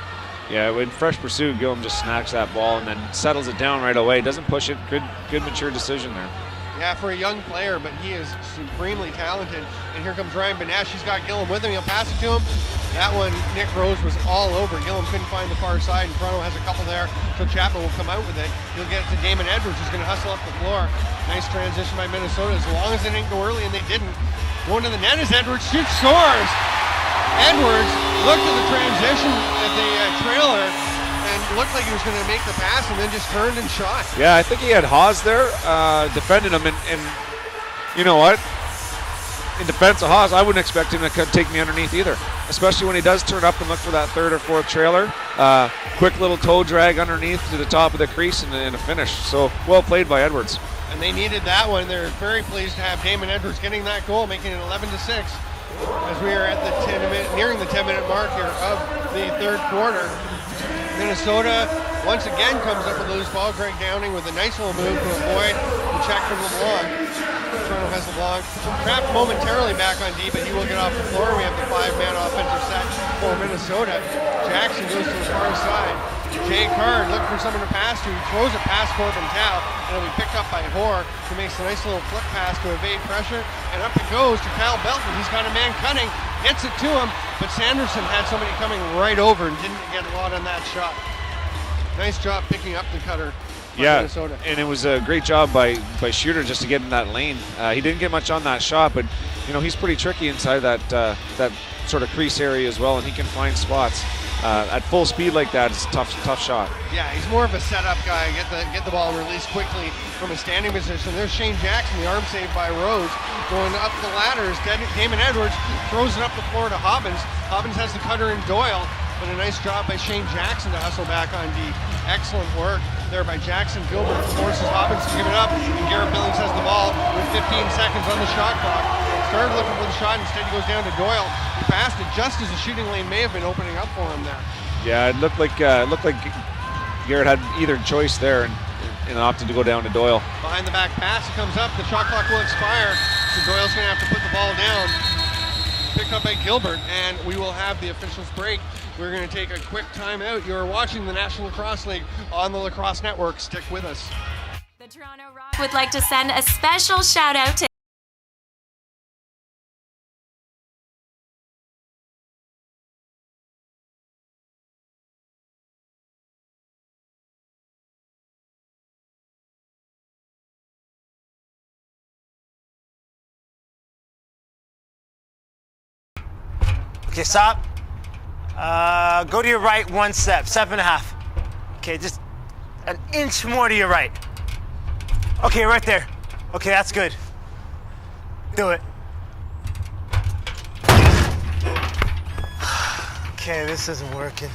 Yeah, in fresh pursuit, Gillum just snacks that ball and then settles it down right away. Doesn't push it. Good mature decision there. Yeah, for a young player, but he is supremely talented. And here comes Ryan Benesh. He's got Gillum with him. He'll pass it to him. That one, Nick Rose was all over. Gillum couldn't find the far side, and Toronto has a couple there, so Chapman will come out with it. He'll get it to Damon Edwards, who's going to hustle up the floor. Nice transition by Minnesota, as long as they didn't go early, and they didn't. Going to the net is Edwards, shoots, scores! Edwards looked at the transition at the trailer, and looked like he was going to make the pass, and then just turned and shot. Yeah, I think he had Haas there defending him, and you know what? In defense of Haas, I wouldn't expect him to take me underneath either, especially when he does turn up and look for that 3rd or 4th trailer. Quick little toe drag underneath to the top of the crease and a finish. So well played by Edwards. And they needed that one. They're very pleased to have Damon Edwards getting that goal, making it 11-6. As we are at the nearing the 10-minute mark here of the 3rd quarter. Minnesota once again comes up with a loose ball. Greg Downing with a nice little move to avoid the check from LeBlanc. Toronto has LeBlanc trapped momentarily back on D, but he will get off the floor. We have the 5-man offensive set for Minnesota. Jackson goes to the far side. Jay Card looking for someone to pass to. He throws it past Corbin Tao, and it'll be picked up by Hoare, who makes a nice little flip pass to evade pressure. And up it goes to Kyle Belton. He's got a man cutting, gets it to him, but Sanderson had somebody coming right over and didn't get a lot on that shot. Nice job picking up the cutter. Yeah, Minnesota. And it was a great job by Shooter just to get in that lane. He didn't get much on that shot, but he's pretty tricky inside that sort of crease area as well, and he can find spots. at full speed like that, it's a tough shot. Yeah, he's more of a setup guy. Get the ball released quickly from a standing position. There's Shane Jackson, the arm save by Rose, going up the ladders. Damon Edwards throws it up the floor to Hobbins. Hobbins has the cutter in Doyle, but a nice job by Shane Jackson to hustle back on D. Excellent work there by Jackson. Gilbert forces Hobbins to give it up, and Garrett Billings has the ball with 15 seconds on the shot clock. Started looking for the shot, instead he goes down to Doyle. He passed it just as the shooting lane may have been opening up for him there. Yeah, it looked like Garrett had either choice there and opted to go down to Doyle. Behind the back pass, it comes up. The shot clock will expire, so Doyle's going to have to put the ball down. Picked up by Gilbert, and we will have the officials break. We're going to take a quick timeout. You're watching the National Lacrosse League on the Lacrosse Network. Stick with us. The Toronto Rock would like to send a special shout out to Okay, stop. Go to your right 1 step, 7.5. Okay, just an inch more to your right. Okay, right there. Okay, that's good. Do it. Okay, this isn't working.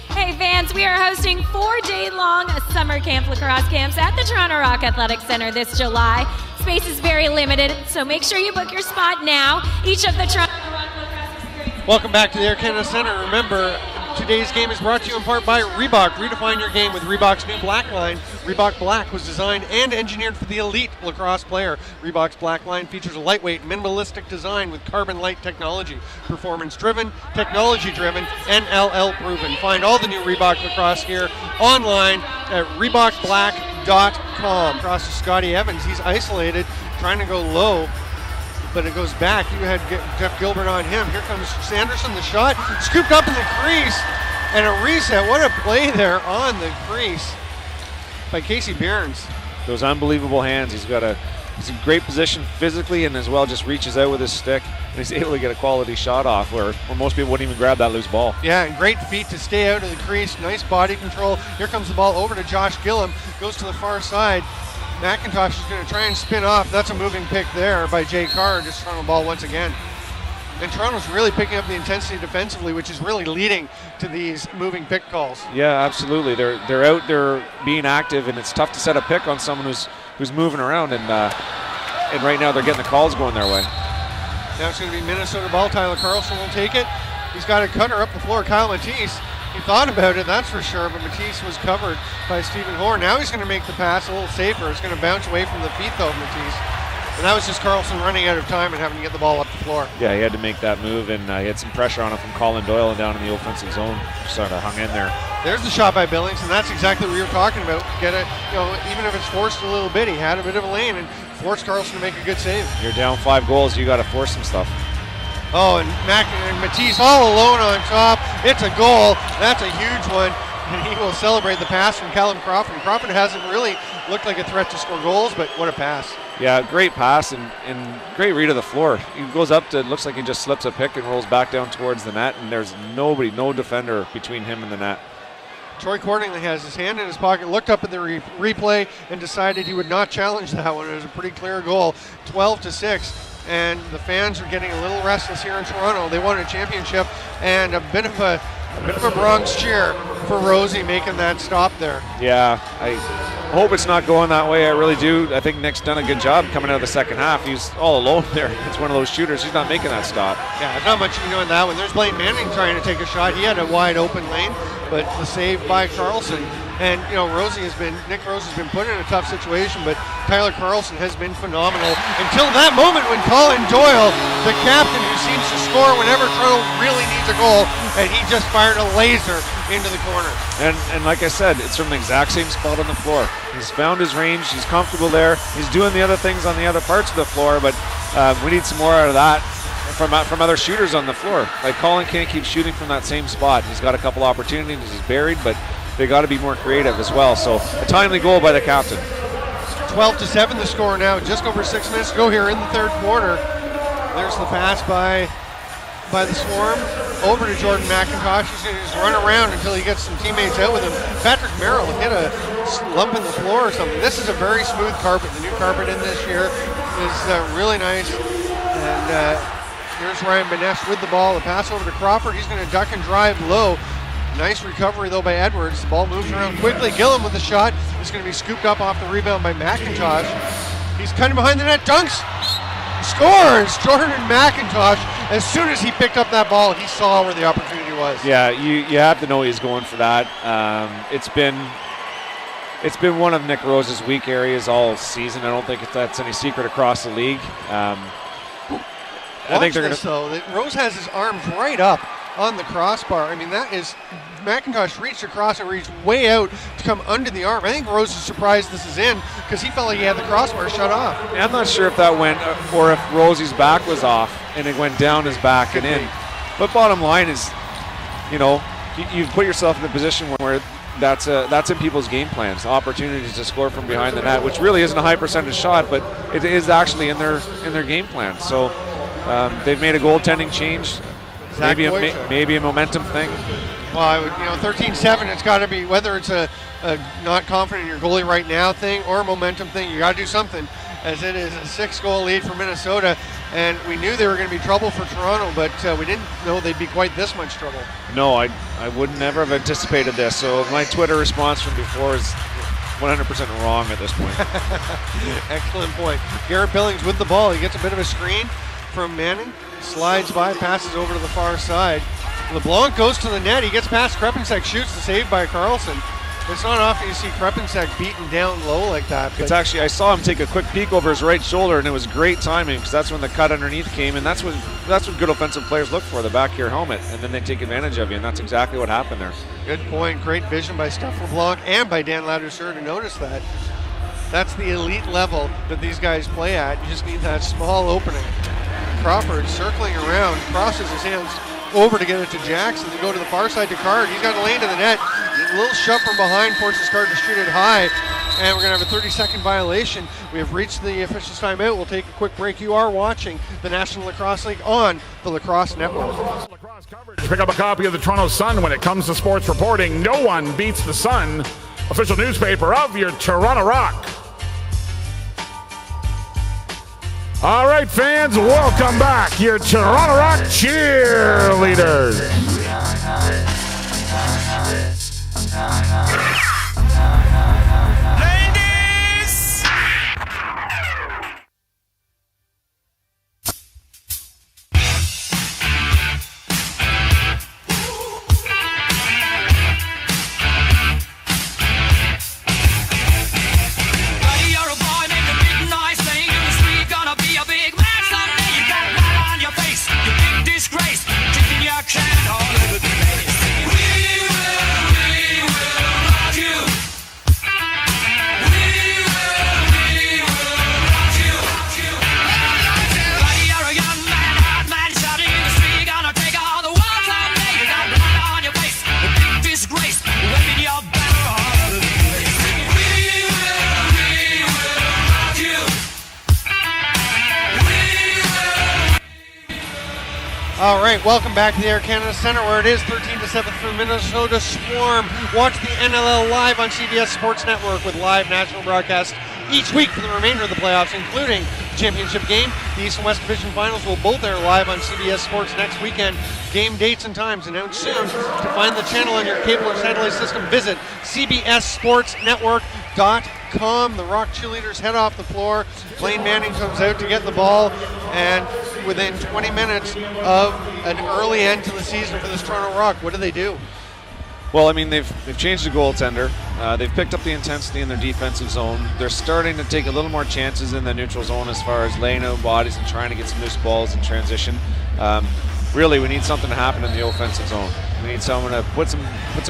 Hey fans, we are hosting 4-day-long summer camp lacrosse camps at the Toronto Rock Athletic Center this July. Space is very limited, so make sure you book your spot now. Each of the Toronto Rock lacrosse experiences. Welcome back to the Air Canada Center. Remember, today's game is brought to you in part by Reebok. Redefine your game with Reebok's new Black Line. Reebok Black was designed and engineered for the elite lacrosse player. Reebok's Black Line features a lightweight, minimalistic design with carbon light technology. Performance-driven, technology-driven, NLL proven. Find all the new Reebok lacrosse gear online at ReebokBlack.com. Across to Scotty Evans. He's isolated, trying to go low, but it goes back. You had Jeff Gilbert on him. Here comes Sanderson, the shot, scooped up in the crease, and a reset. What a play there on the crease by Casey Behrens. Those unbelievable hands. He's in great position physically, and as well just reaches out with his stick, and he's able to get a quality shot off where most people wouldn't even grab that loose ball. Yeah, and great feet to stay out of the crease. Nice body control. Here comes the ball over to Josh Gillum. Goes to the far side. McIntosh is going to try and spin off. That's a moving pick there by Jay Carr, just throwing the ball once again. And Toronto's really picking up the intensity defensively, which is really leading to these moving pick calls. Yeah, absolutely. They're out there being active, and it's tough to set a pick on someone who's moving around, and right now they're getting the calls going their way. Now it's going to be Minnesota ball. Tyler Carlson will take it. He's got a cutter up the floor. Kyle Matisse. He thought about it, that's for sure, but Matisse was covered by Stephen Horn. Now he's going to make the pass a little safer. It's going to bounce away from the feet, though, of Matisse. And that was just Carlson running out of time and having to get the ball up the floor. Yeah, he had to make that move, and he had some pressure on him from Colin Doyle and down in the offensive zone. Sort of hung in there. There's the shot by Billings, and that's exactly what we were talking about. Even if it's forced a little bit, he had a bit of a lane and forced Carlson to make a good save. You're down 5 goals, you got to force some stuff. Oh, and Matisse all alone on top. It's a goal. That's a huge one. And he will celebrate the pass from Callum Crawford. Crawford hasn't really looked like a threat to score goals, but what a pass. Yeah, great pass and great read of the floor. He goes up to, looks like he just slips a pick and rolls back down towards the net, and there's no defender between him and the net. Troy Cordingley has his hand in his pocket, looked up at the replay, and decided he would not challenge that one. It was a pretty clear goal, 12-6. And the fans are getting a little restless here in Toronto. They won a championship, and a bit of a Bronx cheer for Rosie making that stop there. Yeah, I hope it's not going that way. I really do. I think Nick's done a good job coming out of the second half. He's all alone there. It's one of those shooters. He's not making that stop. Yeah, not much you can do in that one. There's Blaine Manning trying to take a shot. He had a wide open lane, but the save by Carlson. And, Nick Rose has been put in a tough situation, but Tyler Carlson has been phenomenal until that moment when Colin Doyle, the captain who seems to score whenever Toronto really needs a goal, and he just fired a laser into the corner. And like I said, it's from the exact same spot on the floor. He's found his range. He's comfortable there. He's doing the other things on the other parts of the floor, but we need some more out of that from other shooters on the floor. Like Colin can't keep shooting from that same spot. He's got a couple opportunities. He's buried, but they got to be more creative as well. So a timely goal by the captain. 12-7 the score now, just over 6 minutes to go here in the third quarter. There's the pass by the Swarm over to Jordan McIntosh. He's going to just run around until he gets some teammates out with him. Patrick Merrill hit a lump in the floor or something. This is a very smooth carpet. The new carpet in this year is really nice. And here's Ryan Benesh with the ball. The pass over to Crawford. He's going to duck and drive low. Nice recovery, though, by Edwards. The ball moves around quickly. Gillum with the shot. He's going to be scooped up off the rebound by McIntosh. He's cutting behind the net. Dunks! Scores! Jordan McIntosh. As soon as he picked up that ball, he saw where the opportunity was. Yeah, you have to know he's going for that. It's been one of Nick Rose's weak areas all season. I don't think that's any secret across the league. I think they're going to. Rose has his arms right up on the crossbar. I mean, that is McIntosh reached across and reached way out to come under the arm. I think Rose is surprised this is in because he felt like he had the crossbar shut off. I'm not sure if that went or if Rosie's back was off and it went down his back and in. But bottom line is, you've put yourself in a position where that's in people's game plans, opportunities to score from behind the net, which really isn't a high percentage shot, but it is actually in their game plan. So they've made a goaltending change. Maybe a momentum thing. Well, 13-7, it's got to be, whether it's a not confident in your goalie right now thing or a momentum thing, you got to do something, as it is a 6-goal lead for Minnesota, and we knew they were going to be trouble for Toronto, but we didn't know they'd be quite this much trouble. No, I would never have anticipated this, so my Twitter response from before is 100% wrong at this point. Excellent point. Garrett Billings with the ball. He gets a bit of a screen from Manning. Slides by, passes over to the far side. LeBlanc goes to the net. He gets past Krepinczak, shoots the save by Carlson. It's not often you see Krepinczak beaten down low like that. It's actually, I saw him take a quick peek over his right shoulder, and it was great timing because that's when the cut underneath came, and that's what good offensive players look for, the back of your helmet, and then they take advantage of you, and that's exactly what happened there. Good point. Great vision by Steph LeBlanc and by Dan Ladouceur to notice that. That's the elite level that these guys play at. You just need that small opening. Crawford circling around, crosses his hands over to get it to Jackson, to go to the far side to Card. He's got a lane to the net. A little shove from behind forces Card to shoot it high. And we're going to have a 30-second violation. We have reached the officials' timeout. We'll take a quick break. You are watching the National Lacrosse League on the Lacrosse Network. Pick up a copy of the Toronto Sun when it comes to sports reporting. No one beats the Sun, official newspaper of your Toronto Rock. All right, fans, welcome back. Your Toronto Rock cheerleaders. All right, welcome back to the Air Canada Centre, where it is 13-7 for Minnesota Swarm. Watch the NLL live on CBS Sports Network with live national broadcasts each week for the remainder of the playoffs, including the championship game. The East and West Division Finals will both air live on CBS Sports next weekend. Game dates and times announced soon. To find the channel on your cable or satellite system, visit cbssportsnetwork.com. The Rock cheerleaders head off the floor. Blaine Manning comes out to get the ball, and within 20 minutes of an early end to the season for this Toronto Rock, what do? Well, I mean, they've changed the goaltender. They've picked up the intensity in their defensive zone. They're starting to take a little more chances in the neutral zone as far as laying out bodies and trying to get some loose balls in transition. Really, we need something to happen in the offensive zone. We need someone to put some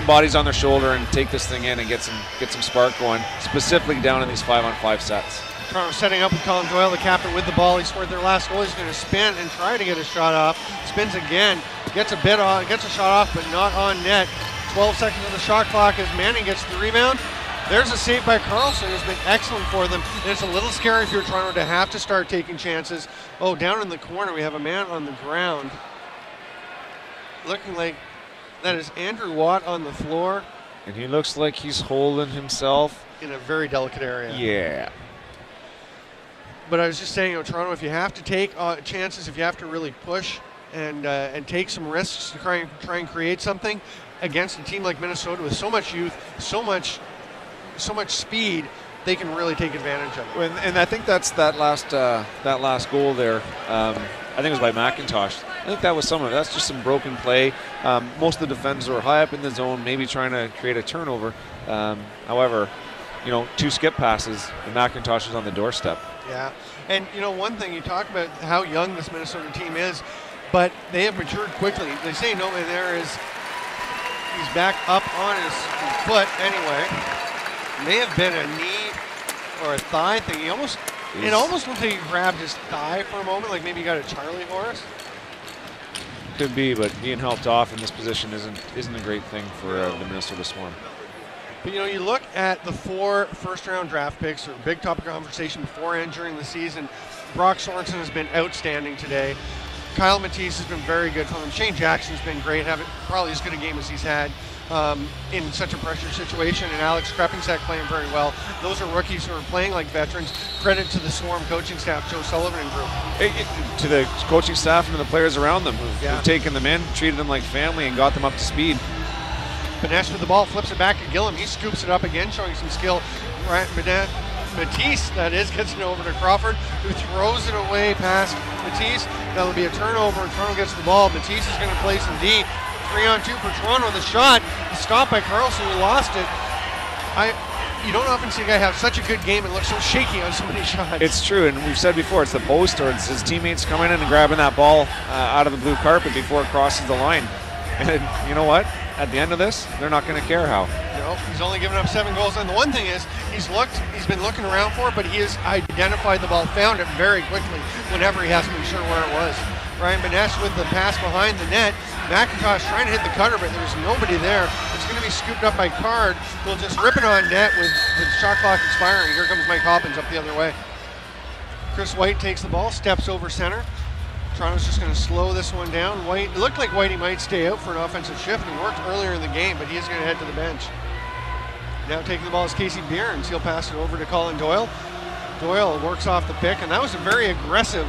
bodies on their shoulder and take this thing in and get some spark going, specifically down in these 5-on-5 sets. Toronto setting up with Colin Doyle, the captain, with the ball. He scored their last goal. He's going to spin and try to get a shot off. Spins again, gets a shot off, but not on net. 12 seconds on the shot clock as Manning gets the rebound. There's a save by Carlson, who's been excellent for them. And it's a little scary if you're Toronto to have to start taking chances. Oh, down in the corner, we have a man on the ground. Looking like that is Andrew Watt on the floor. And he looks like he's holding himself in a very delicate area. Yeah. But I was just saying, Toronto, if you have to take chances, if you have to really push and take some risks to try and create something against a team like Minnesota with so much youth, so much speed, they can really take advantage of it. And I think that's that last goal there. I think it was by McIntosh. I think that was some of it. That's just some broken play. Most of the defenders were high up in the zone, maybe trying to create a turnover. However, 2 skip passes, and McIntosh is on the doorstep. Yeah, and one thing, you talk about how young this Minnesota team is, but they have matured quickly. They say no man there is, he's back up on his foot anyway. May have been a knee or a thigh thing. It almost looked like he grabbed his thigh for a moment, like maybe he got a Charlie horse. Could be, but being helped off in this position isn't a great thing for the Minnesota Swarm. But you look at the 4 first-round draft picks, or big topic of conversation before and during the season. Brock Sorensen has been outstanding today. Kyle Matisse has been very good for them. Shane Jackson's been great, having probably as good a game as he's had in such a pressure situation. And Alex Krepinsak playing very well. Those are rookies who are playing like veterans. Credit to the Swarm coaching staff, Joe Sullivan and group. To the coaching staff and to the players around them who've taken them in, treated them like family, and got them up to speed. Banesh with the ball, flips it back to Gillum. He scoops it up again, showing some skill. Matisse, that is, gets it over to Crawford, who throws it away past Matisse. That'll be a turnover, and Toronto gets the ball. Matisse is going to play some D. 3-on-2 for Toronto. The shot, the stop by Carlson, who lost it. You don't often see a guy have such a good game and look so shaky on so many shots. It's true, and we've said before, it's the post or it's his teammates coming in and grabbing that ball out of the blue carpet before it crosses the line. And you know what? At the end of this, they're not going to care how. No, he's only given up 7 goals. And the one thing is, he's been looking around for it, but he has identified the ball, found it very quickly whenever he hasn't been sure where it was. Ryan Banesh with the pass behind the net. McIntosh trying to hit the cutter, but there's nobody there. It's going to be scooped up by Card. We'll just rip it on net with the shot clock expiring. Here comes Mike Hoppins up the other way. Chris White takes the ball, steps over center. Toronto's just going to slow this one down. White, it looked like Whitey might stay out for an offensive shift. He worked earlier in the game, but he is going to head to the bench. Now taking the ball is Casey Behrens. He'll pass it over to Colin Doyle. Doyle works off the pick, and that was a very aggressive,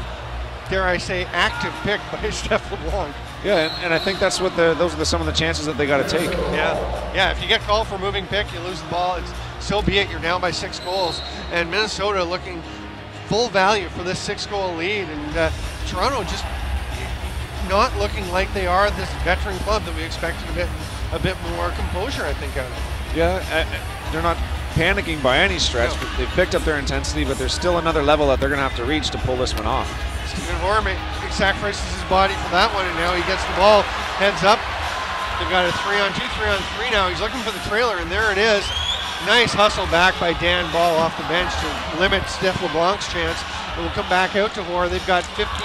dare I say, active pick by Steph LeBlanc. Yeah, and I think that's what those are some of the chances that they got to take. Yeah. If you get called for a moving pick, you lose the ball. So be it. You're down by 6 goals, and Minnesota looking full value for this 6-goal lead, and Toronto just not looking like they are this veteran club that we expected a bit more composure, I think, out of them. Yeah, they're not panicking by any stretch, but they've picked up their intensity, but there's still another level that they're going to have to reach to pull this one off. Stephen Hoare sacrifices his body for that one, and now he gets the ball, heads up. They've got a 3-on-2, 3-on-3 now. He's looking for the trailer, and there it is. Nice hustle back by Dan Ball off the bench to limit Steph LeBlanc's chance. It will come back out to Hoare. They've got 15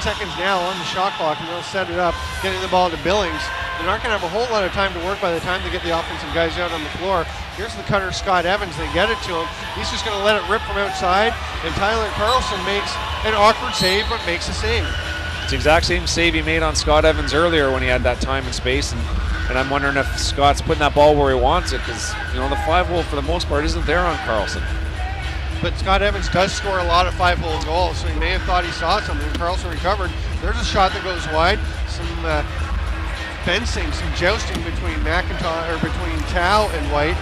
seconds now on the shot clock, and they'll set it up, getting the ball to Billings. They're not going to have a whole lot of time to work by the time they get the offensive guys out on the floor. Here's the cutter, Scott Evans. They get it to him. He's just going to let it rip from outside, and Tyler Carlson makes an awkward save, but makes a save. It's the exact same save he made on Scott Evans earlier when he had that time and space, and I'm wondering if Scott's putting that ball where he wants it, because the 5-hole for the most part isn't there on Carlson. But Scott Evans does score a lot of 5-hole goals, so he may have thought he saw something. Carlson recovered. There's a shot that goes wide. Some fencing, some jousting between between Tao and White.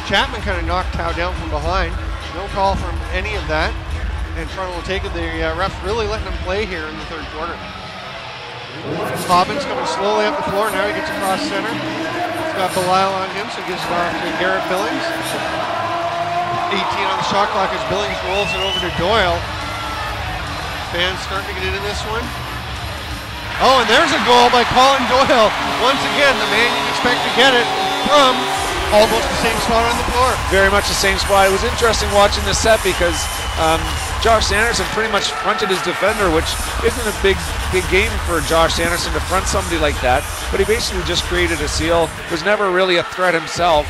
Chapman kind of knocked Tao down from behind. No call from any of that, and Toronto will take it. The refs really letting him play here in the third quarter. Hobbins coming slowly up the floor. Now he gets across center. He's got Belisle on him, so he gives it off to Garrett Billings. 18 on the shot clock as Billings rolls it over to Doyle. Fans starting to get into this one. Oh, and there's a goal by Colin Doyle. Once again, the man you'd expect to get it from almost the same spot on the floor. Very much the same spot. It was interesting watching this set because Josh Sanderson pretty much fronted his defender, which isn't a big game for Josh Sanderson to front somebody like that. But he basically just created a seal. Was never really a threat himself,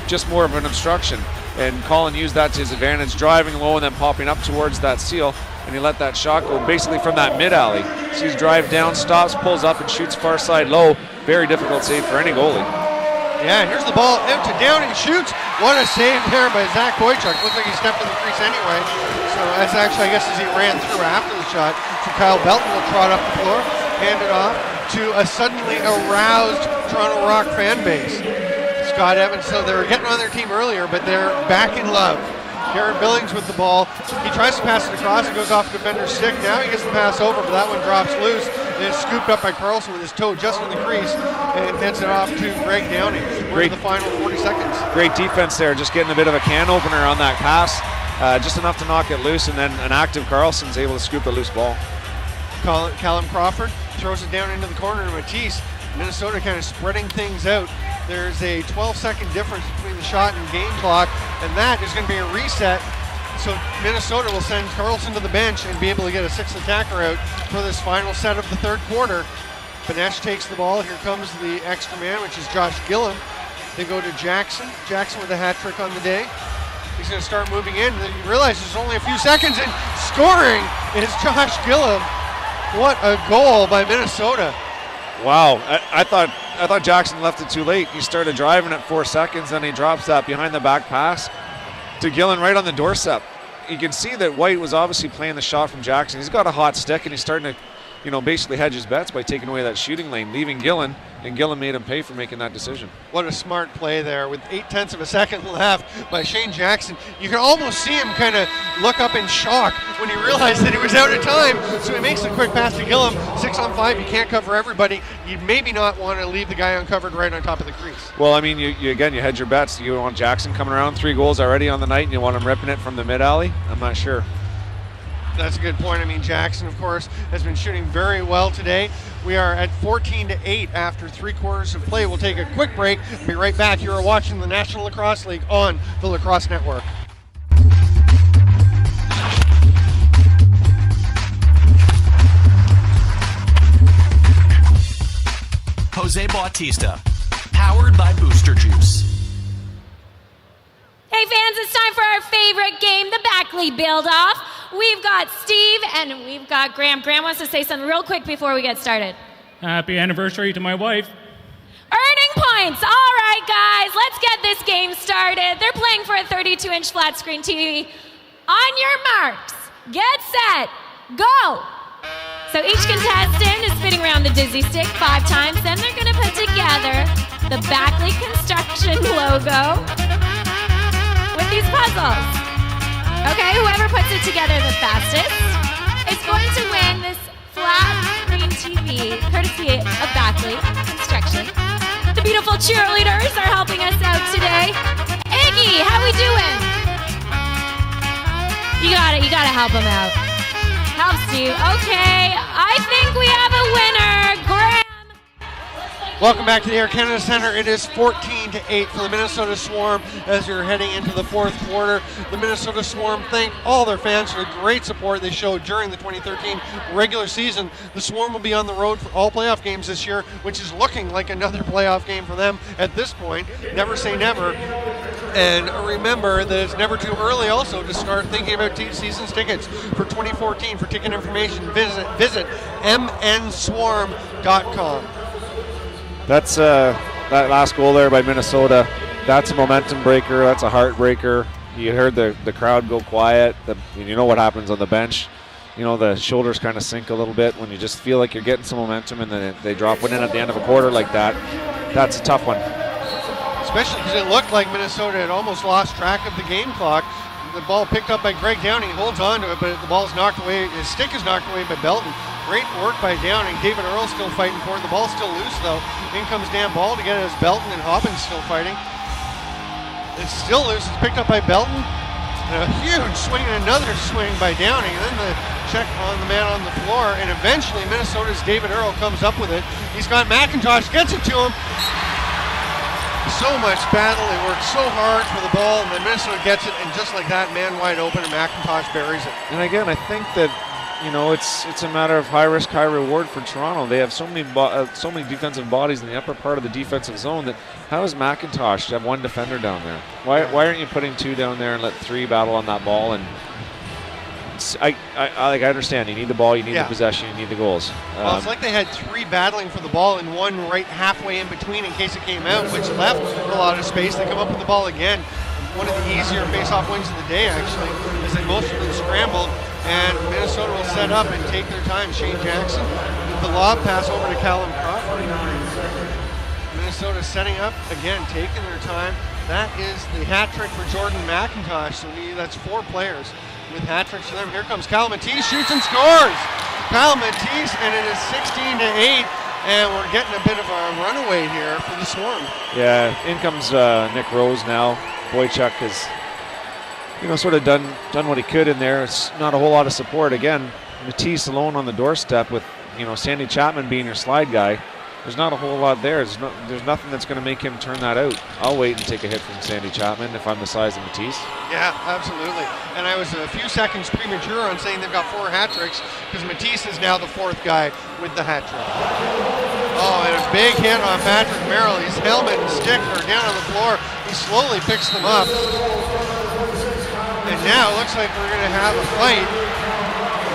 just more of an obstruction. And Colin used that to his advantage, driving low and then popping up towards that seal. And he let that shot go basically from that mid-alley. So he's drive down, stops, pulls up, and shoots far side low. Very difficult save for any goalie. Yeah, here's the ball out to down and shoots. What a save there by Zach Boychuk. Looked like he stepped in the crease anyway. So that's actually, I guess, as he ran through after the shot. So Kyle Belton will trot up the floor, hand it off to a suddenly aroused Toronto Rock fan base. Scott Evans, so they were getting on their team earlier, but they're back in love. Garrett Billings with the ball. He tries to pass it across. It goes off the defender's stick. Now he gets the pass over, but that one drops loose. And it's scooped up by Carlson with his toe just in the crease and gets it off to Greg Downing. We're in the final 40 seconds. Great defense there, just getting a bit of a can opener on that pass. Just enough to knock it loose, and then an active Carlson's able to scoop a loose ball. Callum Crawford throws it down into the corner to Matisse. Minnesota kind of spreading things out. There's a 12-second difference between the shot and game clock, and that is going to be a reset. So Minnesota will send Carlson to the bench and be able to get a sixth attacker out for this final set of the third quarter. Banesh takes the ball. Here comes the extra man, which is Josh Gillam. They go to Jackson. Jackson with a hat trick on the day. He's going to start moving in, and then you realize there's only a few seconds, and scoring is Josh Gillam. What a goal by Minnesota. Wow, I thought Jackson left it too late. He started driving at 4 seconds, then he drops that behind the back pass to Gillen right on the doorstep. You can see that White was obviously playing the shot from Jackson. He's got a hot stick, and he's starting to, basically hedge his bets by taking away that shooting lane, leaving Gillen, and Gillen made him pay for making that decision. What a smart play there with 0.8 of a second left by Shane Jackson. You can almost see him kind of look up in shock when he realized that he was out of time. So he makes a quick pass to Gillam. 6-on-5, you can't cover everybody. You maybe not want to leave the guy uncovered right on top of the crease. Well, I mean, you hedge your bets. You want Jackson coming around, 3 goals already on the night, and you want him ripping it from the mid-alley? I'm not sure. That's a good point. I mean, Jackson, of course, has been shooting very well today. We are at 14-8 after 3 quarters of play. We'll take a quick break and be right back. You are watching the National Lacrosse League on the Lacrosse Network. Jose Bautista, powered by Booster Juice. Hey fans, it's time for our favorite game, the Backley Build-Off. We've got Steve and we've got Graham. Graham wants to say something real quick before we get started. Happy anniversary to my wife. Earning points. All right, guys, let's get this game started. They're playing for a 32-inch flat screen TV. On your marks, get set, go. So each contestant is spinning around the dizzy stick 5 times. Then they're going to put together the Backley Construction logo with these puzzles. Okay, whoever puts it together the fastest is going to win this flat screen TV, courtesy of Backley Construction. The beautiful cheerleaders are helping us out today. Iggy, how we doing? You gotta help them out. Help Steve. Okay, I think we have a winner. Graham. Welcome back to the Air Canada Centre. It is 14-8 for the Minnesota Swarm as you're heading into the fourth quarter. The Minnesota Swarm thank all their fans for the great support they showed during the 2013 regular season. The Swarm will be on the road for all playoff games this year, which is looking like another playoff game for them at this point. Never say never. And remember that it's never too early also to start thinking about season's tickets for 2014. For ticket information, visit mnswarm.com. That's that last goal there by Minnesota. That's a momentum breaker. That's a heartbreaker. You heard the crowd go quiet. You know what happens on the bench. You know, the shoulders kind of sink a little bit when you just feel like you're getting some momentum and then they drop one in at the end of a quarter like that. That's a tough one. Especially because it looked like Minnesota had almost lost track of the game clock. The ball picked up by Greg Downing. He holds on to it, but the ball's knocked away. His stick is knocked away by Belton. Great work by Downing. David Earl still fighting for it. The ball's still loose, though. In comes Dan Ball to get it as Belton, and Hobbins still fighting. It's still loose. It's picked up by Belton. And a huge swing and another swing by Downing. And then the check on the man on the floor. And eventually Minnesota's David Earl comes up with it. He's got McIntosh, gets it to him. So much battle. They work so hard for the ball, and then Minnesota gets it, and just like that, man wide open, and McIntosh buries it. And again, I think that it's a matter of high risk, high reward for Toronto. They have so many defensive bodies in the upper part of the defensive zone that how is McIntosh to have one defender down there? Why aren't you putting two down there and let three battle on that ball? And I understand you need the ball, you need the possession, you need the goals. Well, it's like they had three battling for the ball and one right halfway in between in case it came out, which left a lot of space. They come up with the ball again. One of the easier face-off wins of the day, actually, as they most of them scrambled, and Minnesota will set up and take their time. Shane Jackson with the lob pass over to Callum Crawford. Minnesota setting up, again, taking their time. That is the hat trick for Jordan McIntosh, so that's 4 players with hat tricks for them. Here comes Kyle Matisse, shoots and scores! Kyle Matisse, and it is 16-8, and we're getting a bit of a runaway here for the Swarm. Yeah, in comes Nick Rose now. Boychuk has, sort of done what he could in there. It's not a whole lot of support. Again, Matisse alone on the doorstep with, Sandy Chapman being your slide guy. There's not a whole lot there. There's nothing that's going to make him turn that out. I'll wait and take a hit from Sandy Chapman if I'm the size of Matisse. Yeah, absolutely. And I was a few seconds premature on saying they've got 4 hat tricks because Matisse is now the 4th guy with the hat trick. Oh, and a big hit on Patrick Merrill. His helmet and stick are down on the floor. He slowly picks them up. And now it looks like we're going to have a fight.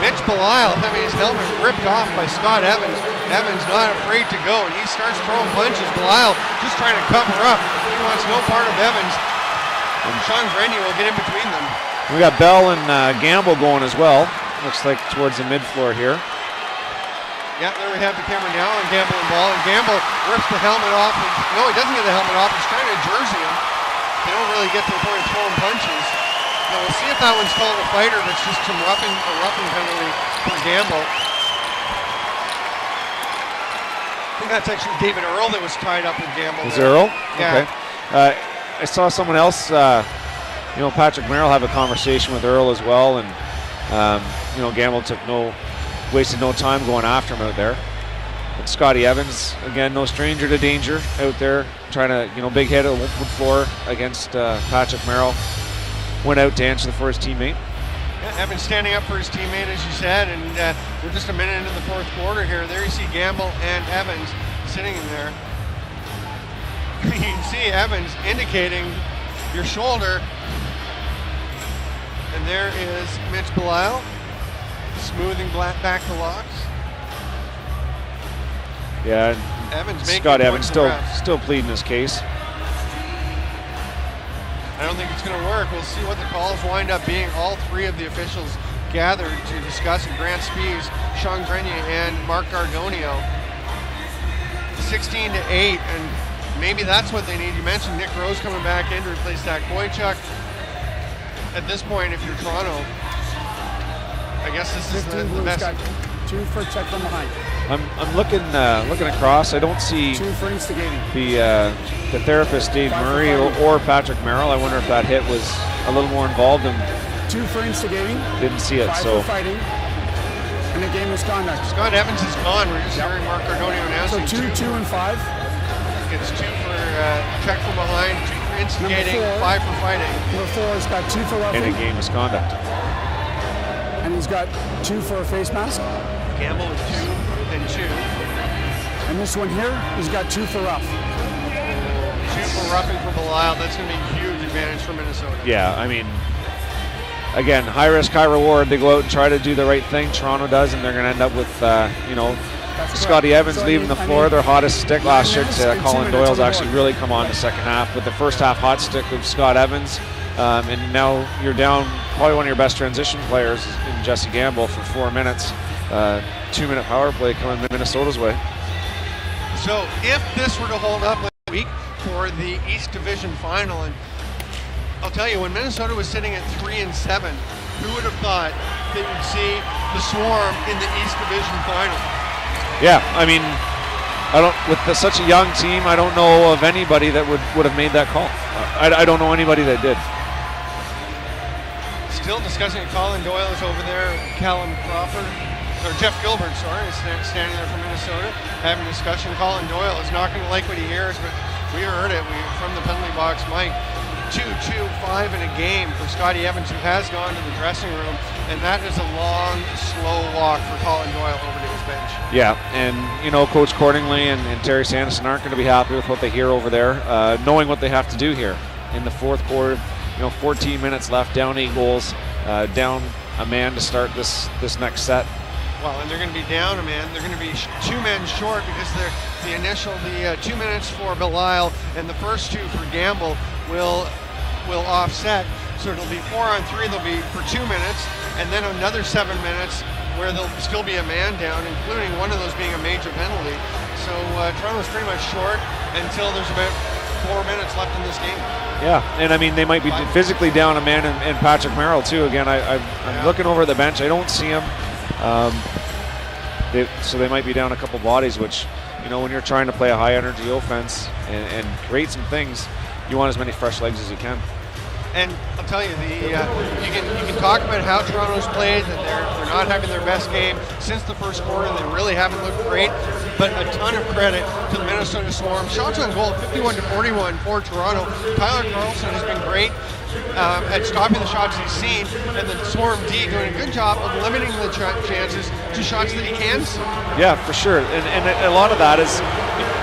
Mitch Belisle having his helmet ripped off by Scott Evans. Evans not afraid to go, and he starts throwing punches. Belisle just trying to cover up. He wants no part of Evans. And Sean Grenier will get in between them. We got Bell and Gamble going as well. Looks like towards the mid-floor here. Yeah, there we have the camera now on Gamble and Ball, and Gamble rips the helmet off. No, he doesn't get the helmet off. He's trying to jersey him. They don't really get to the point of throwing punches. Now we'll see if that one's called a fight or if it's just a roughing penalty for Gamble. I think that's actually David Earl that was tied up with Gamble. Was Earl? Yeah. Okay. I saw someone else, Patrick Merrill have a conversation with Earl as well, and Gamble wasted no time going after him out there. But Scotty Evans, again, no stranger to danger out there, trying to, big hit at the wood floor against Patrick Merrill. Went out to answer for his teammate. Yeah, Evans standing up for his teammate, as you said, and we're just a minute into the 4th quarter here. There you see Gamble and Evans sitting in there. You can see Evans indicating your shoulder. And there is Mitch Belisle smoothing back the locks. Yeah, Scott Evans still pleading his case. I don't think it's going to work. We'll see what the calls wind up being. All 3 of the officials gathered to discuss it. Grant Spees, Sean Grenier, and Mark Gargonio. 16-8, and maybe that's what they need. You mentioned Nick Rose coming back in to replace Zach Boychuk. At this point, if you're Toronto, I guess this is the best. Got 2 for check from behind. I'm looking across. I don't see 2 for instigating. The therapist Dave Murray or Patrick Merrill. I wonder if that hit was a little more involved. 2 for instigating. Didn't see it. 5 so for fighting. And the game misconduct. Scott Evans is gone. We're just hearing Mark Gargonio announcing. So 2 and 5. It's 2 for check from behind, 2 for instigating, 5 for fighting. Number 4 has got 2 for roughing. And a game misconduct. And he's got 2 for a face mask. Gamble with 2 and 2. And this one here, he's got 2 for rough. 2 for roughing for Belisle. That's going to be a huge advantage for Minnesota. Yeah, I mean, again, high risk, high reward. They go out and try to do the right thing. Toronto does, and they're going to end up with, Scotty Evans leaving the floor. Their hottest stick last year to Colin Doyle's actually really come on in the second half with the first half hot stick of Scott Evans. And now you're down probably one of your best transition players in Jesse Gamble for 4 minutes. 2-minute power play coming Minnesota's way. So if this were to hold up last week for the East Division final, and I'll tell you, when Minnesota was sitting at 3-7, who would have thought that you'd see the Swarm in the East Division final? Yeah, I mean, with such a young team, I don't know of anybody that would have made that call. I don't know anybody that did. Still discussing it. Colin Doyle is over there. Callum Crawford, or Jeff Gilbert, sorry, is standing there from Minnesota having a discussion. Colin Doyle is not going to like what he hears, but We heard it from the penalty box, Mike. 2-2-5 in a game for Scotty Evans, who has gone to the dressing room, and that is a long, slow walk for Colin Doyle over to his bench. Yeah, and Coach Cordingley and Terry Sanderson aren't going to be happy with what they hear over there, knowing what they have to do here in the fourth quarter. 14 minutes left, down 8 goals, down a man to start this next set. Well, and they're going to be down a man. They're going to be 2 men short because the 2 minutes for Belisle and the first 2 for Gamble will offset. So it'll be 4 on 3. They'll be for 2 minutes, and then another 7 minutes where there'll still be a man down, including one of those being a major penalty. So Toronto's pretty much short until there's about 4 minutes left in this game. Yeah, and I mean they might be physically down a man and Patrick Merrill too. Again, I'm looking over at the bench. I don't see him. So they might be down a couple bodies, which, when you're trying to play a high-energy offense and create some things, you want as many fresh legs as you can. And I'll tell you, you can talk about how Toronto's played, that they're not having their best game since the first quarter. They really haven't looked great, but a ton of credit to the Minnesota Swarm. Shots on goal, 51-41 for Toronto. Tyler Carlson has been great at stopping the shots he's seen, and the Swarm D doing a good job of limiting the chances to shots that he can see. Yeah, for sure. And a lot of that is,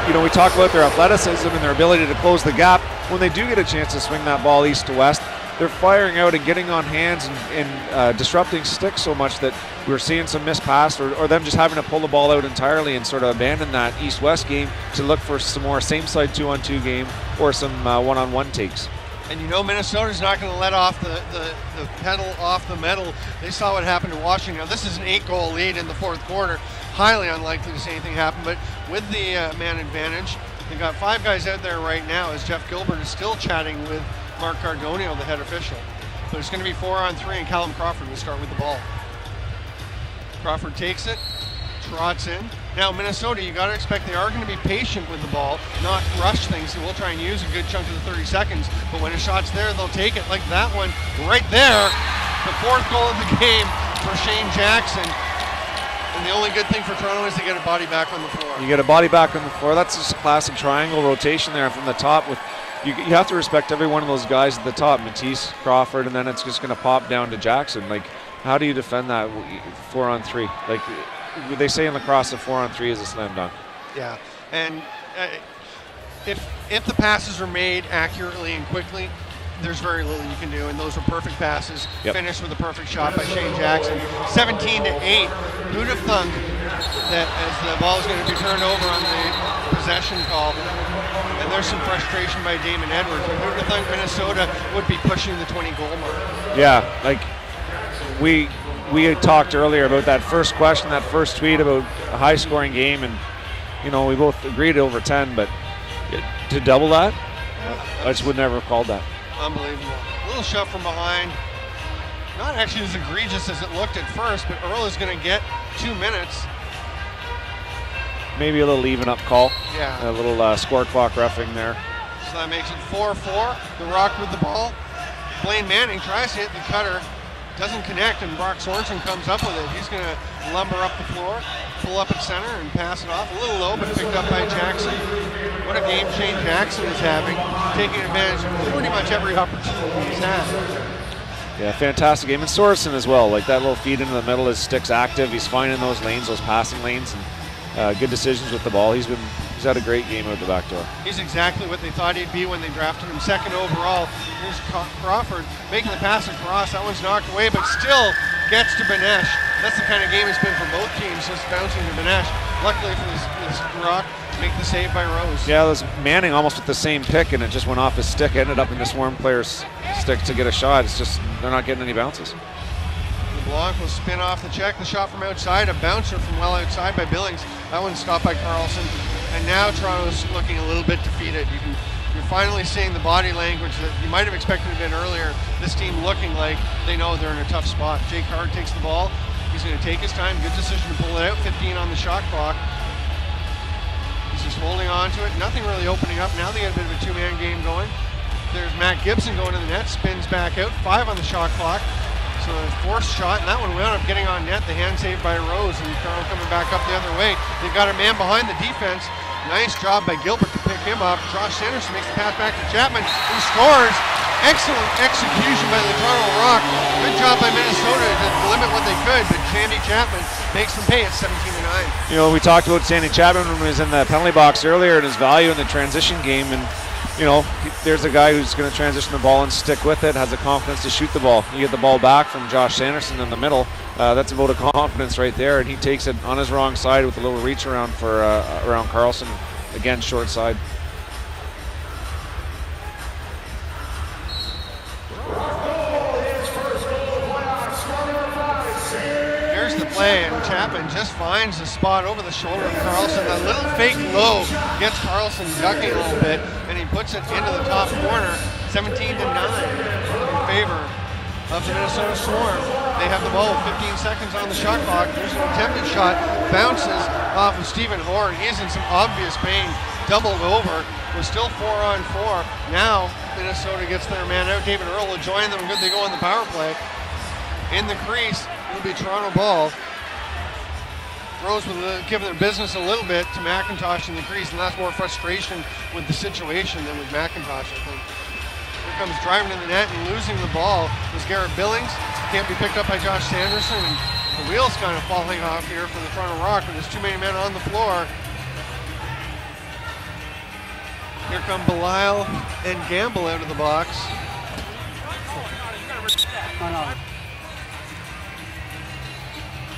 we talk about their athleticism and their ability to close the gap. When they do get a chance to swing that ball east to west, they're firing out and getting on hands and disrupting sticks so much that we're seeing some missed pass or them just having to pull the ball out entirely and sort of abandon that east-west game to look for some more same-side 2-on-2 game or some one-on-one takes. And Minnesota's not going to let off the pedal off the metal. They saw what happened to Washington. Now, this is an 8-goal lead in the fourth quarter. Highly unlikely to see anything happen, but with the man advantage, they've got 5 guys out there right now as Jeff Gilbert is still chatting with Mark Cardonio, the head official. But it's going to be 4 on 3, and Callum Crawford will start with the ball. Crawford takes it, trots in. Now, Minnesota, you got to expect they are going to be patient with the ball, not rush things. So we'll try and use a good chunk of the 30 seconds. But when a shot's there, they'll take it, like that one right there. The 4th goal of the game for Shane Jackson. And the only good thing for Toronto is they get a body back on the floor. You get a body back on the floor. That's just a classic triangle rotation there from the top. With you have to respect every one of those guys at the top, Matisse, Crawford, and then it's just going to pop down to Jackson. Like, how do you defend that 4 on 3? Like, they say in lacrosse, a 4 on 3 is a slam dunk. Yeah, and if the passes are made accurately and quickly, there's very little you can do, and those were perfect passes. Yep. Finished with a perfect shot by Shane Jackson. 17-8. Who'd have thunk that as the ball is going to be turned over on the possession call, and there's some frustration by Damon Edwards. Who'd have thunk Minnesota would be pushing the 20-goal mark? Yeah, like we had talked earlier about that first question, that first tweet about a high-scoring game, and we both agreed over 10, but to double that, I just would never have called that. Unbelievable. A little shove from behind. Not actually as egregious as it looked at first, but Earl is going to get 2 minutes. Maybe a little even up call. Yeah. A little score clock roughing there. So that makes it 4-4. The Rock with the ball. Blaine Manning tries to hit the cutter. Doesn't connect, and Brock Sorensen comes up with it. He's going to lumber up the floor, pull up at center, and pass it off. A little low, but picked up by Jackson. What a game Shane Jackson is having, taking advantage of pretty much every opportunity he's had. Yeah, fantastic game. And Sorensen as well. Like that little feed into the middle, his stick's active. He's finding those lanes, those passing lanes, and good decisions with the ball. He's had a great game out the back door. He's exactly what they thought he'd be when they drafted him 2nd overall. Here's Crawford making the pass across. That one's knocked away, but still gets to Benesh. That's the kind of game it's been for both teams, just bouncing to Benesh. Luckily for this Rock, make the save by Rose. Yeah, it was Manning almost with the same pick, and it just went off his stick, ended up in the Swarm player's stick to get a shot. It's just, they're not getting any bounces. LeBlanc will spin off the check. The shot from outside, a bouncer from well outside by Billings. That one's stopped by Carlson. And now Toronto's looking a little bit defeated. You're finally seeing the body language that you might have expected a bit earlier. This team looking like they know they're in a tough spot. Jake Hard takes the ball. He's going to take his time. Good decision to pull it out. 15 on the shot clock. He's just holding on to it. Nothing really opening up. Now they get a bit of a 2-man game going. There's Matt Gibson going to the net. Spins back out. 5 on the shot clock. So a forced shot, and that one wound up getting on net. The hand saved by Rose, and Toronto coming back up the other way. They've got a man behind the defense. Nice job by Gilbert to pick him up. Josh Sanderson makes the pass back to Chapman, who scores. Excellent execution by the Toronto Rock. Good job by Minnesota to limit what they could, but Sandy Chapman makes them pay at 17-9. You know, we talked about Sandy Chapman when he was in the penalty box earlier and his value in the transition game, and you know, there's a guy who's going to transition the ball and stick with it, has the confidence to shoot the ball. You get the ball back from Josh Sanderson in the middle. That's a vote of confidence right there, and he takes it on his wrong side with a little reach around for around Carlson. Again, short side. Here's the play, and Chapman just finds the spot over the shoulder of Carlson. A little fake low gets Carlson ducking a little bit, and he puts it into the top corner, 17-9 in favor of the Minnesota Swarm. They have the ball with 15 seconds on the shot clock. There's an attempted shot, bounces off of Stephen Horn. He's in some obvious pain, doubled over. We're still 4-on-4. Now Minnesota gets their man out. David Earl will join them. Good, they go on the power play. In the crease, it'll be Toronto ball. Rose will give their business a little bit to McIntosh in the crease, and that's more frustration with the situation than with McIntosh, I think. Here comes driving to the net and losing the ball is Garrett Billings. Can't be picked up by Josh Sanderson, and the wheel's kind of falling off here for the Toronto Rock, but there's too many men on the floor. Here come Belisle and Gamble out of the box.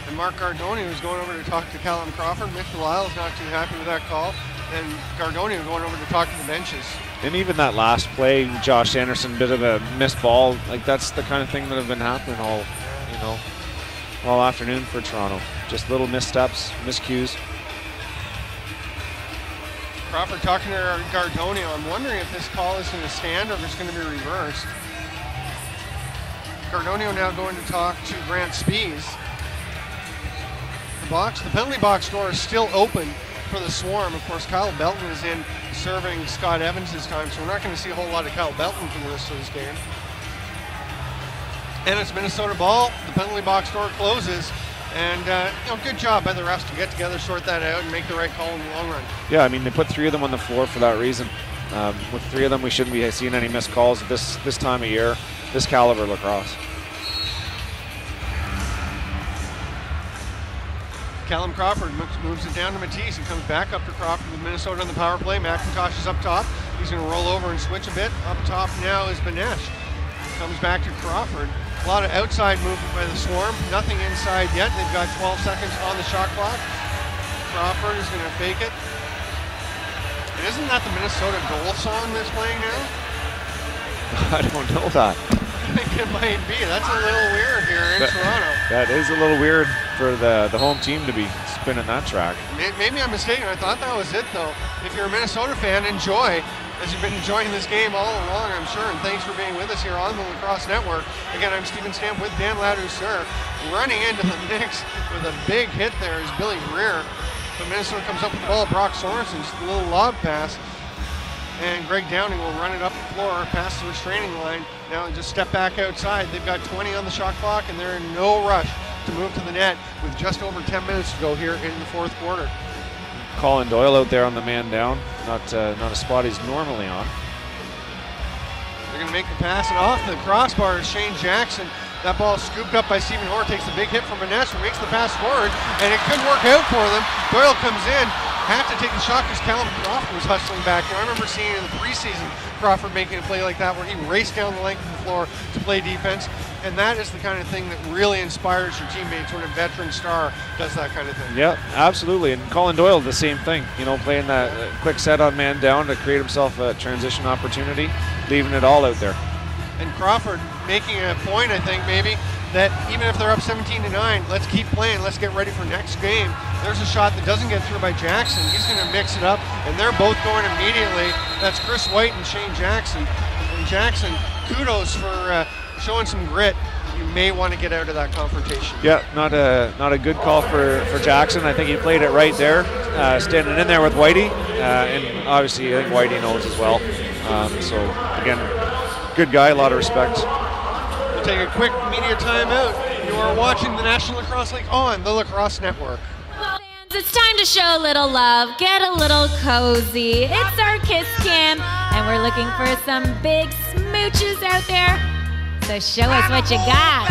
And Mark Gardoni was going over to talk to Callum Crawford. Mitch Belisle is not too happy with that call. And Gardoni was going over to talk to the benches. And even that last play, Josh Sanderson, bit of a missed ball. Like, that's the kind of thing that have been happening all afternoon for Toronto. Just little missteps, miscues. Crawford talking to Gardoni. I'm wondering if this call is going to stand or if it's going to be reversed. Gardoni now going to talk to Grant Spies. The penalty box door is still open for the Swarm. Of course, Kyle Belton is in serving Scott Evans this time, so we're not going to see a whole lot of Kyle Belton for the rest of this game. And it's Minnesota ball. The penalty box door closes. And good job by the refs to get together, sort that out, and make the right call in the long run. Yeah, I mean, they put 3 of them on the floor for that reason. With 3 of them, we shouldn't be seeing any missed calls at this time of year, this caliber lacrosse. Callum Crawford moves it down to Matisse and comes back up to Crawford with Minnesota on the power play. McIntosh is up top. He's going to roll over and switch a bit. Up top now is Benesh. Comes back to Crawford. A lot of outside movement by the Swarm. Nothing inside yet. They've got 12 seconds on the shot clock. Crawford is going to fake it. And isn't that the Minnesota goal song that's playing now? I don't know that. I think it might be. That's a little weird here in Toronto. That is a little weird for the home team to be spinning that track. Maybe I'm mistaken. I thought that was it, though. If you're a Minnesota fan, enjoy, as you've been enjoying this game all along, I'm sure. And thanks for being with us here on the Lacrosse Network. Again, I'm Stephen Stamp with Dan Ladouceur. Running into the mix with a big hit there is Billy Greer. But Minnesota comes up with the ball. Brock Sorensen's little lob pass. And Greg Downing will run it up the floor, past the restraining line. Now just step back outside. They've got 20 on the shot clock, and they're in no rush to move to the net with just over 10 minutes to go here in the fourth quarter. Colin Doyle out there on the man down. Not a spot he's normally on. They're going to make the pass, and off the crossbar is Shane Jackson. That ball scooped up by Stephen Hoare, takes the big hit from Benesh, who makes the pass forward, and it could work out for them. Doyle comes in, had to take the shot because Callum Crawford was hustling back. I remember seeing in the preseason Crawford making a play like that where he raced down the length of the floor to play defense, and that is the kind of thing that really inspires your teammates when a veteran star does that kind of thing. Yeah, absolutely. And Colin Doyle, the same thing. Playing that quick set on man down to create himself a transition opportunity, leaving it all out there. And Crawford making a point, I think, maybe, that even if they're up 17-9, let's keep playing, let's get ready for next game. There's a shot that doesn't get through by Jackson. He's going to mix it up, and they're both going immediately. That's Chris White and Shane Jackson. And Jackson, kudos for showing some grit. You may want to get out of that confrontation. Yeah, not a good call for Jackson. I think he played it right there, standing in there with Whitey, and obviously I think Whitey knows as well. So again, good guy, a lot of respect. We'll take a quick media timeout. You are watching the National Lacrosse League on the Lacrosse Network. Fans, It's time to show a little love, get a little cozy. It's our Kiss Cam, and we're looking for some big smooches out there. So show us what you got.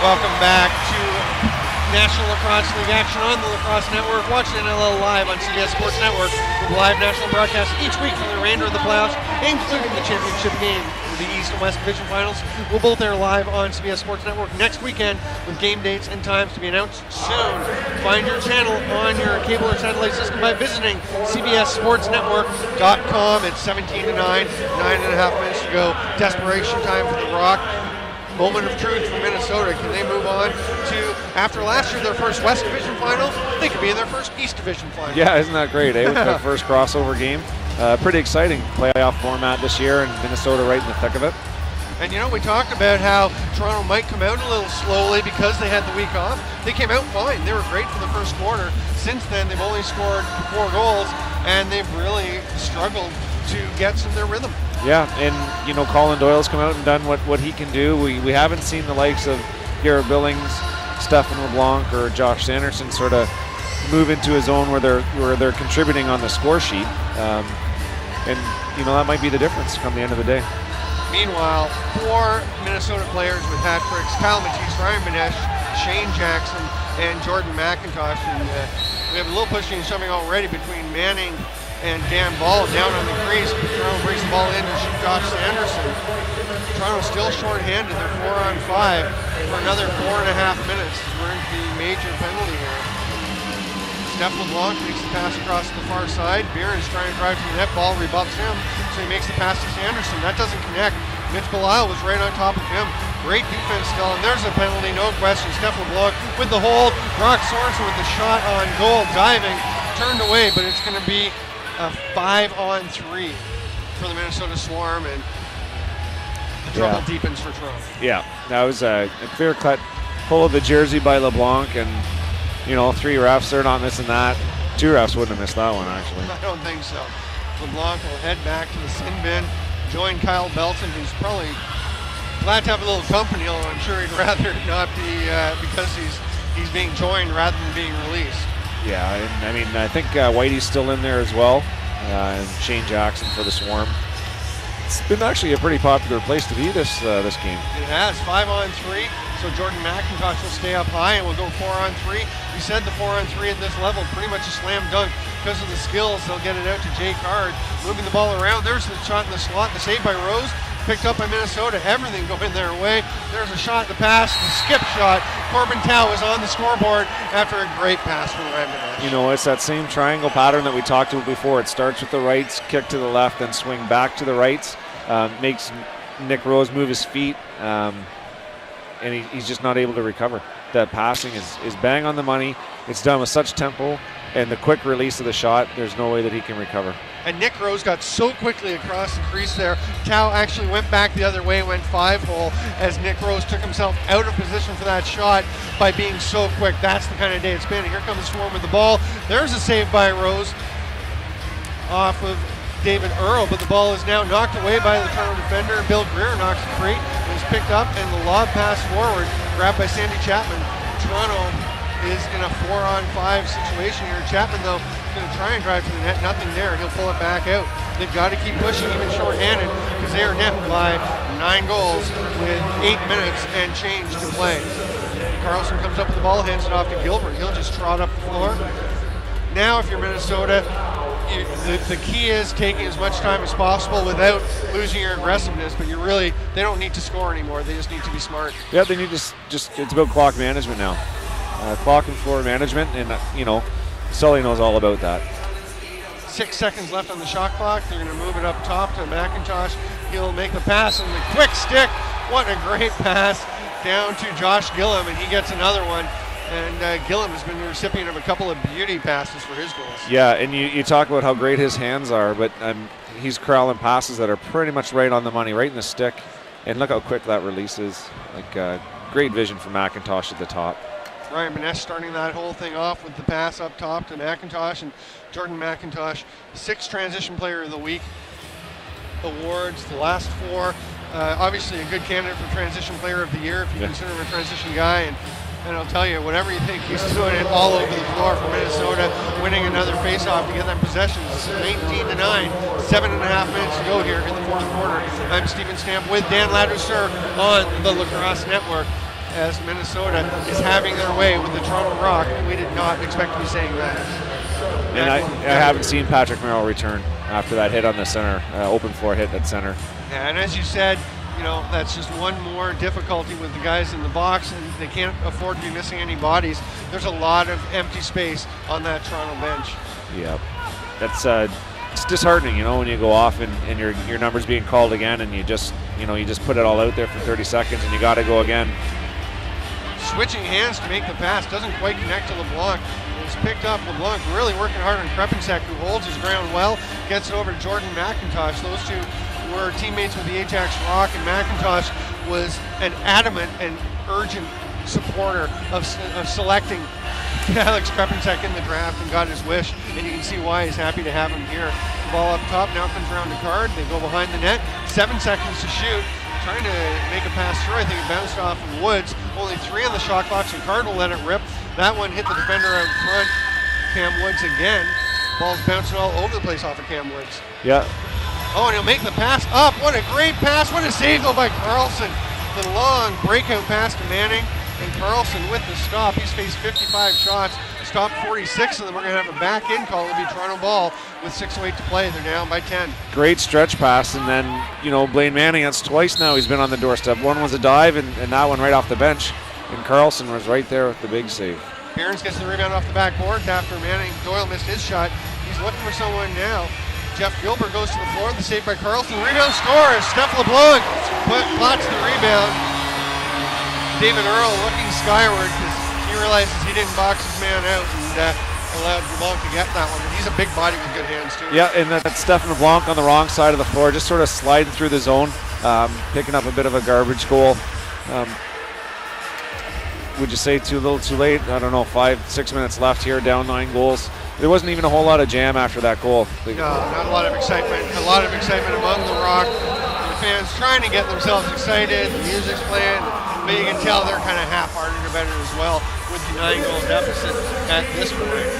Welcome back to National Lacrosse League action on the Lacrosse Network. Watch NLL live on CBS Sports Network with live national broadcasts each week for the remainder of the playoffs, including the championship game for the East and West Division Finals. We'll both air live on CBS Sports Network next weekend with game dates and times to be announced soon. Find your channel on your cable or satellite system by visiting CBSSportsNetwork.com. It's 17 to 9, 9.5 minutes to go. Desperation time for the Rock. Moment of truth for Minnesota. Can they move on to, after last year, their first West Division final? They could be in their first East Division final. Yeah, isn't that great, eh? With the first crossover game. Pretty exciting playoff format this year, and Minnesota right in the thick of it. And you know, we talked about how Toronto might come out a little slowly because they had the week off. They came out fine. They were great for the first quarter. Since then, they've only scored 4 goals, and they've really struggled to get some of their rhythm. Yeah, and you know, Colin Doyle's come out and done what he can do. We haven't seen the likes of Garrett Billings, Stefan LeBlanc, or Josh Sanderson sort of move into a zone where they're contributing on the score sheet, and you know, that might be the difference come the end of the day. Meanwhile, 4 Minnesota players with hat tricks: Kyle Matisse, Ryan Benesh, Shane Jackson, and Jordan McIntosh. And we have a little pushing and shoving already between Manning and Dan Ball down on the crease. Toronto brings the ball in to shoot Josh Sanderson. Toronto's still short-handed. They're 4-on-5 for another 4.5 minutes. We're into the major penalty here. Steph LeBlanc makes the pass across to the far side. Beeren's trying to drive to the net. Ball rebuffs him, so he makes the pass to Sanderson. That doesn't connect. Mitch Belisle was right on top of him. Great defense still, and there's a penalty, no question. Steph LeBlanc with the hold. Brock Sorensen with the shot on goal, diving, turned away, but it's going to be a 5-on-3 for the Minnesota Swarm, and the trouble deepens for Toronto. Yeah, that was a clear-cut pull of the jersey by LeBlanc, and you know, 3 refs, they're not missing that. 2 refs wouldn't have missed that one, actually. I don't think so. LeBlanc will head back to the sin bin, join Kyle Belton, who's probably glad to have a little company, although I'm sure he'd rather not be, because he's being joined rather than being released. Yeah, and I mean, I think Whitey's still in there as well, and Shane Jackson for the Swarm. It's been actually a pretty popular place to be this game. It has 5-on-3, so Jordan McIntosh will stay up high and we'll go 4-on-3. We said the 4-on-3 at this level pretty much a slam dunk because of the skills. They'll get it out to Jay Card, moving the ball around. There's the shot in the slot, the save by Rose. Picked up by Minnesota, everything going their way. There's a shot, the pass, the skip shot. Corbin Tao is on the scoreboard after a great pass from Ryan Benesh. You know, it's that same triangle pattern that we talked about before. It starts with the rights, kick to the left, then swing back to the rights. Makes Nick Rose move his feet, and he's just not able to recover. That passing is bang on the money. It's done with such tempo, and the quick release of the shot, there's no way that he can recover. And Nick Rose got so quickly across the crease there. Tao actually went back the other way, went 5-hole, as Nick Rose took himself out of position for that shot by being so quick. That's the kind of day it's been. And here comes the Swarm with the ball. There's a save by Rose off of David Earl, but the ball is now knocked away by the Toronto defender. Bill Greer knocks it free. It's picked up, and the lob pass forward, grabbed by Sandy Chapman. Toronto is in a 4-on-5 situation here. Chapman, though, is going to try and drive to the net. Nothing there. He'll pull it back out. They've got to keep pushing, even short-handed, because they are nipped by 9 goals with 8 minutes and change to play. Carlson comes up with the ball, hands it off to Gilbert. He'll just trot up the floor. Now, if you're Minnesota, the key is taking as much time as possible without losing your aggressiveness, but they don't need to score anymore. They just need to be smart. Yeah, they need to just it's about clock management now. Clock and floor management, and you know, Sully knows all about that. 6 seconds left on the shot clock. They're going to move it up top to McIntosh. He'll make the pass, and the quick stick What a great pass down to Josh Gillum, and he gets another one. And Gillum has been the recipient of a couple of beauty passes for his goals. Yeah, and you talk about how great his hands are, but he's corralling passes that are pretty much right on the money, right in the stick. And look how quick that release is. Like, great vision for McIntosh at the top. Ryan Manesh starting that whole thing off with the pass up top to McIntosh, and Jordan McIntosh, 6th Transition Player of the Week awards, the last 4. Obviously a good candidate for Transition Player of the Year if you consider him a transition guy. And I'll tell you, whatever you think, he's doing it all over the floor for Minnesota, winning another faceoff to get that possession. It's 19-9, 7.5 minutes to go here in the 4th quarter. I'm Stephen Stamp with Dan Ladouceur on the Lacrosse Network as Minnesota is having their way with the Toronto Rock. We did not expect to be saying that. And I haven't seen Patrick Merrill return after that hit on the center, open floor hit at center. Yeah, and as you said, that's just one more difficulty with the guys in the box, and they can't afford to be missing any bodies. There's a lot of empty space on that Toronto bench. Yeah, that's it's disheartening, when you go off and your number's being called again, and you just put it all out there for 30 seconds, and you got to go again. Switching hands to make the pass, doesn't quite connect to LeBlanc. It's picked up. LeBlanc really working hard on Krepinczak, who holds his ground well, gets it over to Jordan McIntosh. Those two were teammates with the Ajax Rock, and McIntosh was an adamant and urgent supporter of selecting Alex Krepinczak in the draft and got his wish, and you can see why he's happy to have him here. The ball up top now comes around to Card. They go behind the net. 7 seconds to shoot. Trying to make a pass through. I think it bounced off of Woods. Only 3 on the shot clock, so Card will let it rip. That one hit the defender out front. Cam Woods again. Ball's bouncing all over the place off of Cam Woods. Yeah. Oh, and he'll make the pass up. What a great pass. What a save though by Carlson. The long breakout pass to Manning, and Carlson with the stop. He's faced 55 shots, stopped 46 of them. We're going to have a back-in call. It'll be Toronto ball with 6:08 to play. They're down by 10. Great stretch pass, and then, Blaine Manning, that's twice now he's been on the doorstep. One was a dive, and that one right off the bench. And Carlson was right there with the big save. Behrens gets the rebound off the backboard after Manning. Doyle missed his shot. He's looking for someone now. Jeff Gilbert goes to the floor. The save by Carlson. Rebound scores. Steph LeBlanc plots the rebound. David Earl looking skyward because he realizes he didn't box his man out and allowed LeBlanc to get that one. And he's a big body with good hands too. Yeah, and that's Stephen LeBlanc on the wrong side of the floor, just sort of sliding through the zone, picking up a bit of a garbage goal. Would you say too little too late? I don't know, 5-6 minutes left here, down 9 goals. There wasn't even a whole lot of jam after that goal. No, not a lot of excitement. A lot of excitement among the Rock. The fans trying to get themselves excited. The music's playing, but you can tell they're kind of half-hearted about it as well with the 9-goal deficit at this point.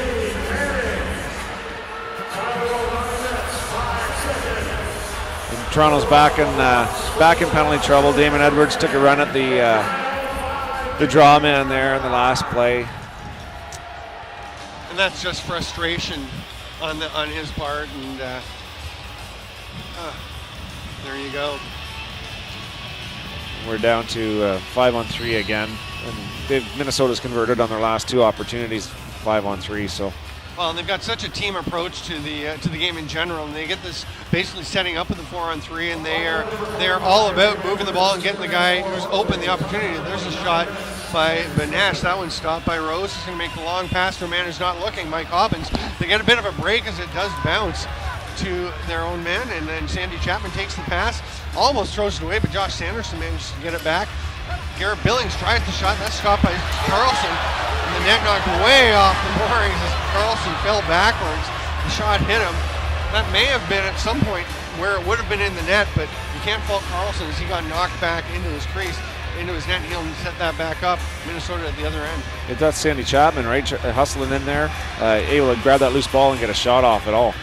And Toronto's back in penalty trouble. Damon Edwards took a run at the draw man there in the last play. And that's just frustration on his part, and there you go. We're down to 5-on-3 again, and Minnesota's converted on their last 2 opportunities, 5-on-3. So. Well, and they've got such a team approach to the game in general, and they get this basically setting up with the 4-on-3, and they're all about moving the ball and getting the guy who's open the opportunity. There's a shot by Benesh. That one's stopped by Rose. He's going to make the long pass to a man who's not looking, Mike Hobbins. They get a bit of a break as it does bounce to their own man, and then Sandy Chapman takes the pass, almost throws it away, but Josh Sanderson manages to get it back. Garrett Billings tries the shot. That's stopped by Carlson. And the net knocked way off the moorings as Carlson fell backwards. The shot hit him. That may have been at some point where it would have been in the net, but you can't fault Carlson as he got knocked back into his crease, into his net, and he'll set that back up. Minnesota at the other end. That's Sandy Chapman, right? Hustling in there, able to grab that loose ball and get a shot off at all.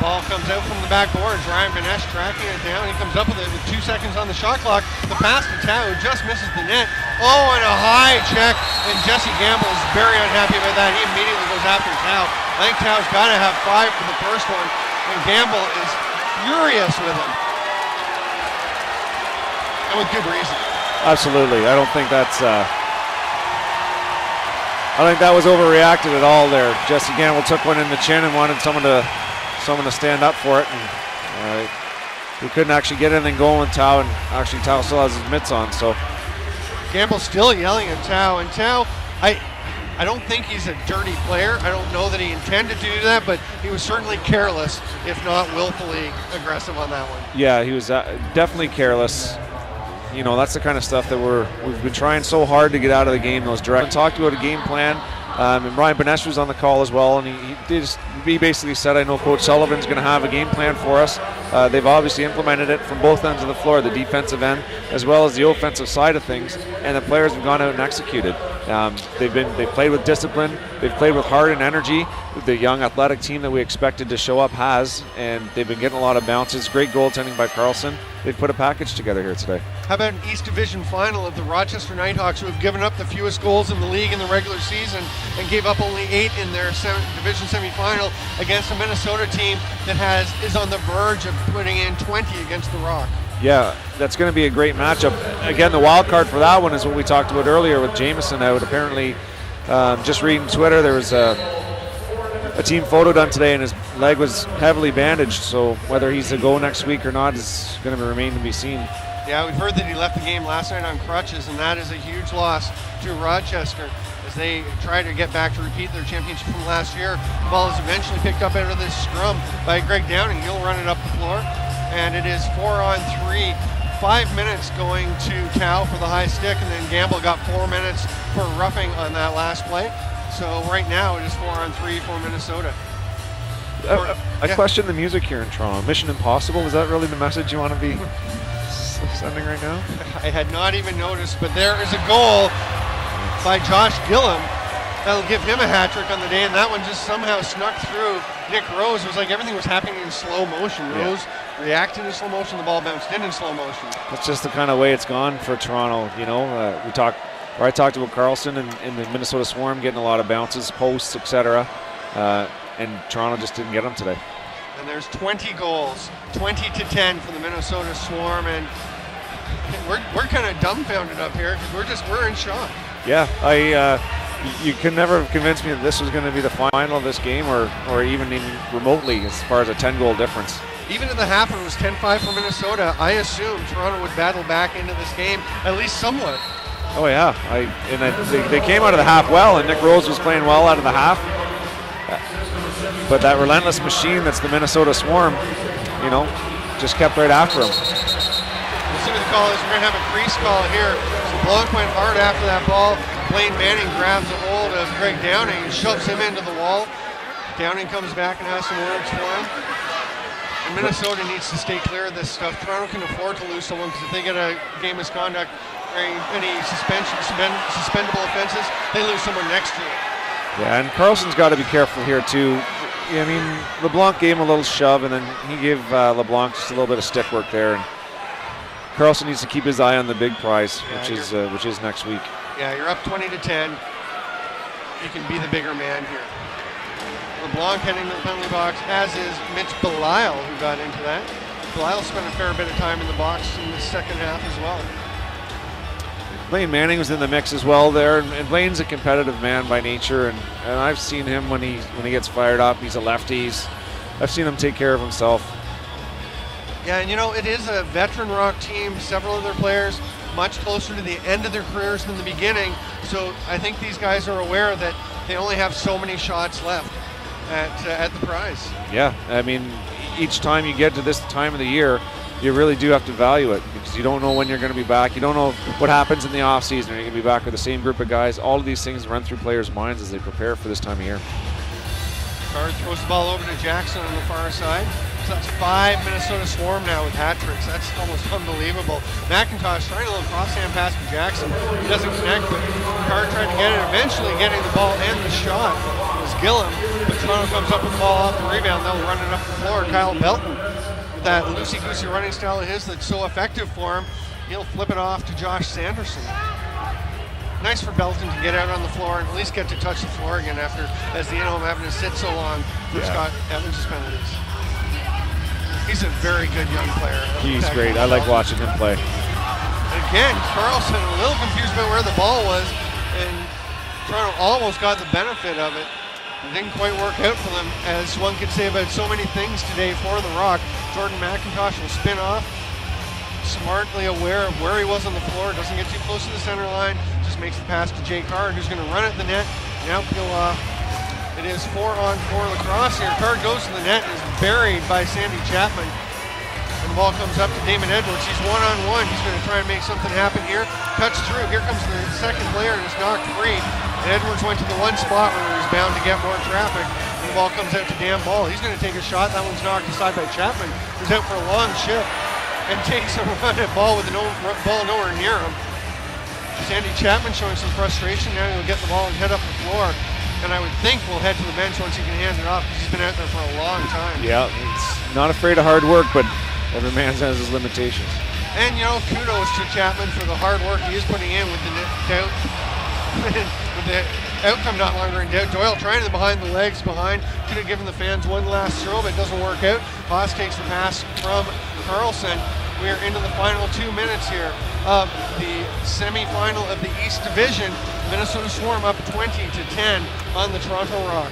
Ball comes out from the backboard. Ryan Benesh tracking it down. He comes up with it with 2 seconds on the shot clock. The pass to Tao, who just misses the net. Oh, and a high check. And Jesse Gamble is very unhappy about that. He immediately goes after Tao. I think Tao's got to have 5 for the first one. And Gamble is furious with him. And with good reason. Absolutely. I don't think that's... I think that was overreacted at all there. Jesse Gamble took one in the chin and wanted someone someone to stand up for it, and we couldn't actually get anything going with Tao, and actually Tao still has his mitts on. So Gamble's still yelling at Tao, and Tao, I don't think he's a dirty player. I don't know that he intended to do that, but he was certainly careless, if not willfully aggressive on that one. yeah, he was definitely careless. You know, that's the kind of stuff that we've been trying so hard to get out of the game. Those direct talked about a game plan, and Brian Benesh was on the call as well, and he basically said, I know Coach Sullivan's going to have a game plan for us. They've obviously implemented it from both ends of the floor, the defensive end as well as the offensive side of things, and the players have gone out and executed. They've played with discipline, they've played with heart and energy. The young athletic team that we expected to show up has, and they've been getting a lot of bounces. Great goaltending by Carlson. They've put a package together here today. How about an East Division final of the Rochester Nighthawks, who have given up the fewest goals in the league in the regular season and gave up only 8 in their division semifinal against a Minnesota team that is on the verge of putting in 20 against the Rock. Yeah, that's going to be a great matchup. Again, the wild card for that one is what we talked about earlier with Jameson out. Apparently, just reading Twitter, there was a team photo done today, and his leg was heavily bandaged. So whether he's a go next week or not is going to remain to be seen. Yeah, we've heard that he left the game last night on crutches, and that is a huge loss to Rochester as they try to get back to repeat their championship from last year. The ball is eventually picked up out of this scrum by Greg Downing. He'll run it up the floor, and it is 4-on-3. 5 minutes going to Tao for the high stick, and then Gamble got 4 minutes for roughing on that last play. So right now it is 4-on-3 for Minnesota. I question the music here in Toronto. Mission Impossible, is that really the message you want to be sending right now? I had not even noticed, but there is a goal by Josh Gillum that'll give him a hat trick on the day, and that one just somehow snuck through Nick Rose. It was like everything was happening in slow motion. Rose reacted in slow motion, the ball bounced in slow motion. That's just the kind of way it's gone for Toronto. You know, I talked about Carlson and the Minnesota Swarm getting a lot of bounces, posts, etc. And Toronto just didn't get them today. And there's 20 goals, 20-10 for the Minnesota Swarm, and we're kind of dumbfounded up here because we're in shock. Yeah, you could never have convinced me that this was going to be the final of this game, or even remotely as far as a 10-goal difference. Even in the half, when it was 10-5 for Minnesota, I assumed Toronto would battle back into this game at least somewhat. Oh yeah, they came out of the half well, and Nick Rose was playing well out of the half. But that relentless machine that's the Minnesota Swarm, just kept right after him. We'll see what the call is. We're going to have a crease call here. So Blanc went hard after that ball. Blaine Manning grabs a hold of Greg Downing and shoves him into the wall. Downing comes back and has some words for him. And Minnesota needs to stay clear of this stuff. Toronto can afford to lose someone because if they get a game misconduct or any suspendable offenses, they lose someone next to it. Yeah, and Carlson's got to be careful here too. I mean, LeBlanc gave him a little shove, and then he gave LeBlanc just a little bit of stick work there. And Carlson needs to keep his eye on the big prize, which is next week. Yeah, you're up 20-10. You can be the bigger man here. LeBlanc heading to the penalty box, as is Mitch Belisle, who got into that. Belisle spent a fair bit of time in the box in the second half as well. Blaine Manning was in the mix as well there, and Blaine's a competitive man by nature, and I've seen him when he gets fired up. He's a lefty. I've seen him take care of himself. Yeah, and it is a veteran Rock team. Several of their players much closer to the end of their careers than the beginning, so I think these guys are aware that they only have so many shots left at the prize. Yeah, I mean, each time you get to this time of the year, you really do have to value it because you don't know when you're going to be back. You don't know what happens in the offseason. Are you going to be back with the same group of guys? All of these things run through players' minds as they prepare for this time of year. Card throws the ball over to Jackson on the far side. So that's 5 Minnesota Swarm now with hat tricks. That's almost unbelievable. McIntosh trying a little cross-hand pass to Jackson. He doesn't connect, but Card tried to get it. Eventually getting the ball and the shot was Gillum. But Toronto comes up with the ball off the rebound. They'll run it up the floor. Kyle Belton, that loosey-goosey running style of his that's so effective for him, he'll flip it off to Josh Sanderson. Nice for Belton to get out on the floor and at least get to touch the floor again as the in-home having to sit so long for Scott Evans' penalties. He's a very good young player. He's great. I like watching him play. Again, Carlson a little confused about where the ball was, and Toronto almost got the benefit of it. It didn't quite work out for them, as one could say about so many things today for the Rock. Jordan McIntosh will spin off, smartly aware of where he was on the floor, doesn't get too close to the center line, just makes the pass to Jay Card, who's going to run at the net, now peel off. It is 4-on-4 lacrosse here. Card goes to the net and is buried by Sandy Chapman. And the ball comes up to Damon Edwards. He's one-on-one. He's going to try and make something happen here. Cuts through. Here comes the second player and is knocked free. And Edwards went to the one spot where he was bound to get more traffic. And the ball comes out to Dan Ball. He's going to take a shot. That one's knocked aside by Chapman, who's out for a long shift and takes a run at ball with the ball nowhere near him. Sandy Chapman showing some frustration. Now he'll get the ball and head up the floor. And I would think we'll head to the bench once he can hand it off, because he's been out there for a long time. Yeah, he's not afraid of hard work, but every man has his limitations. And, kudos to Chapman for the hard work he is putting in with the doubt. With the outcome not longer in doubt. Doyle trying to behind the legs behind. Could have given the fans one last throw, but it doesn't work out. Haas takes the pass from Carlson. We are into the final 2 minutes here of the semi-final of the East Division. Minnesota Swarm up 20-10 on the Toronto Rock.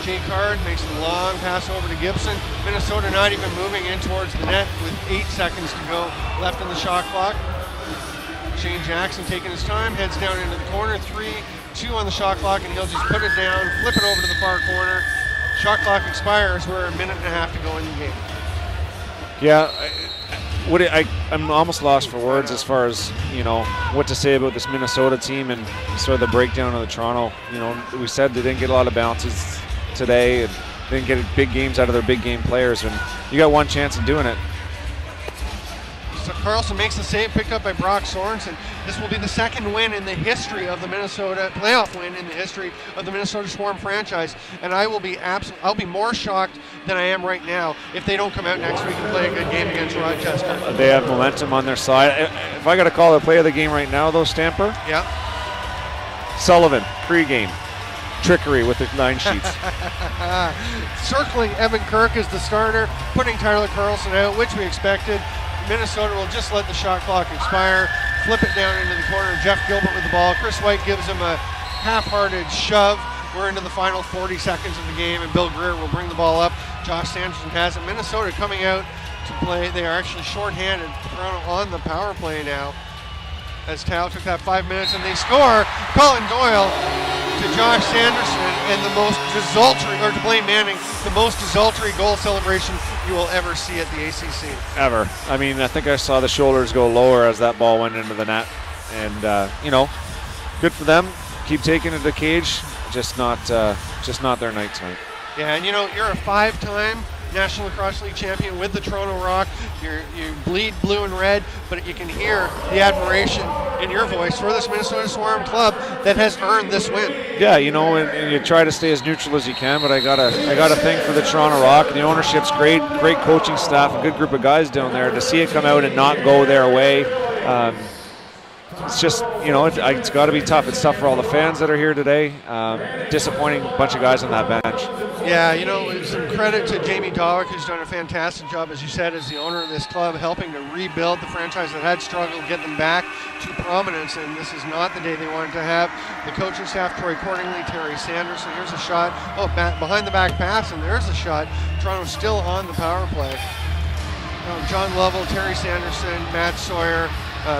Jay Card makes the long pass over to Gibson. Minnesota not even moving in towards the net with 8 seconds to go left on the shot clock. Shane Jackson taking his time, heads down into the corner. 3-2 on the shot clock, and he'll just put it down, flip it over to the far corner. Shot clock expires. We're a minute and a half to go in the game. Yeah, I'm almost lost for words as far as, what to say about this Minnesota team and sort of the breakdown of the Toronto. We said they didn't get a lot of bounces today and didn't get big games out of their big game players, and you got one chance of doing it. So Carlson makes the save, picked up by Brock Sorensen. This will be the second win in the history of the playoff win in the history of the Minnesota Swarm franchise. And I'll be more shocked than I am right now if they don't come out next week and play a good game against Rochester. They have momentum on their side. If I got to call the play of the game right now, though, Stamper? Yeah. Sullivan, pregame. Trickery with the 9 sheets. Circling Evan Kirk as the starter, putting Tyler Carlson out, which we expected. Minnesota will just let the shot clock expire, flip it down into the corner. Jeff Gilbert with the ball. Chris White gives him a half-hearted shove. We're into the final 40 seconds of the game, and Bill Greer will bring the ball up. Josh Sanderson has it. Minnesota coming out to play. They are actually shorthanded. Toronto on the power play now, as Tao took that 5 minutes, and they score. Colin Doyle to Josh Sanderson, and the most desultory, or to Blaine Manning, the most desultory goal celebration you will ever see at the ACC. Ever. I mean, I think I saw the shoulders go lower as that ball went into the net. And, good for them. Keep taking it to the cage. Just not their night tonight. Yeah, and you're a 5-time National Lacrosse League champion with the Toronto Rock. You bleed blue and red, but you can hear the admiration in your voice for this Minnesota Swarm club that has earned this win. Yeah, and you try to stay as neutral as you can, but I got a thing for the Toronto Rock. The ownership's great coaching staff, a good group of guys down there. To see it come out and not go their way, it's just, it's got to be tough. It's tough for all the fans that are here today. Disappointing bunch of guys on that bench. Yeah, some credit to Jamie Dawick, who's done a fantastic job, as you said, as the owner of this club, helping to rebuild the franchise that had struggled, get them back to prominence, and this is not the day they wanted to have. The coaching staff, Troy Cordingley, Terry Sanderson, here's a shot. Behind the back pass, and there's a shot. Toronto's still on the power play. John Lovell, Terry Sanderson, Matt Sawyer,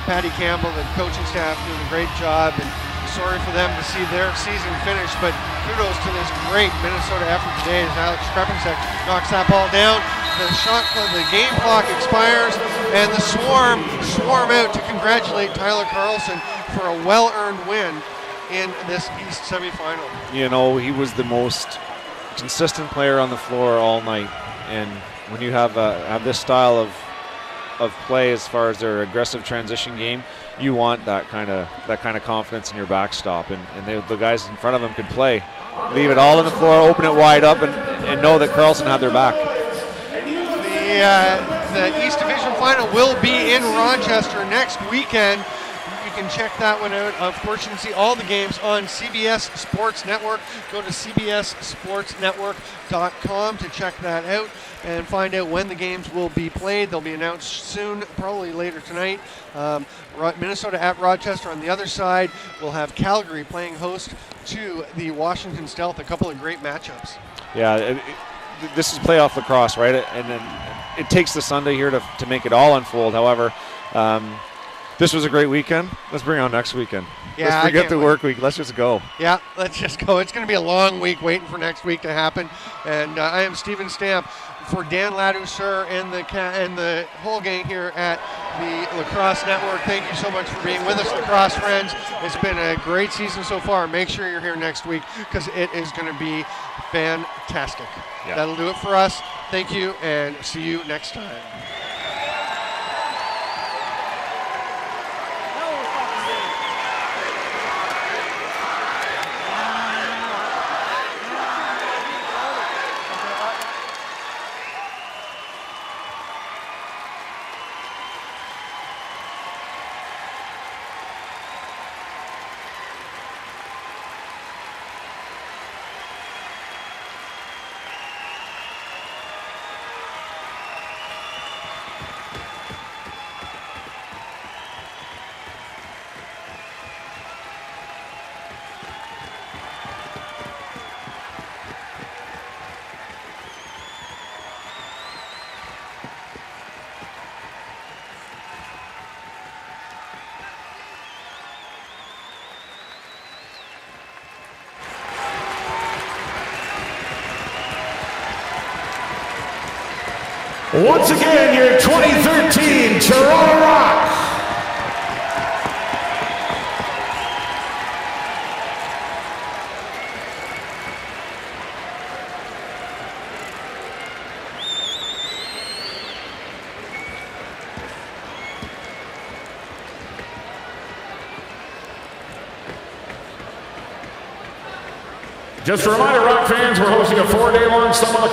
Patty Campbell, the coaching staff doing a great job, and sorry for them to see their season finished, but kudos to this great Minnesota effort today as Alex Krepensek knocks that ball down. The game clock expires, and the swarm out to congratulate Tyler Carlson for a well-earned win in this East semifinal. He was the most consistent player on the floor all night, and when you have this style of play as far as their aggressive transition game, you want that kind of confidence in your backstop, and the guys in front of them could play, leave it all on the floor, open it wide up, and know that Carlson had their back. The East Division final will be in Rochester next weekend. You can check that one out. Of course, you can see all the games on CBS Sports Network. Go to cbssportsnetwork.com to check that out and find out when the games will be played. They'll be announced soon, probably later tonight. Minnesota at Rochester on the other side. We'll have Calgary playing host to the Washington Stealth. A couple of great matchups. Yeah, this is playoff lacrosse, right? And then it takes the Sunday here to make it all unfold. However, this was a great weekend. Let's bring on next weekend. Yeah, let's forget the work week. Let's just go. Yeah, let's just go. It's going to be a long week waiting for next week to happen. And I am Stephen Stamp for Dan Ladouceur and the whole gang here at the Lacrosse Network. Thank you so much for being with us, lacrosse friends. It's been a great season so far. Make sure you're here next week because it is going to be fantastic. Yeah. That'll do it for us. Thank you, and see you next time. Once again, your 2013 Toronto Rock. Just a reminder, Rock fans, we're hosting a 4-day-long summer lacrosse